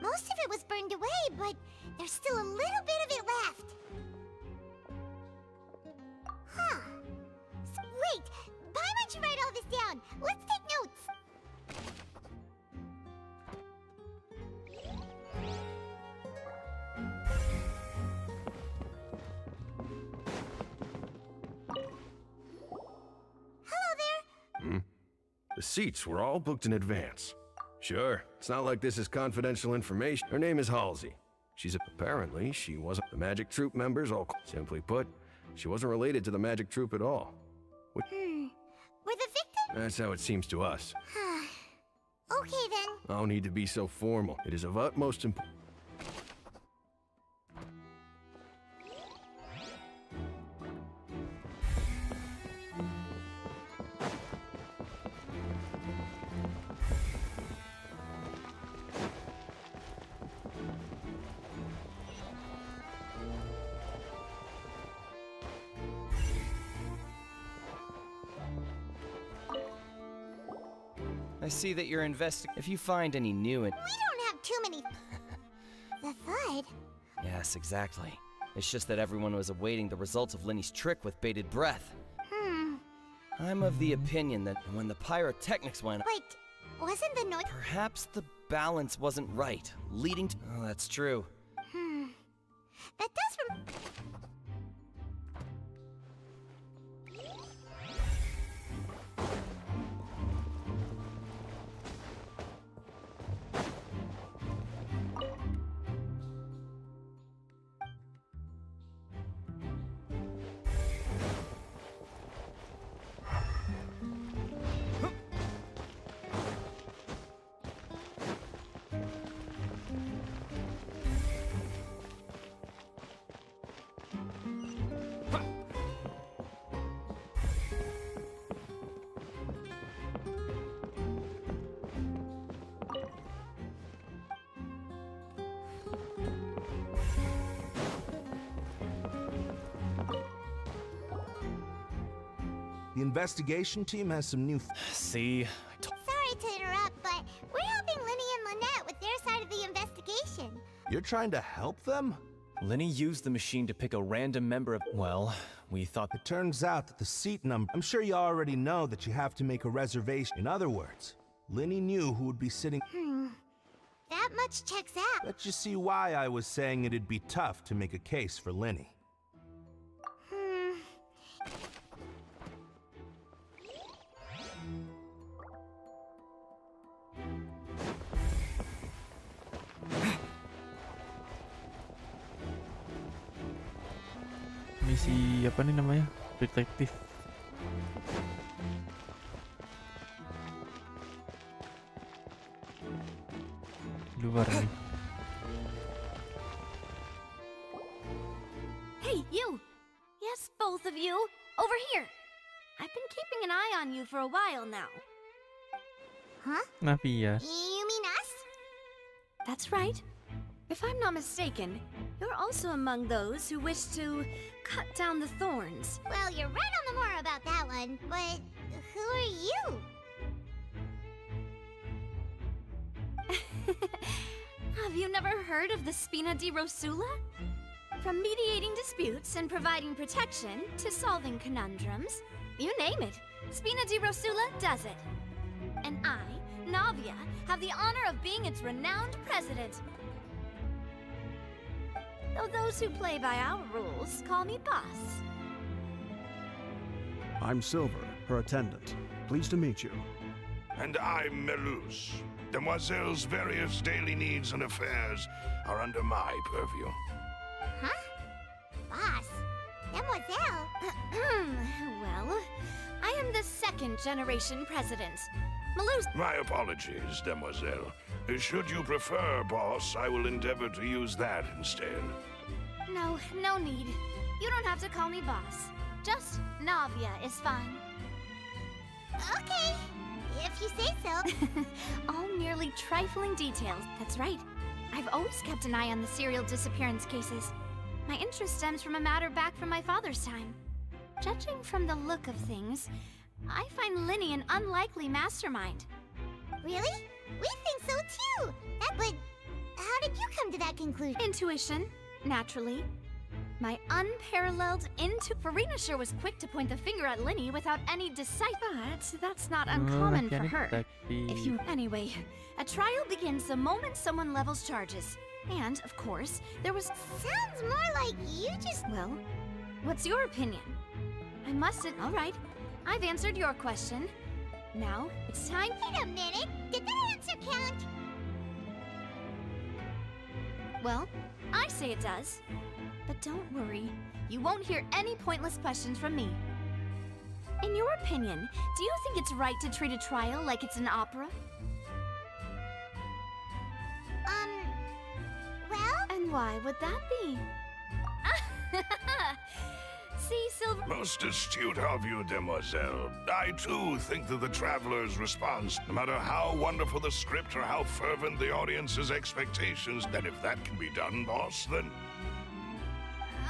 Most of it was burned away, but there's still a little bit of it left. Huh. Wait, why don't you write all this down? Let's take notes. Hello there. The seats were all booked in advance. Sure, it's not like this is confidential information. Her name is Halsey. Apparently, she wasn't the Magic Troupe members, simply put, she wasn't related to the Magic Troupe at all. Were the victim? That's how it seems to us. Okay then. No need to be so formal. It is of utmost importance. I see that you're investigating. If you find any new We don't have too many. The thud? Yes, exactly. It's just that everyone was awaiting the results of Lenny's trick with bated breath. I'm of the opinion that when the pyrotechnics went... Wait, wasn't the noise... Perhaps the balance wasn't right, leading to... Oh, that's true. That does The investigation team has some new... See? Sorry to interrupt, but we're helping Lenny and Lynette with their side of the investigation. You're trying to help them? Lenny used the machine to pick a random member of... Well, we thought... It turns out that the seat number... I'm sure you already know that you have to make a reservation. In other words, Lenny knew who would be sitting... That much checks out. Let you see why I was saying it'd be tough to make a case for Lenny. Misi apa nih namanya? Detektif. Luar nih. Hey, you! Yes, both of you! Over here! I've been keeping an eye on you for a while now. Huh? Naviya. You mean us? That's right. If I'm not mistaken, you're also among those who wish to cut down the thorns. Well, you're right on the more about that one, but who are you? Have you never heard of the Spina di Rosula? From mediating disputes and providing protection to solving conundrums, you name it, Spina di Rosula does it. And I, Navia, have the honor of being its renowned president. Though those who play by our rules call me boss. I'm Silver, her attendant. Pleased to meet you. And I'm Melus. Demoiselle's various daily needs and affairs are under my purview. Huh? Boss? Demoiselle? Well, I am the second generation president. Melus... My apologies, Demoiselle. Should you prefer, boss, I will endeavor to use that instead. No need. You don't have to call me boss. Just Navia is fine. Okay, if you say so. All merely trifling details. That's right. I've always kept an eye on the serial disappearance cases. My interest stems from a matter back from my father's time. Judging from the look of things, I find Lenny an unlikely mastermind. Really? We think so too! But how did you come to that conclusion? Intuition, naturally. My unparalleled Farina sure was quick to point the finger at Lenny without any But that's not uncommon for her. Anyway, a trial begins the moment someone levels charges. And, of course, there was... Sounds more like you just... Well, what's your opinion? I mustn't... All right, I've answered your question. Now, it's time... Wait a minute! Did that answer count? Well, I say it does. But don't worry, you won't hear any pointless questions from me. In your opinion, do you think it's right to treat a trial like it's an opera? Well? And why would that be? See, Silver... Most astute of you, Demoiselle. I, too, think that the Traveler's response, no matter how wonderful the script or how fervent the audience's expectations, that if that can be done, boss, then...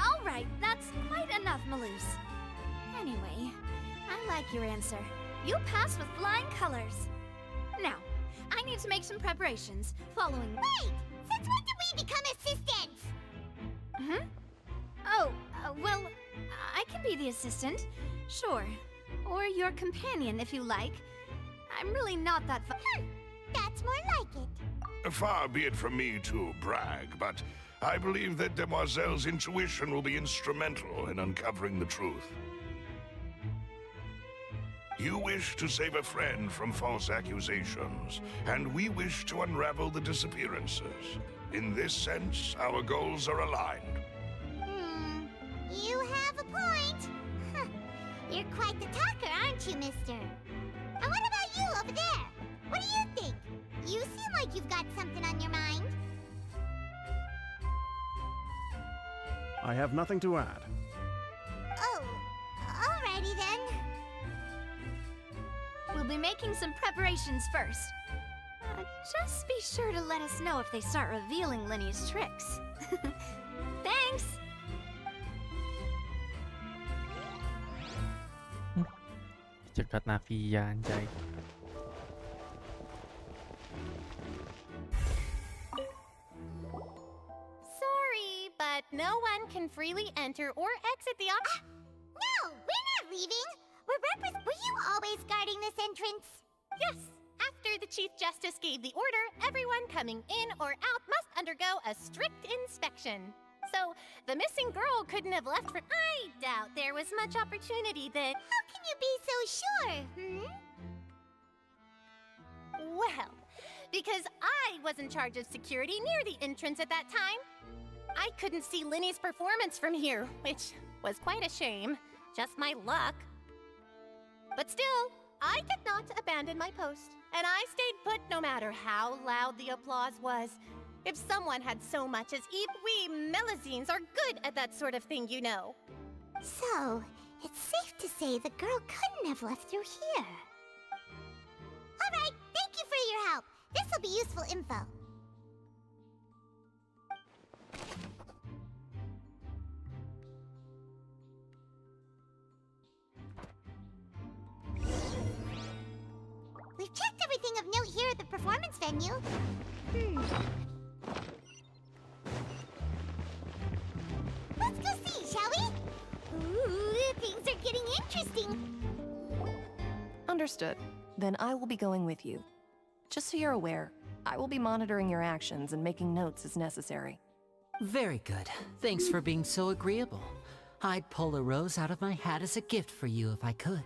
All right, that's quite enough, Melus. Anyway, I like your answer. You passed with flying colors. Now, I need to make some preparations following... Wait! Since when did we become assistants? Oh, well, I can be the assistant. Sure. Or your companion, if you like. I'm really not that That's more like it. Far be it from me to brag, but I believe that Demoiselle's intuition will be instrumental in uncovering the truth. You wish to save a friend from false accusations, and we wish to unravel the disappearances. In this sense, our goals are aligned. You have a point. Huh. You're quite the talker, aren't you, mister? And what about you over there? What do you think? You seem like you've got something on your mind. I have nothing to add. Oh, alrighty then. We'll be making some preparations first. Just be sure to let us know if they start revealing Lenny's tricks. Thanks! Cekat Navia, anjay. Sorry, but no one can freely enter or exit the No, we're not leaving. Were you always guarding this entrance? Yes. After the Chief Justice gave the order, everyone coming in or out must undergo a strict inspection. So, the missing girl couldn't have left for... I doubt there was much opportunity that... How can you be so sure, Well, because I was in charge of security near the entrance at that time. I couldn't see Lenny's performance from here, which was quite a shame. Just my luck. But still, I did not abandon my post, and I stayed put no matter how loud the applause was. If someone had so much as we Melazines are good at that sort of thing, you know. So, it's safe to say the girl couldn't have left through here. Alright, thank you for your help. This will be useful info. We've checked everything of note here at the performance venue. Let's go see, shall we? Ooh, things are getting interesting. Understood. Then I will be going with you. Just so you're aware, I will be monitoring your actions and making notes as necessary. Very good. Thanks for being so agreeable. I'd pull a rose out of my hat as a gift for you if I could.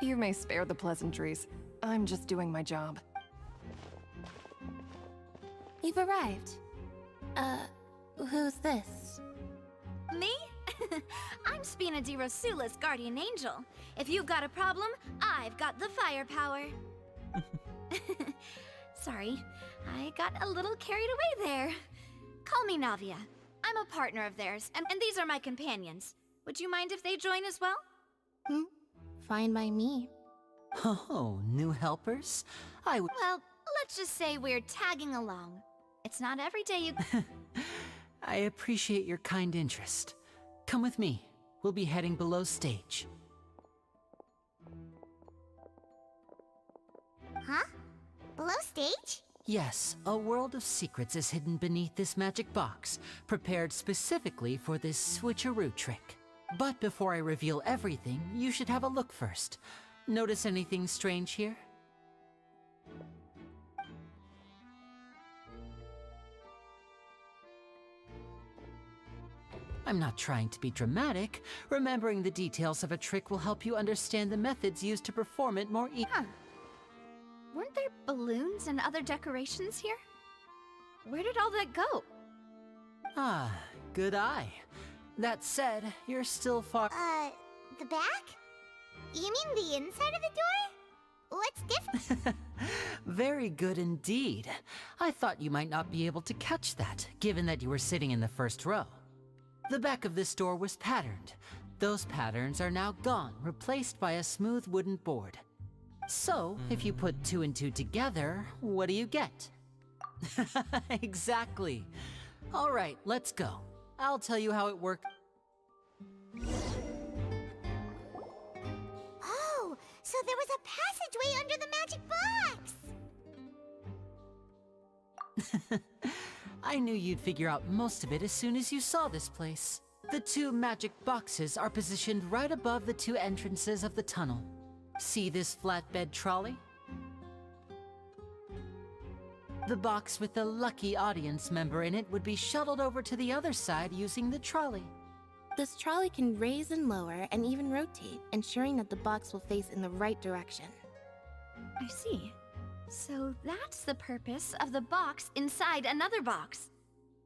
You may spare the pleasantries. I'm just doing my job. You've arrived. Who's this? Me? I'm Spina di Rosula's guardian angel. If you've got a problem, I've got the firepower. Sorry, I got a little carried away there. Call me Navia. I'm a partner of theirs, and these are my companions. Would you mind if they join as well? Fine by me. Oh, new helpers? Well, let's just say we're tagging along. It's not every day you... I appreciate your kind interest. Come with me. We'll be heading below stage. Huh? Below stage? Yes, a world of secrets is hidden beneath this magic box, prepared specifically for this switcheroo trick. But before I reveal everything, you should have a look first. Notice anything strange here? I'm not trying to be dramatic. Remembering the details of a trick will help you understand the methods used to perform it more easily. Weren't there balloons and other decorations here? Where did all that go? Ah, good eye. That said, you're still far... The back? You mean the inside of the door? What's different? Very good indeed. I thought you might not be able to catch that, given that you were sitting in the first row. The back of this door was patterned. Those patterns are now gone, replaced by a smooth wooden board. So, if you put 2 and 2 together, what do you get? Exactly. All right, let's go. I'll tell you how it works. Oh, so there was a passageway under the magic box! I knew you'd figure out most of it as soon as you saw this place. The 2 magic boxes are positioned right above the 2 entrances of the tunnel. See this flatbed trolley? The box with the lucky audience member in it would be shuttled over to the other side using the trolley. This trolley can raise and lower and even rotate, ensuring that the box will face in the right direction. I see. So that's the purpose of the box inside another box.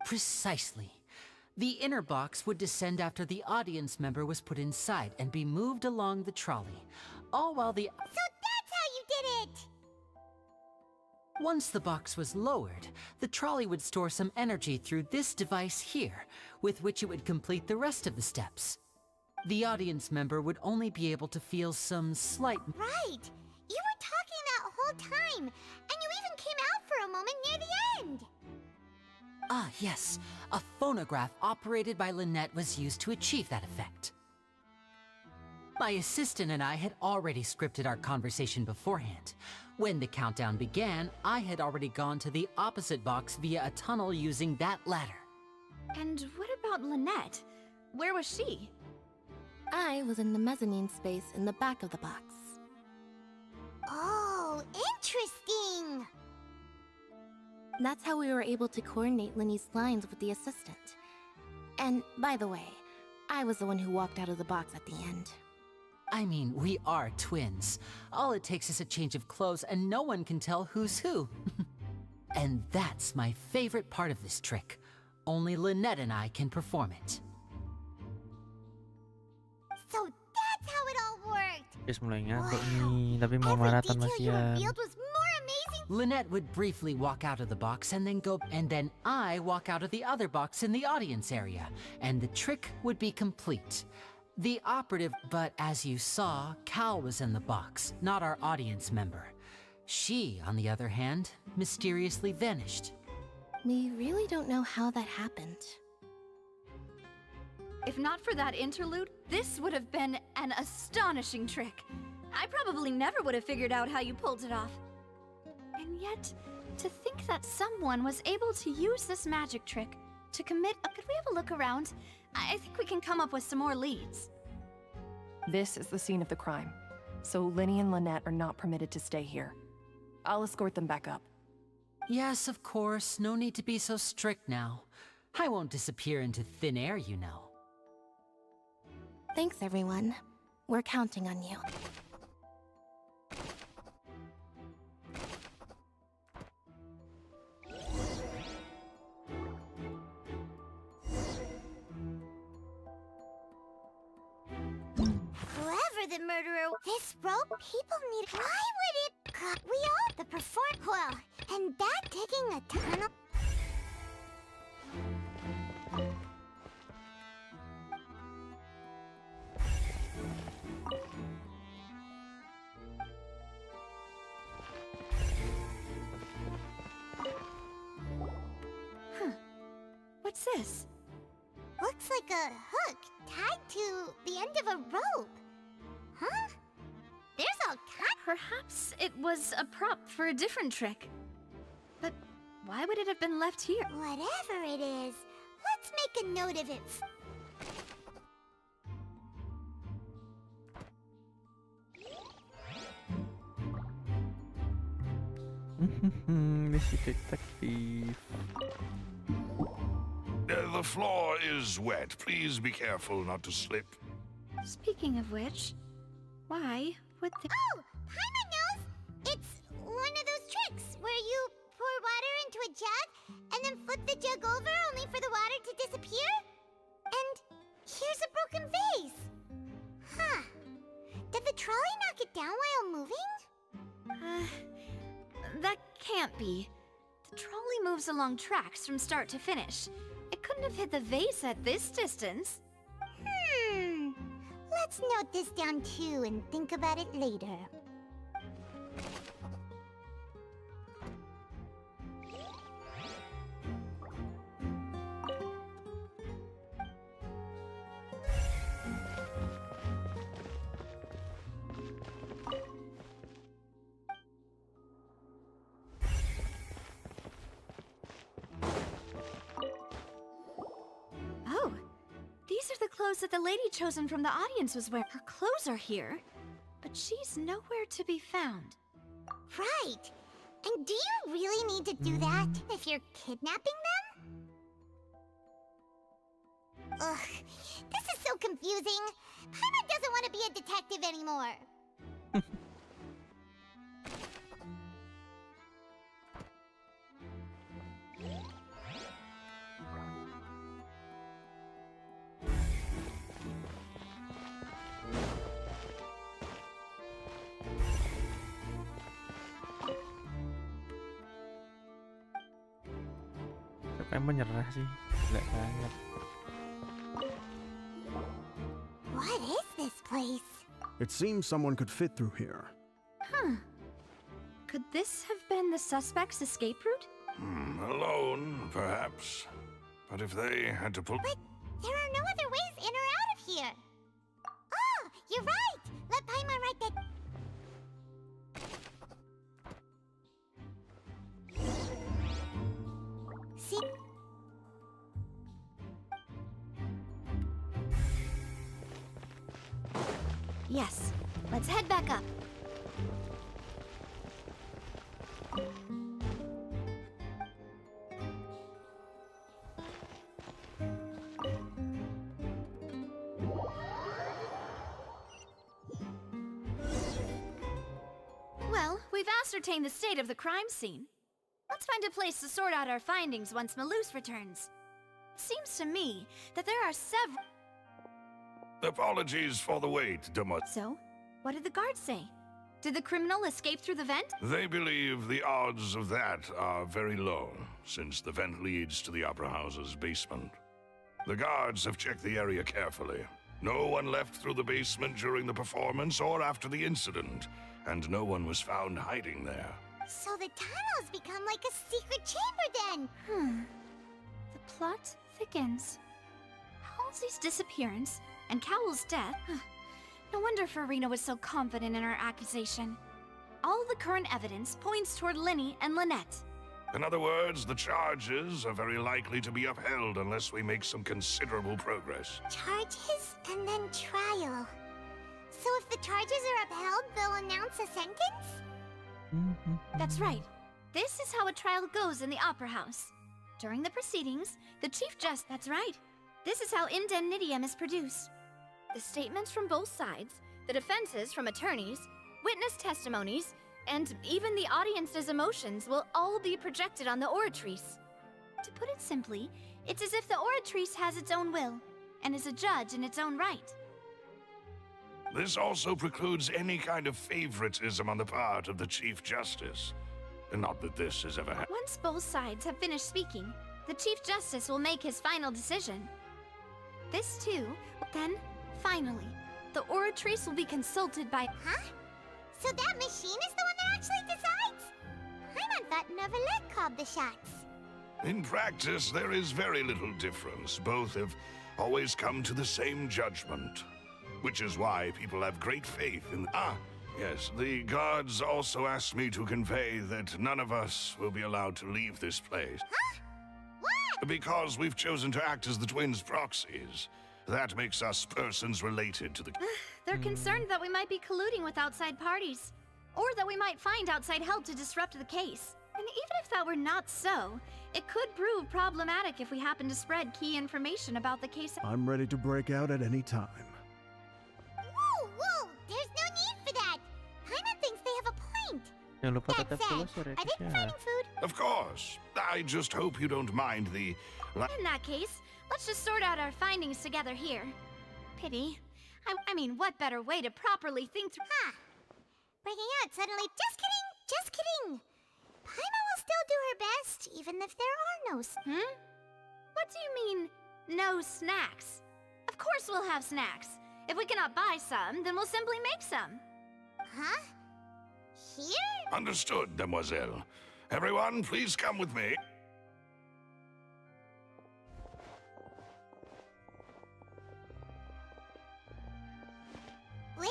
Precisely. The inner box would descend after the audience member was put inside and be moved along the trolley, all while the... So that's how you did it! Once the box was lowered, the trolley would store some energy through this device here, with which it would complete the rest of the steps. The audience member would only be able to feel some slight... Right! You were talking that whole time, and you even came out for a moment near the end! Ah, yes. A phonograph operated by Lynette was used to achieve that effect. My assistant and I had already scripted our conversation beforehand. When the countdown began, I had already gone to the opposite box via a tunnel using that ladder. And what about Lynette? Where was she? I was in the mezzanine space in the back of the box. Oh, interesting! That's how we were able to coordinate Linny's lines with the assistant. And, by the way, I was the one who walked out of the box at the end. I mean, we are twins. All it takes is a change of clothes and no one can tell who's who. And that's my favorite part of this trick. Only Lynette and I can perform it. So that's how it all worked! Guys mulai ngantuk nih, tapi mau maraton masih ya. Was more amazing. Lynette would briefly walk out of the box and then I walk out of the other box in the audience area, and the trick would be complete. The operative, but as you saw, Cal was in the box, not our audience member. She, on the other hand, mysteriously vanished. We really don't know how that happened. If not for that interlude, this would have been an astonishing trick. I probably never would have figured out how you pulled it off. And yet, to think that someone was able to use this magic trick to commit... Could we have a look around? I think we can come up with some more leads. This is the scene of the crime, so Linny and Lynette are not permitted to stay here. I'll escort them back up. Yes, of course. No need to be so strict now. I won't disappear into thin air, you know. Thanks, everyone. We're counting on you. Whoever the murderer, this rope, people need. Why would it? We all the perform well, and that digging a tunnel. Huh. What's this? Looks like a hook tied to the end of a rope. Huh? There's all kinds. Perhaps it was a prop for a different trick. But why would it have been left here? Whatever it is, let's make a note of it. Missy detective. The floor is wet. Please be careful not to slip. Speaking of which, why would the... Oh! Paimon knows! It's one of those tricks where you pour water into a jug and then flip the jug over only for the water to disappear? And here's a broken vase. Huh. Did the trolley knock it down while moving? That can't be. The trolley moves along tracks from start to finish. It couldn't have hit the vase at this distance. Let's note this down too and think about it later. Oh, these are are the clothes that the lady chosen from the audience was wearing. Her clothes are here, but she's nowhere to be found. Right. And do you really need to do that if you're kidnapping them? Ugh, this is so confusing. Paimon doesn't want to be a detective anymore. Siapa yang menyerah sih? Gila banget. What is this place? It seems someone could fit through here. Huh. Could this have been the suspect's escape route? Alone, perhaps. But if they had to pull... But there are no other ways in or out of here. Oh, you're right. Let Paimon write that. See? Yes. Let's head back up. Well, we've ascertained the state of the crime scene. Let's find a place to sort out our findings once Malus returns. It seems to me that there are several... Apologies for the wait, Demoiselle. So, what did the guards say? Did the criminal escape through the vent? They believe the odds of that are very low, since the vent leads to the Opera House's basement. The guards have checked the area carefully. No one left through the basement during the performance or after the incident, and no one was found hiding there. So the tunnels become like a secret chamber then. The plot thickens. Halsey's disappearance and Cowell's death. No wonder Farina was so confident in her accusation. All the current evidence points toward Linny and Lynette. In other words, the charges are very likely to be upheld unless we make some considerable progress. Charges and then trial. So if the charges are upheld, they'll announce a sentence? That's right. This is how a trial goes in the Opera House. During the proceedings, the Chief Justice... That's right. This is how indemnitium is produced. The statements from both sides, the defenses from attorneys, witness testimonies, and even the audience's emotions will all be projected on the oratrice. To put it simply, it's as if the oratrice has its own will, and is a judge in its own right. This also precludes any kind of favoritism on the part of the Chief Justice. And not that this has ever happened. Once both sides have finished speaking, the Chief Justice will make his final decision. This too, then, finally, the oratrice will be consulted by... Huh? So that machine is the one that actually decides? Paimon thought Neverlet called the shots. In practice, there is very little difference. Both have always come to the same judgment. Which is why people have great faith in... Yes, the guards also asked me to convey that none of us will be allowed to leave this place. Huh? What? Because we've chosen to act as the twins' proxies. That makes us persons related to the... They're concerned that we might be colluding with outside parties, or that we might find outside help to disrupt the case. And even if that were not so, it could prove problematic if we happen to spread key information about the case. I'm ready to break out at any time. Whoa! There's no need for that! Paimon thinks they have a point. Jangan lupa That tetap said, follow are they providing food? Of course. I just hope you don't mind the... In that case, let's just sort out our findings together here. Pity. I mean, what better way to properly think through... Breaking out suddenly. Just kidding! Paimon will still do her best, even if there are no... What do you mean, no snacks? Of course we'll have snacks. If we cannot buy some, then we'll simply make some. Huh? Here? Understood, Demoiselle. Everyone, please come with me. Wait,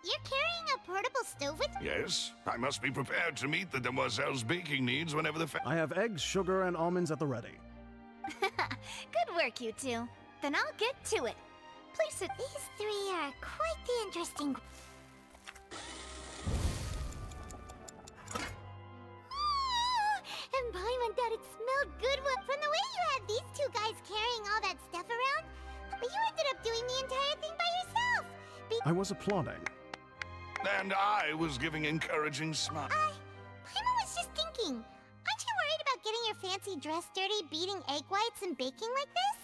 you're carrying a portable stove with you? Yes, I must be prepared to meet the Demoiselle's baking needs whenever the... I have eggs, sugar, and almonds at the ready. Good work, you two. Then I'll get to it. place it. These three are quite the interesting. And Paimon thought it smelled good from the way you had these two guys carrying all that stuff around. But you ended up doing the entire thing by yourself. I was applauding. And I was giving encouraging smiles. Paimon was just thinking. Aren't you worried about getting your fancy dress dirty beating egg whites and baking like this?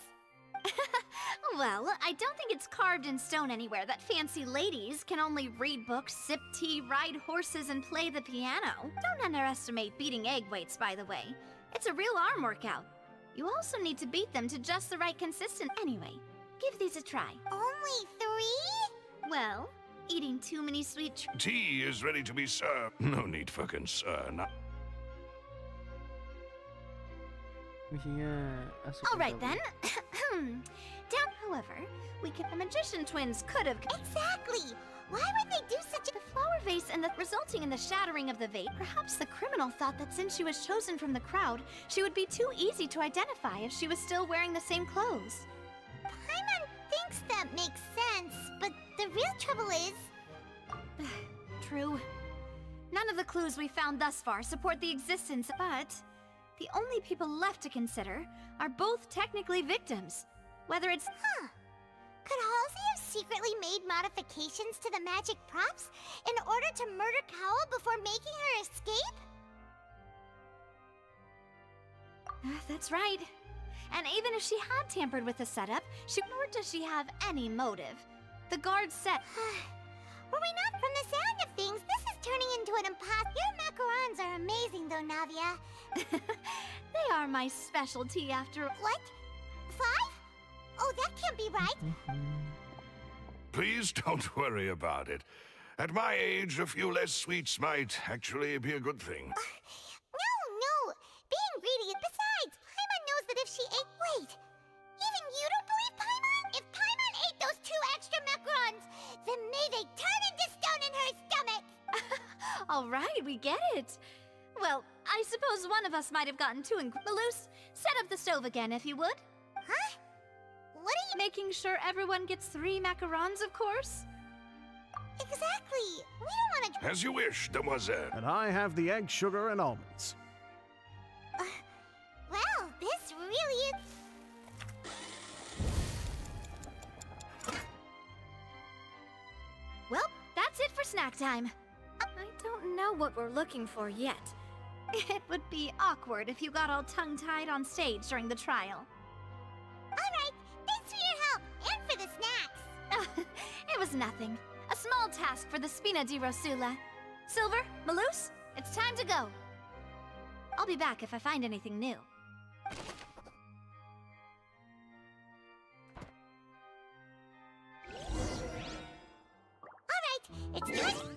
Well, I don't think it's carved in stone anywhere that fancy ladies can only read books, sip tea, ride horses, and play the piano. Don't underestimate beating egg whites, by the way. It's a real arm workout. You also need to beat them to just the right consistency. Anyway, give these a try. Only 3? Well, eating too many sweet Tea is ready to be served. No need for concern. Misinya asik. All right then. Down, however, the magician twins could have. Exactly. Why would they do such a... The flower vase and resulting in the shattering of the vase. Perhaps the criminal thought that since she was chosen from the crowd, she would be too easy to identify if she was still wearing the same clothes. Paimon thinks that makes sense, but the real trouble is... True. None of the clues we found thus far support the existence, but the only people left to consider are both technically victims. Whether it's... Could Halsey have secretly made modifications to the magic props in order to murder Cowell before making her escape? That's right. And even if she had tampered with the setup, nor does she have any motive. The guards said... Were we not from the sound of things, this is turning into an impossible... Your macarons are amazing though, Navia. They are my specialty after... What? 5? Oh, that can't be right. Please don't worry about it. At my age, a few less sweets might actually be a good thing. No. Being greedy. Besides, Paimon knows that if she ate... Wait. Even you don't believe Paimon? If Paimon ate those 2 extra macarons, then may they turn into stone in her stomach. All right, we get it. Well, I suppose one of us might have gotten too Malus, set up the stove again if you would. Huh? What are you... Making sure everyone gets 3 macarons, of course? Exactly. We don't want to... As you wish, demoiselle. And I have the egg, sugar, and almonds. Well, this really is... Well, that's it for snack time. I don't know what we're looking for yet. It would be awkward if you got all tongue-tied on stage during the trial. Alright, thanks for your help, and for the snacks. It was nothing. A small task for the Spina di Rosula. Silver, Malus, it's time to go. I'll be back if I find anything new. Alright, it's time...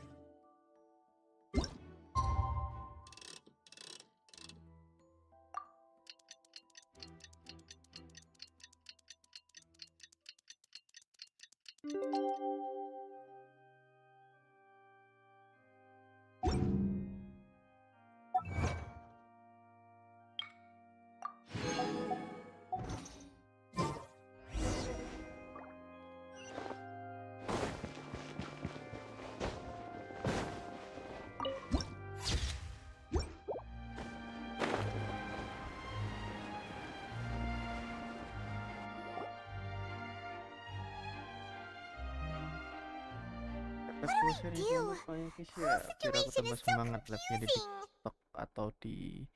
Full series lumayan guys ya, biar aku tambah semangat live-nya di TikTok atau di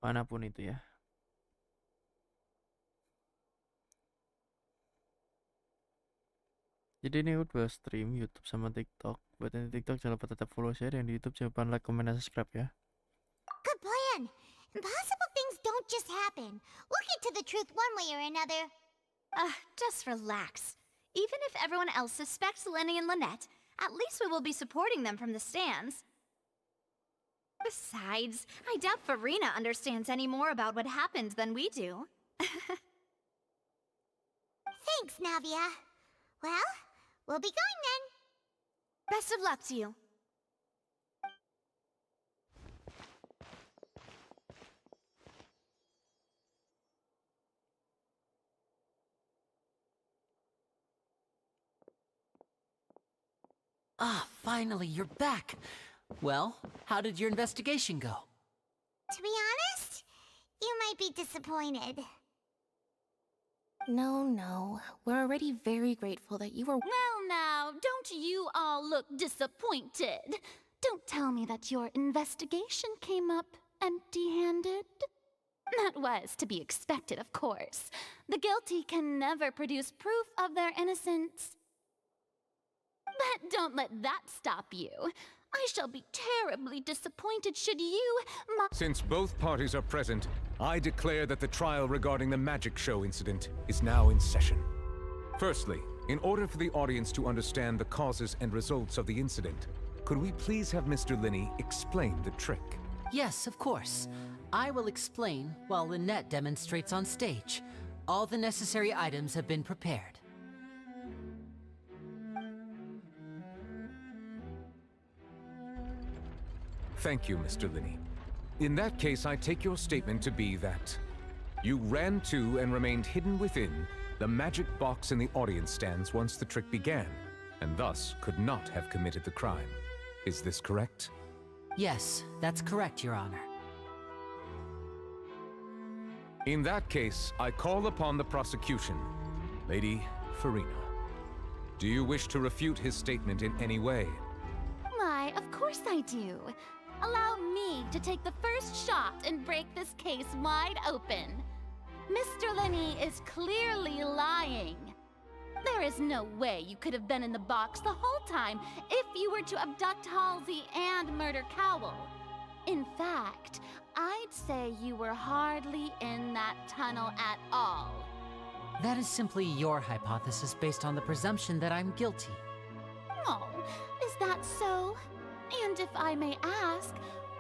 manapun itu ya. Jadi ini udah stream YouTube sama TikTok. Buat yang di TikTok jangan lupa tetap follow share, yang di YouTube jangan lupa like, comment, dan subscribe ya. Good plan. Impossible things don't just happen. We'll get to the truth one way or another. Just relax. Even if everyone else suspects Lenny and Lynette, at least we will be supporting them from the stands. Besides, I doubt Farina understands any more about what happened than we do. Thanks, Navia. Well, we'll be going then. Best of luck to you. Ah, finally, you're back. Well, how did your investigation go? To be honest, you might be disappointed. No. We're already very grateful that you were— Well now, don't you all look disappointed? Don't tell me that your investigation came up empty-handed. That was to be expected, of course. The guilty can never produce proof of their innocence. But don't let that stop you. I shall be terribly disappointed should you, Since both parties are present, I declare that the trial regarding the magic show incident is now in session. Firstly, in order for the audience to understand the causes and results of the incident, could we please have Mr. Linney explain the trick? Yes, of course. I will explain while Lynette demonstrates on stage. All the necessary items have been prepared. Thank you, Mr. Linney. In that case, I take your statement to be that you ran to and remained hidden within the magic box in the audience stands once the trick began, and thus could not have committed the crime. Is this correct? Yes, that's correct, Your Honor. In that case, I call upon the prosecution. Lady Farina, do you wish to refute his statement in any way? Why, of course I do. Allow me to take the first shot and break this case wide open. Mr. Linney is clearly lying. There is no way you could have been in the box the whole time if you were to abduct Halsey and murder Cowell. In fact, I'd say you were hardly in that tunnel at all. That is simply your hypothesis based on the presumption that I'm guilty. Oh, is that so? And if I may ask,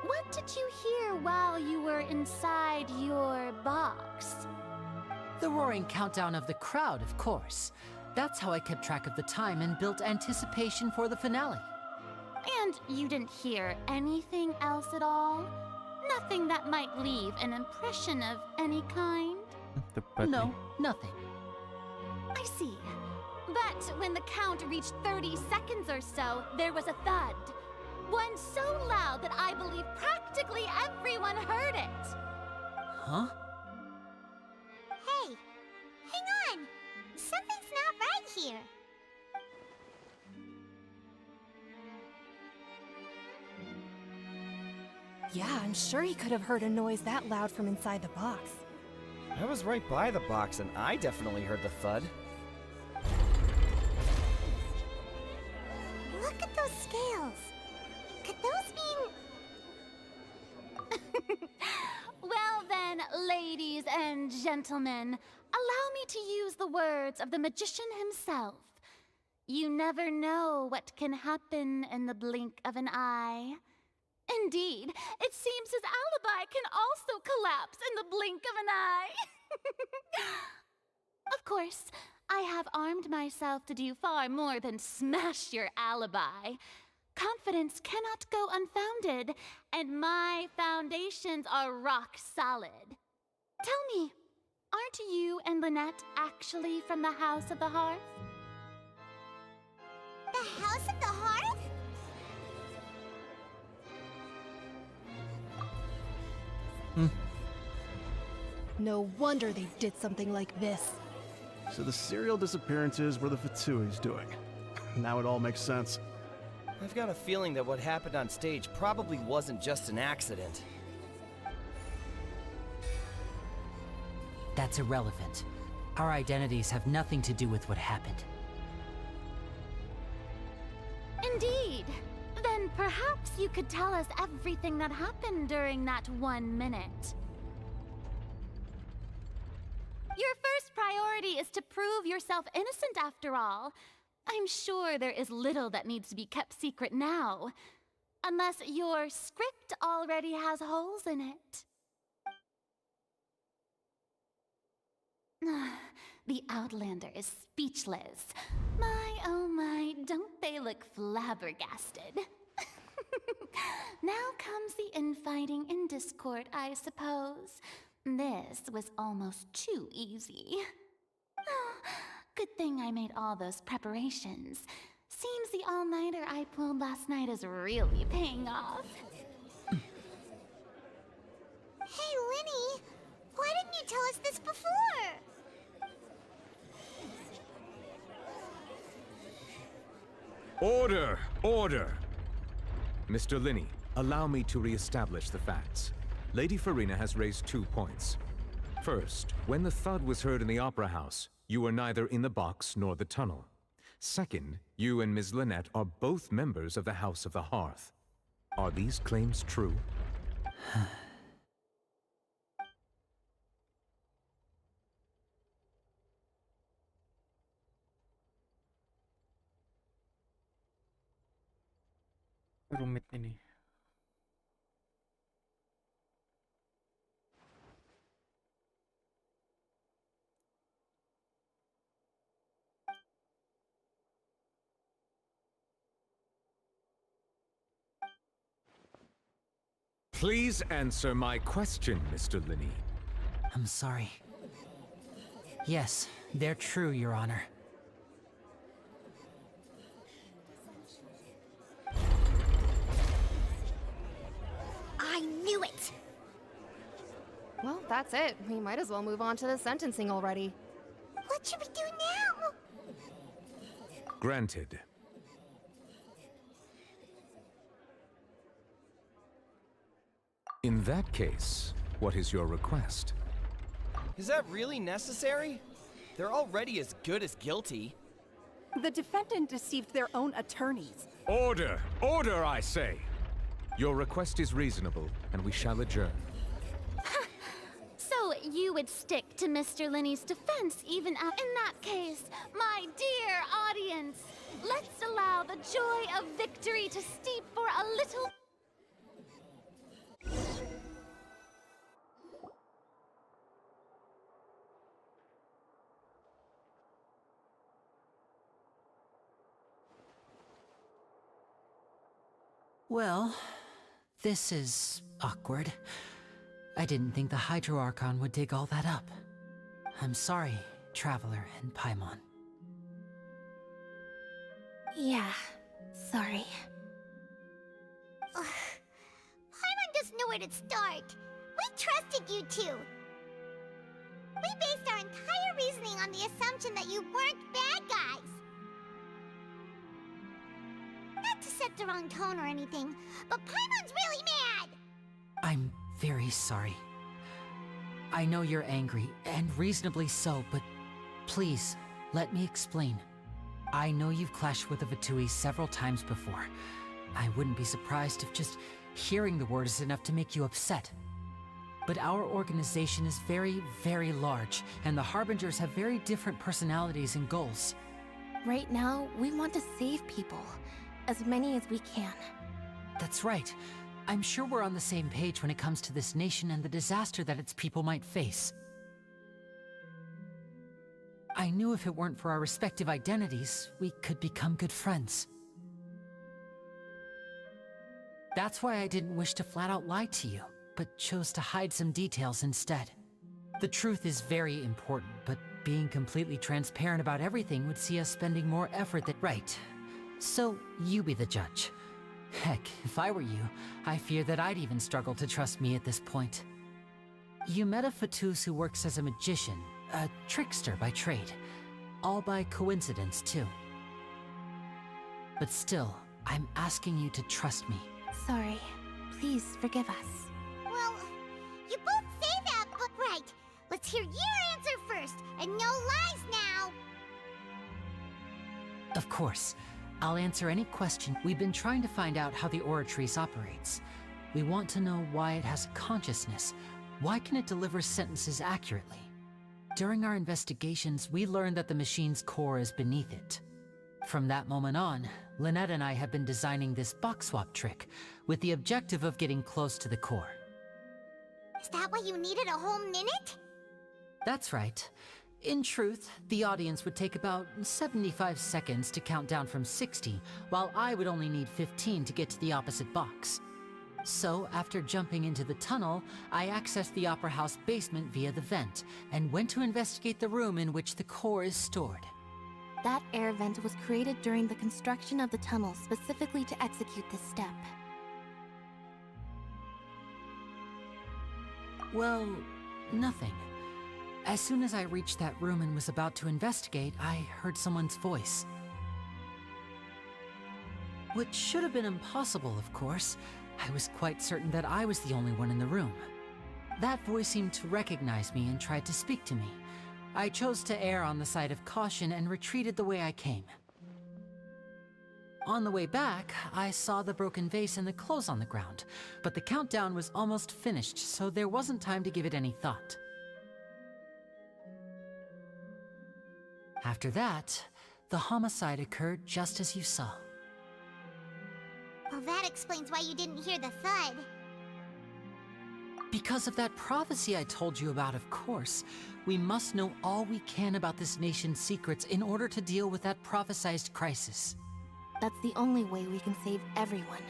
what did you hear while you were inside your box? The roaring countdown of the crowd, of course. That's how I kept track of the time and built anticipation for the finale. And you didn't hear anything else at all? Nothing that might leave an impression of any kind? No, nothing. I see. But when the count reached 30 seconds or so, there was a thud. One so loud that I believe practically everyone heard it. Huh? Hey, hang on. Something's not right here. Yeah, I'm sure he could have heard a noise that loud from inside the box. I was right by the box and I definitely heard the thud. Look at those scales. Could those mean... Well then, ladies and gentlemen, allow me to use the words of the magician himself. You never know what can happen in the blink of an eye. Indeed, it seems his alibi can also collapse in the blink of an eye. Of course, I have armed myself to do far more than smash your alibi. Confidence cannot go unfounded, and my foundations are rock solid. Tell me, aren't you and Lynette actually from the House of the Hearth? The House of the Hearth? No wonder they did something like this. So the serial disappearances were the Fatsui's doing. Now it all makes sense. I've got a feeling that what happened on stage probably wasn't just an accident. That's irrelevant. Our identities have nothing to do with what happened. Indeed. Then perhaps you could tell us everything that happened during that 1 minute. Your first priority is to prove yourself innocent after all. I'm sure there is little that needs to be kept secret now. Unless your script already has holes in it. The Outlander is speechless. My, oh my, don't they look flabbergasted? Now comes the infighting and discord, I suppose. This was almost too easy. Good thing I made all those preparations. Seems the all-nighter I pulled last night is really paying off. Hey, Linny, why didn't you tell us this before? Order! Order! Mr. Linney, allow me to re-establish the facts. Lady Farina has raised 2 points. First, when the thud was heard in the Opera House, you were neither in the box nor the tunnel. Second, you and Ms. Lynette are both members of the House of the Hearth. Are these claims true? Rumit ini. Please answer my question, Mr. Linney. I'm sorry. Yes, they're true, Your Honor. I knew it! Well, that's it. We might as well move on to the sentencing already. What should we do now? Granted. In that case, what is your request? Is that really necessary? They're already as good as guilty. The defendant deceived their own attorneys. Order! Order, I say! Your request is reasonable, and we shall adjourn. So you would stick to Mr. Linney's defense even in that case, my dear audience. Let's allow the joy of victory to steep for a little. Well, this is awkward. I didn't think the Hydro Archon would dig all that up. I'm sorry, Traveler and Paimon. Yeah, sorry. Paimon doesn't know where to start. We trusted you two. We based our entire reasoning on the assumption that you weren't bad guys. Not to set the wrong tone or anything, but Paimon's really mad! I'm very sorry. I know you're angry, and reasonably so, but please, let me explain. I know you've clashed with the Vitui several times before. I wouldn't be surprised if just hearing the word is enough to make you upset. But our organization is very, very large, and the Harbingers have very different personalities and goals. Right now, we want to save people. As many as we can. That's right. I'm sure we're on the same page when it comes to this nation and the disaster that its people might face. I knew if it weren't for our respective identities, we could become good friends. That's why I didn't wish to flat out lie to you, but chose to hide some details instead. The truth is very important, but being completely transparent about everything would see us spending more effort than right. So, you be the judge. Heck, if I were you, I fear that I'd even struggle to trust me at this point. You met a Fatus who works as a magician, a trickster by trade. All by coincidence, too. But still, I'm asking you to trust me. Sorry. Please forgive us. Well, you both say that, but right. Let's hear your answer first, and no lies now! Of course. I'll answer any question. We've been trying to find out how the Oratrice operates. We want to know why it has consciousness. Why can it deliver sentences accurately? During our investigations, we learned that the machine's core is beneath it. From that moment on, Lynette and I have been designing this box swap trick with the objective of getting close to the core. Is that why you needed a whole minute? That's right. In truth, the audience would take about 75 seconds to count down from 60, while I would only need 15 to get to the opposite box. So, after jumping into the tunnel, I accessed the Opera House basement via the vent, and went to investigate the room in which the core is stored. That air vent was created during the construction of the tunnel specifically to execute this step. Well, nothing. As soon as I reached that room and was about to investigate, I heard someone's voice. Which should have been impossible, of course. I was quite certain that I was the only one in the room. That voice seemed to recognize me and tried to speak to me. I chose to err on the side of caution and retreated the way I came. On the way back, I saw the broken vase and the clothes on the ground, but the countdown was almost finished, so there wasn't time to give it any thought. After that, the homicide occurred just as you saw. Well, that explains why you didn't hear the thud. Because of that prophecy I told you about, of course. We must know all we can about this nation's secrets in order to deal with that prophesized crisis. That's the only way we can save everyone.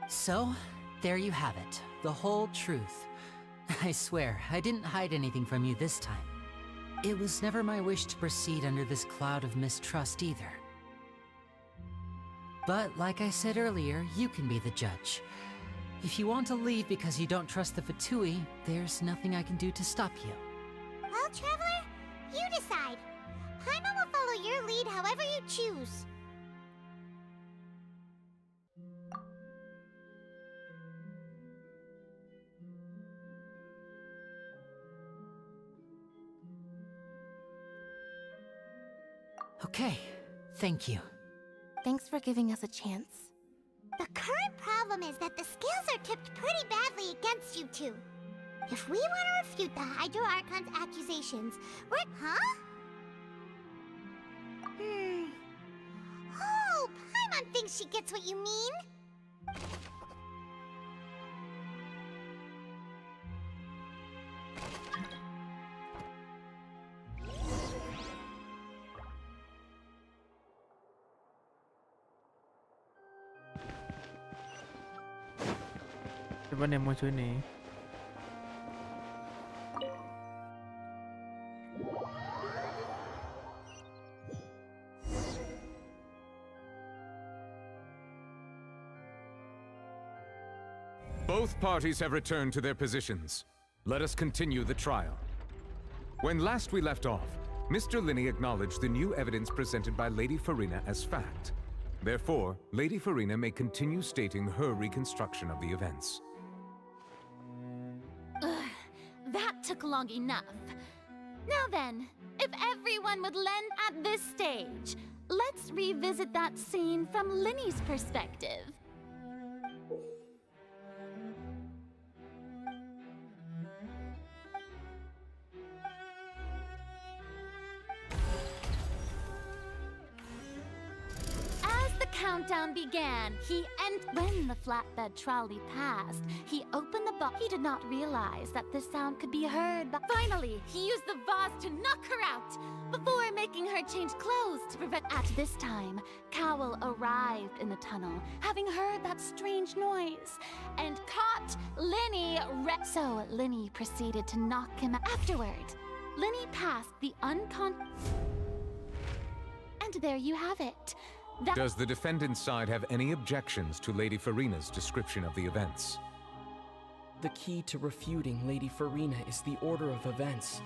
So, there you have it. The whole truth. I swear, I didn't hide anything from you this time. It was never my wish to proceed under this cloud of mistrust either. But like I said earlier, you can be the judge. If you want to leave because you don't trust the Fatui, there's nothing I can do to stop you. Well, Traveler, you decide. Paimon will follow your lead however you choose. Okay, thank you. Thanks for giving us a chance. The current problem is that the scales are tipped pretty badly against you two. If we want to refute the Hydro Archon's accusations, we're... Huh? Oh, Paimon thinks she gets what you mean. Coba yang muncul ini. Both parties have returned to their positions. Let us continue the trial. When last we left off, Mr. Linney acknowledged the new evidence presented by Lady Farina as fact. Therefore, Lady Farina may continue stating her reconstruction of the events. That took long enough. Now then, if everyone would lend at this stage, let's revisit that scene from Linney's perspective. Countdown began. When the flatbed trolley passed, he opened the box. He did not realize that the sound could be heard. But finally, he used the vase to knock her out before making her change clothes to prevent. At this time, Cowell arrived in the tunnel, having heard that strange noise, and caught Linney. So Linney proceeded to knock him out. Afterward, Linney passed the unconscious. And there you have it. Does the defendant's side have any objections to Lady Farina's description of the events? The key to refuting Lady Farina is the order of events,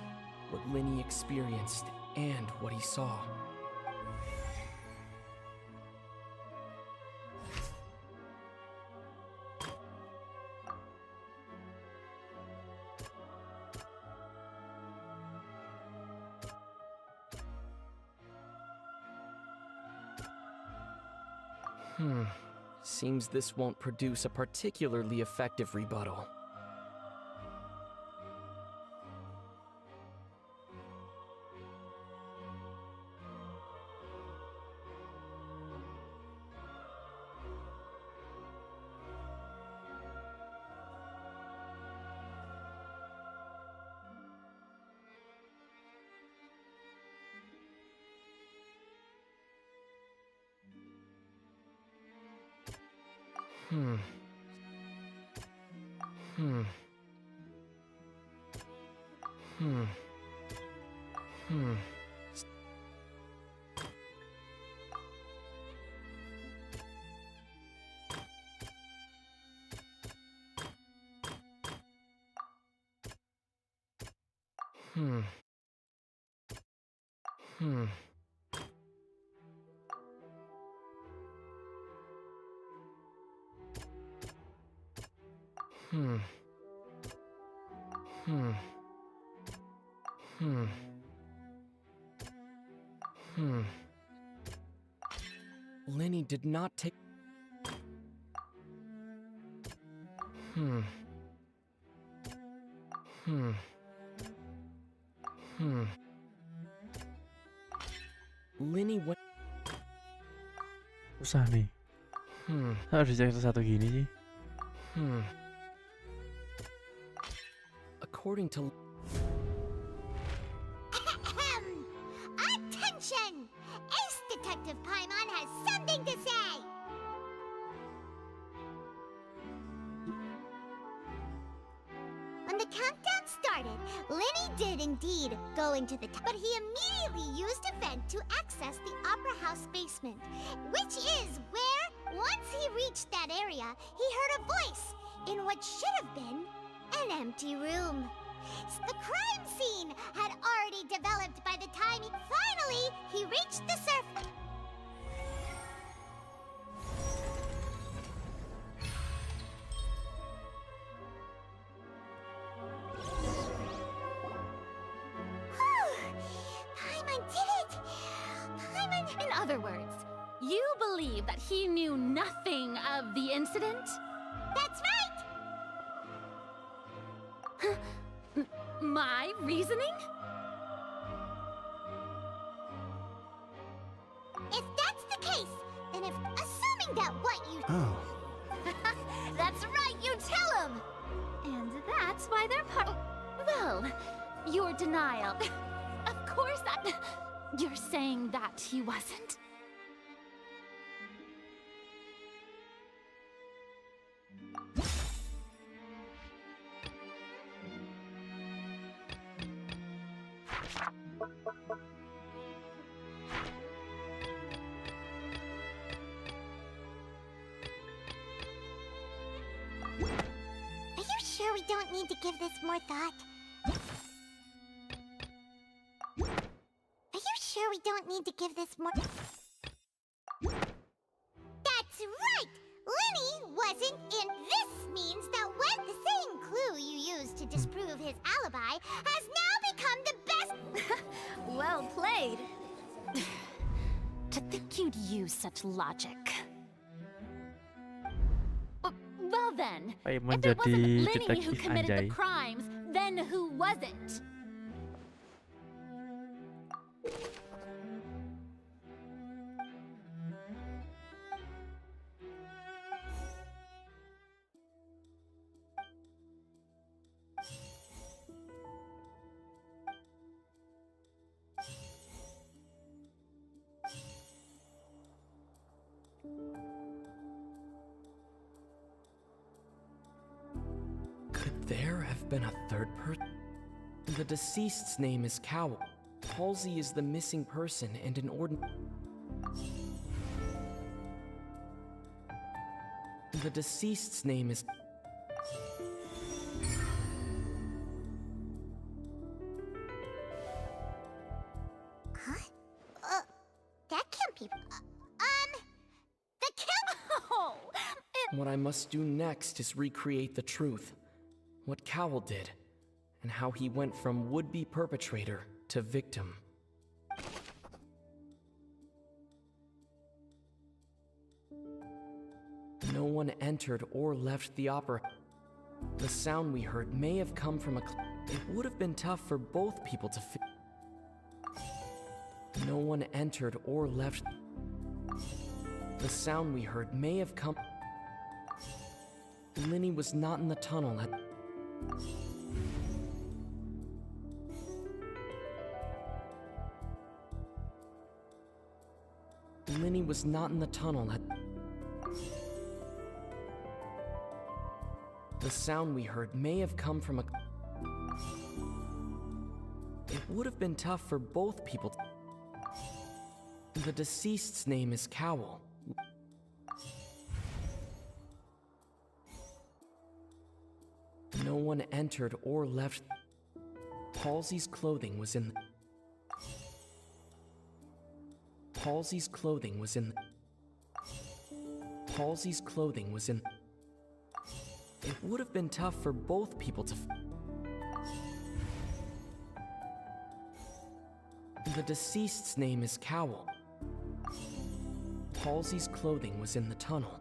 what Linney experienced and what he saw. Seems this won't produce a particularly effective rebuttal. Hmm. Hmm. Hmm. Hmm. Hmm. Hmm. Lenny did not take... Hmm. Hmm. Hmm. Lenny went... Susah nih. Harus cek satu gini sih. According to... Attention! Ace Detective Paimon has something to say! When the countdown started, Lenny did indeed go into the but he immediately used a vent to access the Opera House basement, which is where, once he reached that area, he heard a voice in what should have been an empty room. The crime scene had already developed by the time he reached the surface. Paimon did it! Paimon... In other words, you believe that he knew nothing of the incident? That's right! My reasoning? If that's the case, then assuming that what you... Oh. That's right, you tell him! And that's why they're well, your denial. Of course you're saying that he wasn't? Are you sure we don't need to give this more thought? Are you sure we don't need to give this more... That's right! Lenny wasn't in... This means that when the same clue you used to disprove his alibi has now become the best... Well played. To think you'd use such logic. Well then, if it wasn't Lenny who committed the crimes, then who was it? Could there have been a third person? The deceased's name is Cowell. Halsey is the missing person and an ordinary... The deceased's name is... Huh? That can't be... the kill... Oh, What I must do next is recreate the truth. What Cowell did, and how he went from would-be perpetrator to victim. No one entered or left the opera. The sound we heard may have come from a... It would have been tough for both people to No one entered or left... The sound we heard may have come... Lenny was not in the tunnel at... Lenny was not in the tunnel at... The sound we heard may have come from a... It would have been tough for both people to... The deceased's name is Cowell. No one entered or left... Halsey's clothing was in. Halsey's clothing was in. Halsey's clothing was in. It would have been tough for both people to. The deceased's name is Cowell. Halsey's clothing was in the tunnel.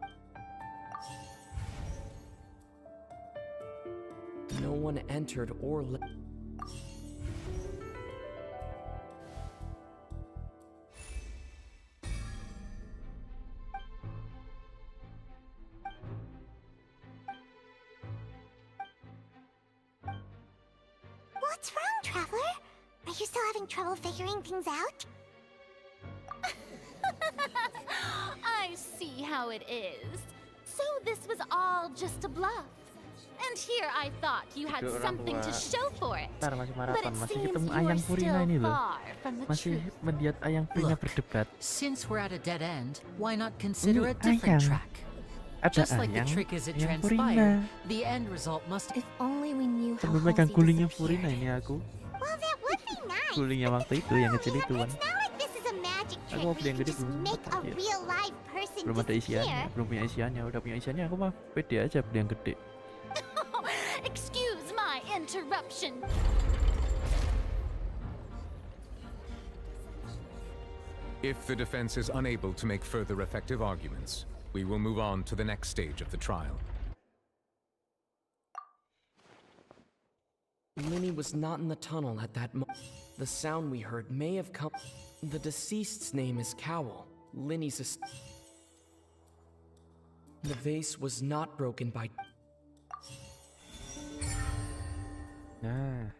No one entered or left. What's wrong, Traveler? Are you still having trouble figuring things out? I see how it is. So this was all just a bluff. And here I thought you had something to show for it. Ntar masih But maraton, it masih seems ketemu you are Ayang Purina ini still loh. far from the Masih truth. melihat Ayang Purina Look, berdebat. Since we're at a dead end, why not consider Ini a different Ayang. track? Ada Just like the Ayang, trick as it Ayang transpired, Purina. the end result must. If only we knew how Sambil megang Halsey gulingnya disappeared. Purina ini aku. Well, that would be nice. Gulingnya waktu itu yang kecil itu kan. It's not like this is a magic trick Aku mau where beli yang you gede just belum make sempat a ya. real live person Belum ada isiannya, disappear. belum punya isiannya. Udah punya isiannya aku mah pede aja beli yang gede. Excuse my interruption. If the defense is unable to make further effective arguments, we will move on to the next stage of the trial. Linny was not in the tunnel at that moment. The sound we heard may have come. The deceased's name is Cowell. Linny's a. The vase was not broken by. Nah.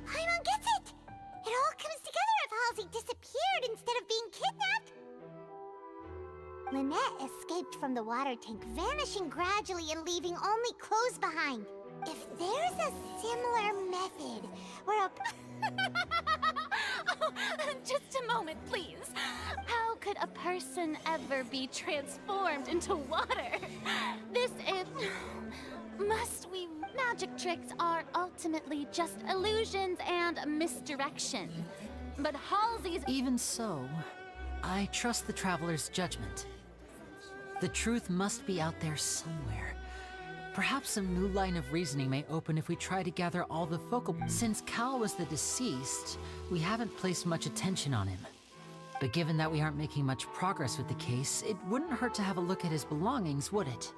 Paimon gets it! It all comes together if Halsey disappeared instead of being kidnapped. Lynette escaped from the water tank, vanishing gradually and leaving only clothes behind. If there's a similar method where a... Just a moment, please. How could a person ever be transformed into water? This is... Must we... Magic tricks are ultimately just illusions and misdirection. But Halsey's... Even so, I trust the Traveler's judgment. The truth must be out there somewhere. Perhaps some new line of reasoning may open if we try to gather all the focal... Since Cal was the deceased, we haven't placed much attention on him. But given that we aren't making much progress with the case, it wouldn't hurt to have a look at his belongings, would it?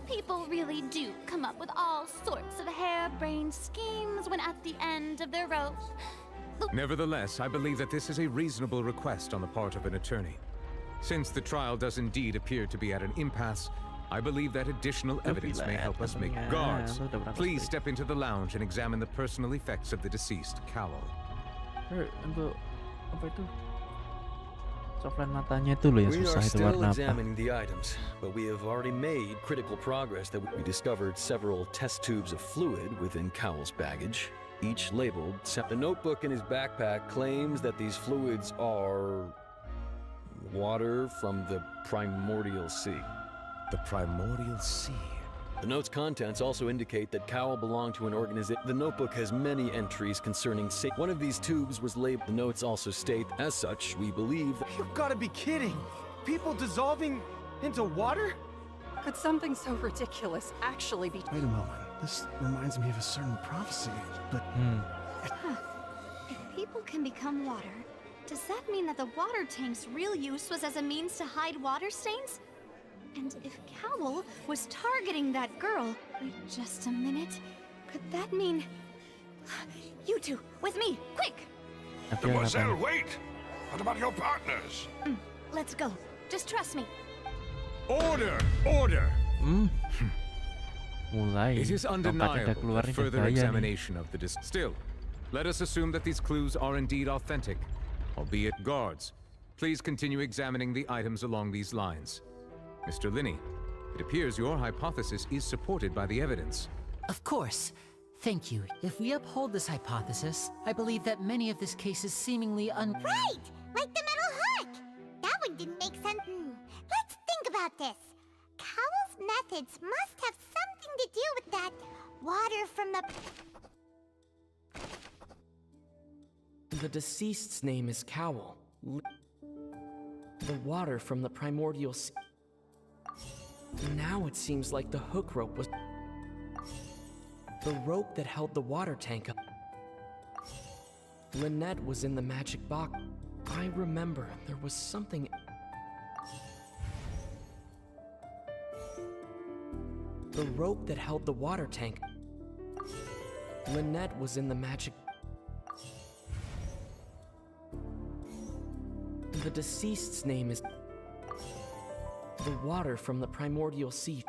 People really do come up with all sorts of harebrained schemes when at the end of their rope. Nevertheless, I believe that this is a reasonable request on the part of an attorney. Since the trial does indeed appear to be at an impasse, I believe that additional evidence may help us make guards. Please step into the lounge and examine the personal effects of the deceased, Cowell. Untuk apa itu? Coklat matanya itu loh yang We susah are itu still warna apa? examining the items, but we have already made critical progress that we discovered several test tubes of fluid within Cowell's baggage, each labeled. The notebook in his backpack claims that these fluids are water from the primordial sea. The primordial sea? The note's contents also indicate that Cowell belonged to an organization. The notebook has many entries concerning one of these tubes was labeled. The notes also state, as such, we believe... You've got to be kidding! People dissolving into water? Could something so ridiculous actually be... Wait a moment. This reminds me of a certain prophecy, but... If people can become water, does that mean that the water tank's real use was as a means to hide water stains? And if Cowell was targeting that girl... Wait just a minute. Could that mean... You two, with me, quick! Mademoiselle, wait! What about your partners? Let's go. Just trust me. Order! Order! Mulai. It is Tongkat udah undeniable keluar that nih further bahaya nih. examination of the Still, let us assume that these clues are indeed authentic, albeit guards. Please continue examining the items along these lines. Mr. Linney, it appears your hypothesis is supported by the evidence. Of course. Thank you. If we uphold this hypothesis, I believe that many of this case is seemingly Right! Like the metal hook! That one didn't make sense. Let's think about this. Cowell's methods must have something to do with that water from the... The deceased's name is Cowl. The water from the primordial sea. Now it seems like the hook rope was the rope that held the water tank up. Lynette was in the magic box. I remember there was something. The rope that held the water tank. Lynette was in the magic. The deceased's name is the water from the primordial sea.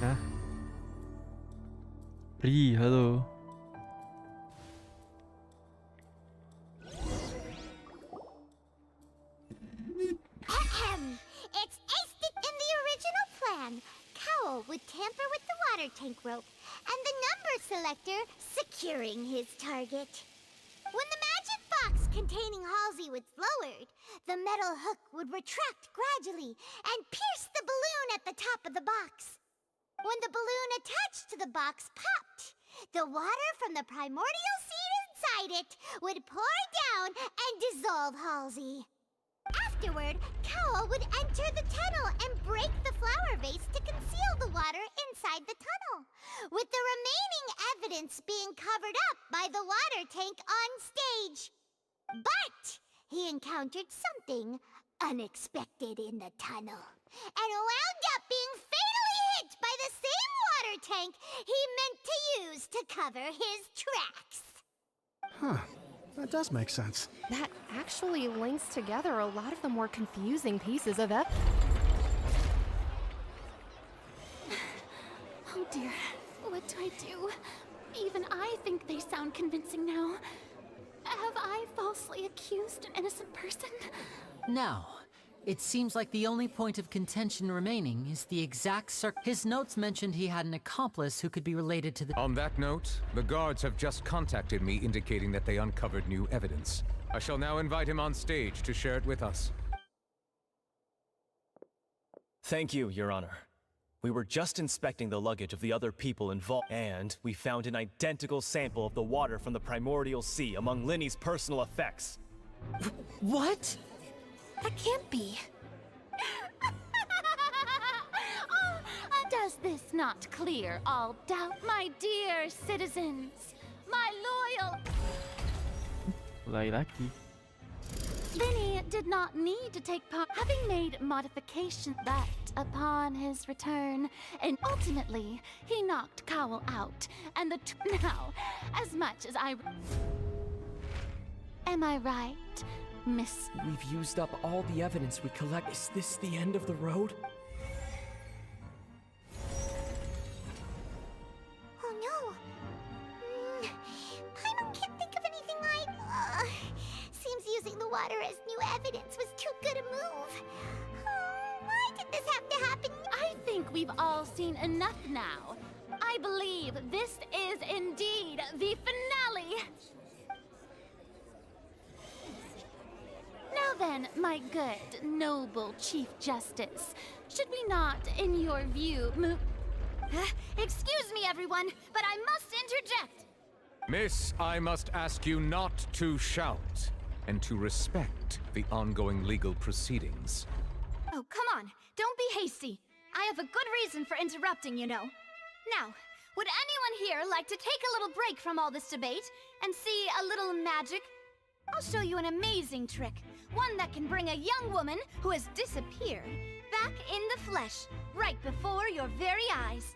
Hah? Ri, halo. Ahem. It's aced it in the original plan. Cowl would tamper with the water tank rope, and the number selector securing his target. When the magic box containing Halsey was lowered, the metal hook would retract gradually and pierce the balloon at the top of the box. When the balloon attached to the box popped, the water from the primordial seed inside it would pour down and dissolve Halsey. Afterward, Cowl would enter the tunnel and break the flower vase to conceal the water inside the tunnel, with the remaining evidence being covered up by the water tank on stage. But he encountered something unexpected in the tunnel, and wound up being fatally hit by the same water tank he meant to use to cover his tracks. Huh. That does make sense. That actually links together a lot of the more confusing pieces of Oh dear, what do I do? Even I think they sound convincing now. Have I falsely accused an innocent person? Now, it seems like the only point of contention remaining is the exact His notes mentioned he had an accomplice who could be related to the— On that note, the guards have just contacted me indicating that they uncovered new evidence. I shall now invite him on stage to share it with us. Thank you, Your Honor. We were just inspecting the luggage of the other people involved, and we found an identical sample of the water from the primordial sea among Linny's personal effects. What? That can't be. Does this not clear all doubt, my dear citizens? My loyal... Mulai lagi. Linny did not need to take part, having made modifications that upon his return, and ultimately he knocked Cowl out, and now, as much as I... Am I right, Miss? We've used up all the evidence we collect. Is this the end of the road? Oh no. Paimon can't think of anything like... seems using the water as new evidence was too good a move. Why did this have to happen? I think we've all seen enough now. I believe this is indeed the finale. Now then, my good, noble Chief Justice, should we not, in your view, move... excuse me, everyone, but I must interject. Miss, I must ask you not to shout, and to respect the ongoing legal proceedings. Oh, come on. Don't be hasty. I have a good reason for interrupting, you know. Now, would anyone here like to take a little break from all this debate and see a little magic? I'll show you an amazing trick. One that can bring a young woman who has disappeared back in the flesh, right before your very eyes.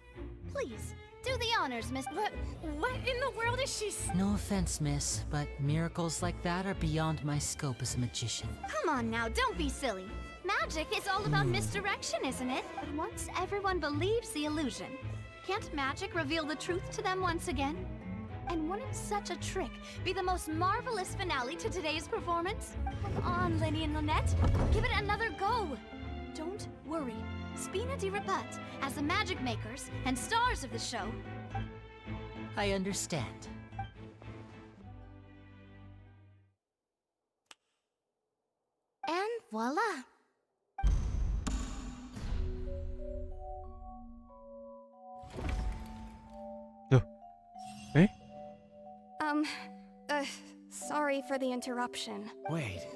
Please, do the honors, miss. What in the world is she... No offense, miss, but miracles like that are beyond my scope as a magician. Come on now, don't be silly. Magic is all about misdirection, isn't it? But once everyone believes the illusion, can't magic reveal the truth to them once again? And wouldn't such a trick be the most marvelous finale to today's performance? Come on, Linny and Lynette. Give it another go. Don't worry. Spina di Rebut, as the magic makers and stars of the show. I understand. And voila! sorry for the interruption. Wait,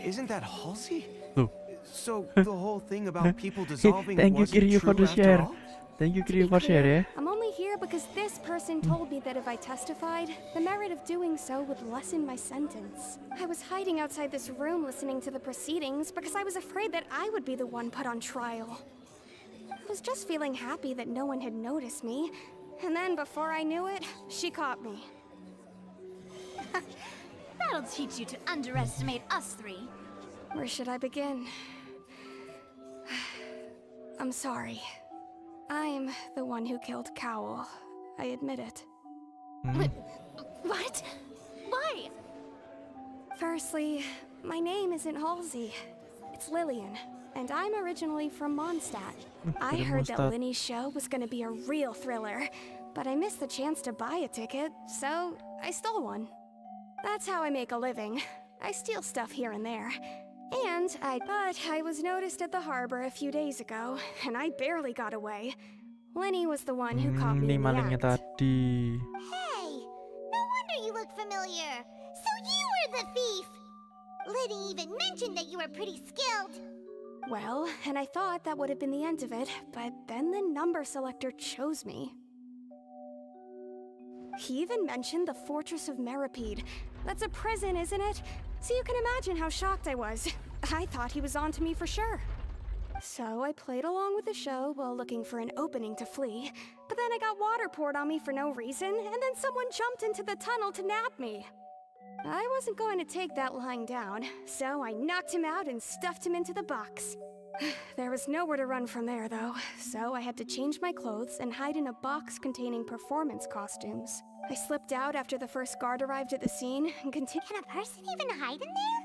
isn't that Halsey? Loh. So the whole thing about people dissolving Thank you, wasn't Kiryu, for true the after share. all? Thank you, To Kiryu, be for share clear, ya. I'm only here because this person told me that if I testified, the merit of doing so would lessen my sentence. I was hiding outside this room listening to the proceedings because I was afraid that I would be the one put on trial. I was just feeling happy that no one had noticed me, and then before I knew it, she caught me. That'll teach you to underestimate us three. Where should I begin? I'm sorry. I'm the one who killed Cowl. I admit it. What? Why? Firstly, my name isn't Halsey. It's Lillian, and I'm originally from Mondstadt. I heard that Linny's show was gonna be a real thriller, but I missed the chance to buy a ticket, so I stole one. That's how I make a living. I steal stuff here and there. But I was noticed at the harbor a few days ago, and I barely got away. Linny was the one who caught me in the malingnya act. tadi. Hey, no wonder you look familiar. So you were the thief. Liddy even mentioned that you were pretty skilled. Well, and I thought that would have been the end of it, but then the number selector chose me. He even mentioned the Fortress of Meripede. That's a prison, isn't it? So you can imagine how shocked I was. I thought he was on to me for sure. So I played along with the show while looking for an opening to flee, but then I got water poured on me for no reason, and then someone jumped into the tunnel to nab me. I wasn't going to take that lying down, so I knocked him out and stuffed him into the box. There was nowhere to run from there, though, so I had to change my clothes and hide in a box containing performance costumes. I slipped out after the first guard arrived at the scene and continued. Can a person even hide in there?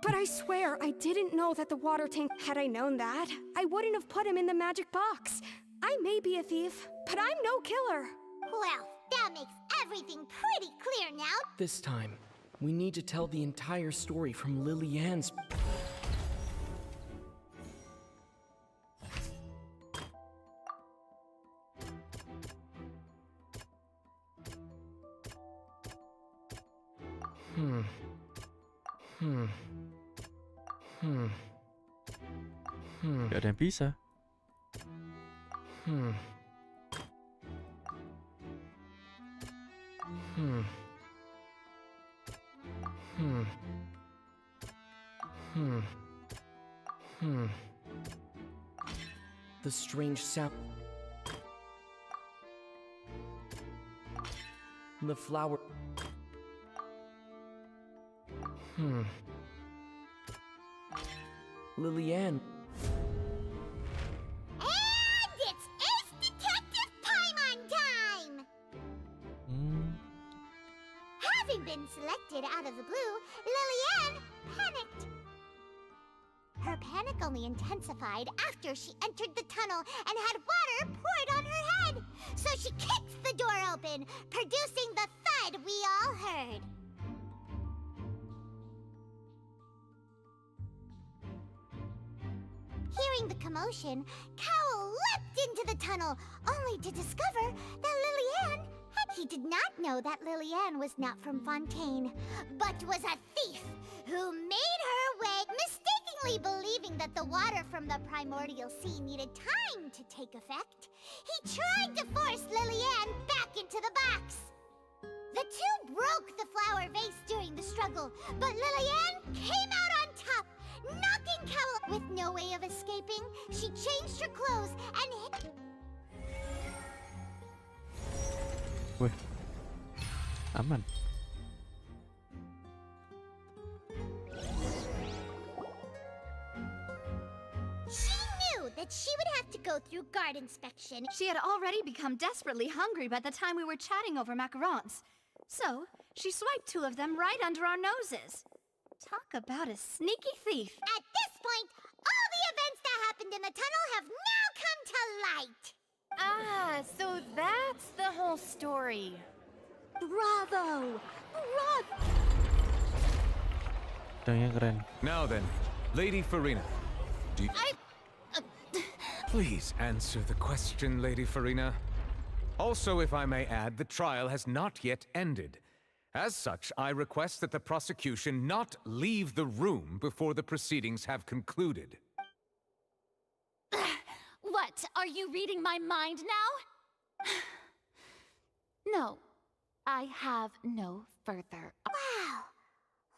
But I swear, I didn't know that the water tank. Had I known that, I wouldn't have put him in the magic box. I may be a thief, but I'm no killer. Well, that makes everything pretty clear now. This time, we need to tell the entire story from Lillian's. Gak ada yang bisa. The strange sound. The flower. Lillian. And it's Ace Detective Paimon time! Having been selected out of the blue, Lillian panicked. Her panic only intensified after she entered the tunnel and had water poured on her head. So she kicked the door open, producing the thud we all heard. Hearing the commotion, Cowl leapt into the tunnel, only to discover that Lillian had... He did not know that Lillian was not from Fontaine, but was a thief who made her way, mistakenly believing that the water from the primordial sea needed time to take effect. He tried to force Lillian back into the box. The two broke the flower vase during the struggle, but Lillian came out on top, knocking Cowl. With no way of escaping, she changed her clothes and hid. Wih, aman. She knew that she would have to go through guard inspection. She had already become desperately hungry by the time we were chatting over macarons. So, she swiped 2 of them right under our noses. Talk about a sneaky thief. At this point, all the events that happened in the tunnel have now come to light. Ah, so that's the whole story. Bravo! Yang keren. Now then, Lady Farina. Do you... Please answer the question, Lady Farina. Also, if I may add, the trial has not yet ended. As such, I request that the prosecution not leave the room before the proceedings have concluded. What? Are you reading my mind now? No. I have no further. Wow!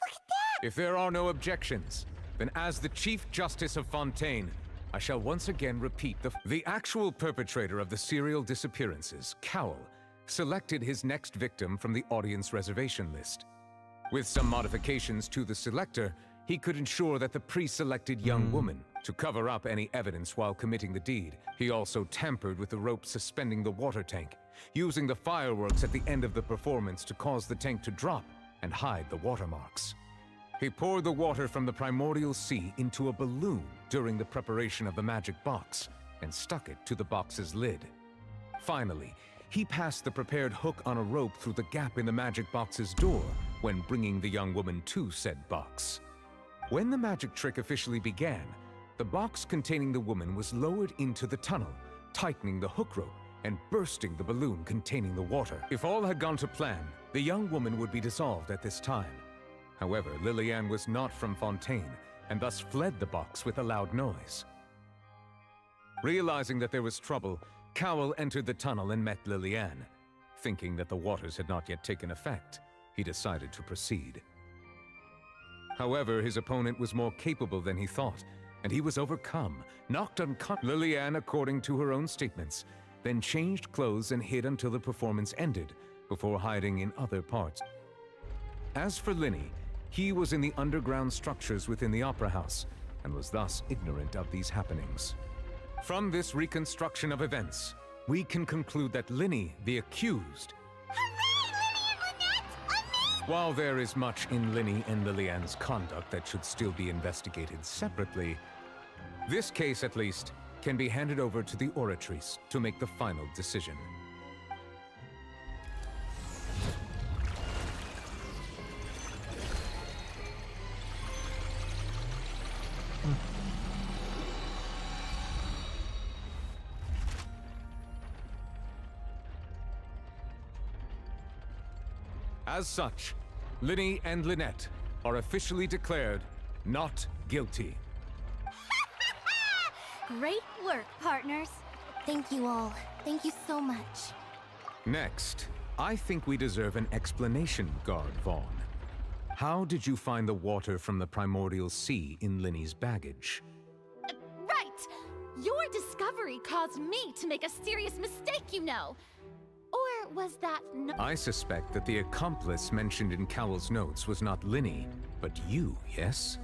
Look at that! If there are no objections, then as the Chief Justice of Fontaine, I shall once again repeat the actual perpetrator of the serial disappearances, Cowell, selected his next victim from the audience reservation list. With some modifications to the selector, he could ensure that the pre-selected young woman to cover up any evidence while committing the deed. He also tampered with the rope suspending the water tank, using the fireworks at the end of the performance to cause the tank to drop and hide the watermarks. He poured the water from the primordial sea into a balloon during the preparation of the magic box and stuck it to the box's lid. Finally, he passed the prepared hook on a rope through the gap in the magic box's door when bringing the young woman to said box. When the magic trick officially began, the box containing the woman was lowered into the tunnel, tightening the hook rope and bursting the balloon containing the water. If all had gone to plan, the young woman would be dissolved at this time. However, Lillian was not from Fontaine, and thus fled the box with a loud noise. Realizing that there was trouble, Cowell entered the tunnel and met Lillian. Thinking that the waters had not yet taken effect, he decided to proceed. However, his opponent was more capable than he thought, and he was overcome, knocked unconscious. Lillian, according to her own statements, then changed clothes and hid until the performance ended, before hiding in other parts. As for Linny, he was in the underground structures within the opera house, and was thus ignorant of these happenings. From this reconstruction of events, we can conclude that Linny, the accused... Hooray, Linny and Lynette! While there is much in Linny and Lillian's conduct that should still be investigated separately, this case, at least, can be handed over to the Oratrice to make the final decision. As such, Linny and Lynette are officially declared not guilty. Great work, partners. Thank you all. Thank you so much. Next, I think we deserve an explanation, Guard Vaughn. How did you find the water from the primordial sea in Linny's baggage? Right! Your discovery caused me to make a serious mistake, you know. Or was that no— I suspect that the accomplice mentioned in Cowell's notes was not Linny, but you, yes?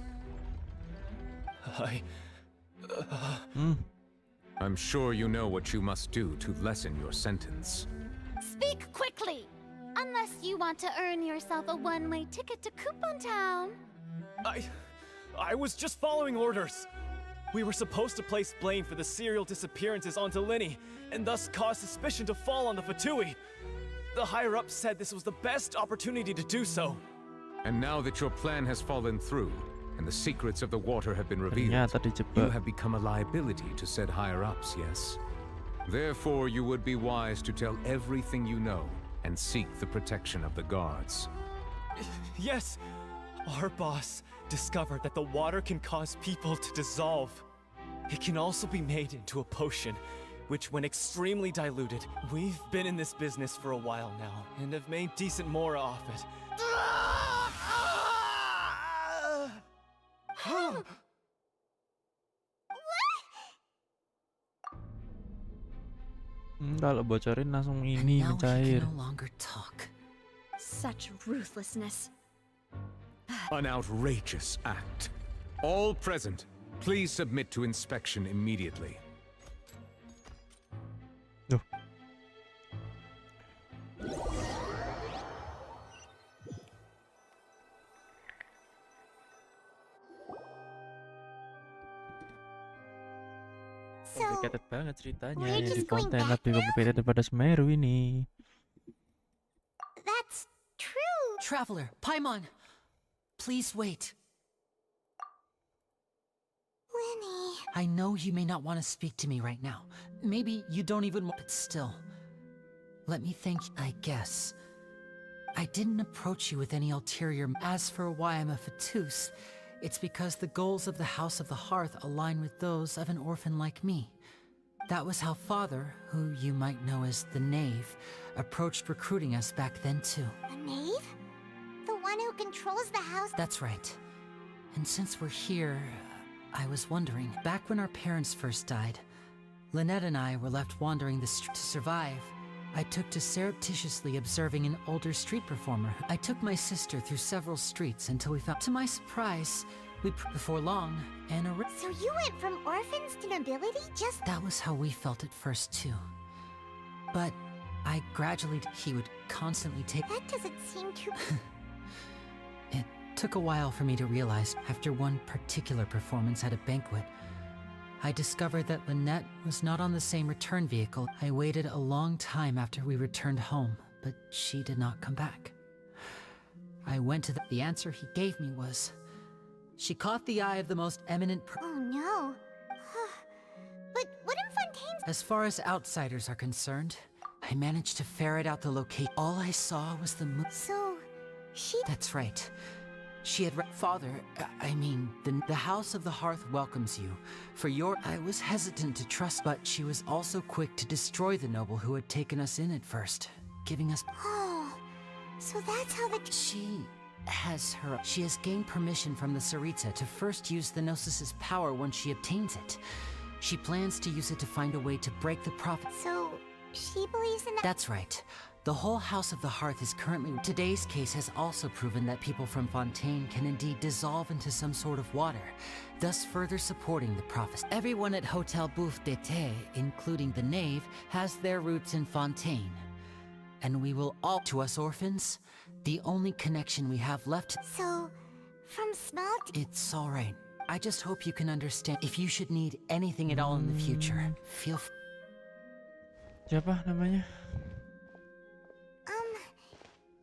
I'm sure you know what you must do to lessen your sentence. Speak quickly! Unless you want to earn yourself a one-way ticket to Coupon Town. I was just following orders. We were supposed to place blame for the serial disappearances onto Linny, and thus cause suspicion to fall on the Fatui. The higher-ups said this was the best opportunity to do so. And now that your plan has fallen through, and the secrets of the water have been revealed, you have become a liability to said higher-ups, yes? Therefore, you would be wise to tell everything you know, and seek the protection of the guards. Yes! Our boss discovered that the water can cause people to dissolve. It can also be made into a potion, which when extremely diluted, we've been in this business for a while now, and have made decent more off it. Kalau bocorin langsung ini Now he mencair. can no longer talk. Such ruthlessness. An outrageous act. All present, please submit to inspection immediately. Duh. Complicated banget ceritanya we're yang di just going konten back lebih complicated daripada Semeru ini. That's true. Traveler, Paimon, please wait. Linny. I know you may not want to speak to me right now. Maybe you don't even want, but still. Let me think, I guess. I didn't approach you with any ulterior. As for why I'm a Fatus, it's because the goals of the House of the Hearth align with those of an orphan like me. That was how Father, who you might know as the Knave, approached recruiting us back then too. The knave? The one who controls the house? That's right. And since we're here, I was wondering, back when our parents first died, Lynette and I were left wandering the street to survive. I took to surreptitiously observing an older street performer. I took my sister through several streets until we found, to my surprise, before long, Anna. So you went from orphans to nobility just— That was how we felt at first too. But I gradually, he would constantly take— That doesn't seem too— It took a while for me to realize. After one particular performance at a banquet, I discovered that Lynette was not on the same return vehicle. I waited a long time after we returned home, but she did not come back. I went to the answer he gave me was, she caught the eye of the most eminent Oh no. But what in Fontaine's— As far as outsiders are concerned, I managed to ferret out the location. All I saw was the moon. So, she— That's right. She had Father, I mean, the House of the Hearth welcomes you. For your— I was hesitant to trust, but she was also quick to destroy the noble who had taken us in at first, giving us— Oh, so that's how the— She has gained permission from the Tsaritsa to first use the Gnosis' power when she obtains it. She plans to use it to find a way to break the prophet. So, she believes in that— That's right. The whole House of the Hearth is currently— Today's case has also proven that people from Fontaine can indeed dissolve into some sort of water, thus further supporting the prophecy. Everyone at Hotel Bouffe d'été, including the Knave, has their roots in Fontaine. And we will all— To us orphans, the only connection we have left— So, from small— It's all right. I just hope you can understand. If you should need anything at all in the future, feel free. Siapa namanya?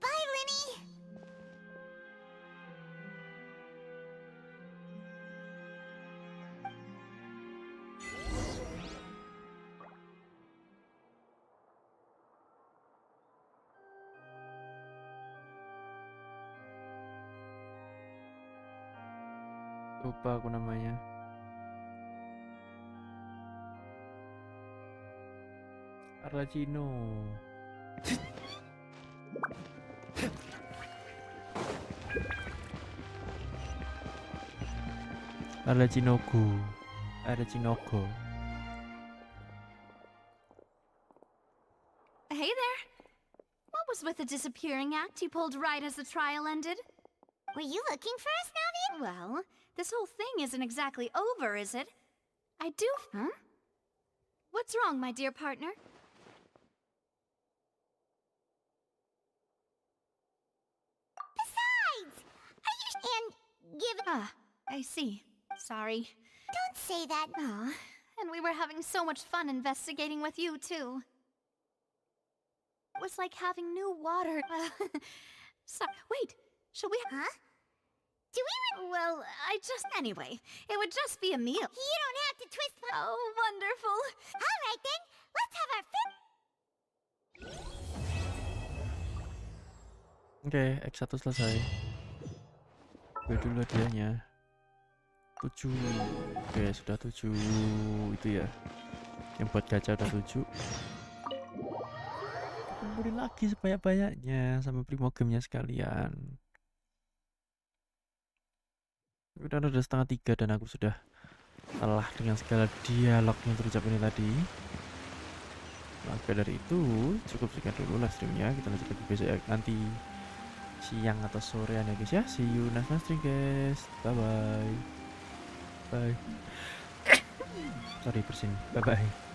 Bye, Linny! Lupa aku namanya. Arlecchino. Arlecchinogo. Hey there. What was with the disappearing act you pulled right as the trial ended? Were you looking for us, Navi? Well, this whole thing isn't exactly over, is it? I do— Huh? What's wrong, my dear partner? Besides, are you— And give— Ah, I see. Sorry. Don't say that. Aw, and we were having so much fun investigating with you, too. It was like having new water. Wait, should we— Huh? Do we— Well, Anyway, it would just be a meal. You don't have to twist— Oh, wonderful. All right, then. Let's have our Oke, X1 selesai. Gue dulu hadiahnya 7. Oke, sudah 7 itu ya. Yang buat gacha udah 7. Kumpulin lagi sebanyak-banyaknya sama primogemnya sekalian. Udah 2:30 dan aku sudah lelah dengan segala dialog yang terucap ini tadi. Maka dari itu cukup sekian dulu live streamnya. Kita lanjut lagi besok ya, nanti siang atau sorean ya guys ya. See you next stream guys. Bye bye. Bye. Sorry bersin. Bye bye.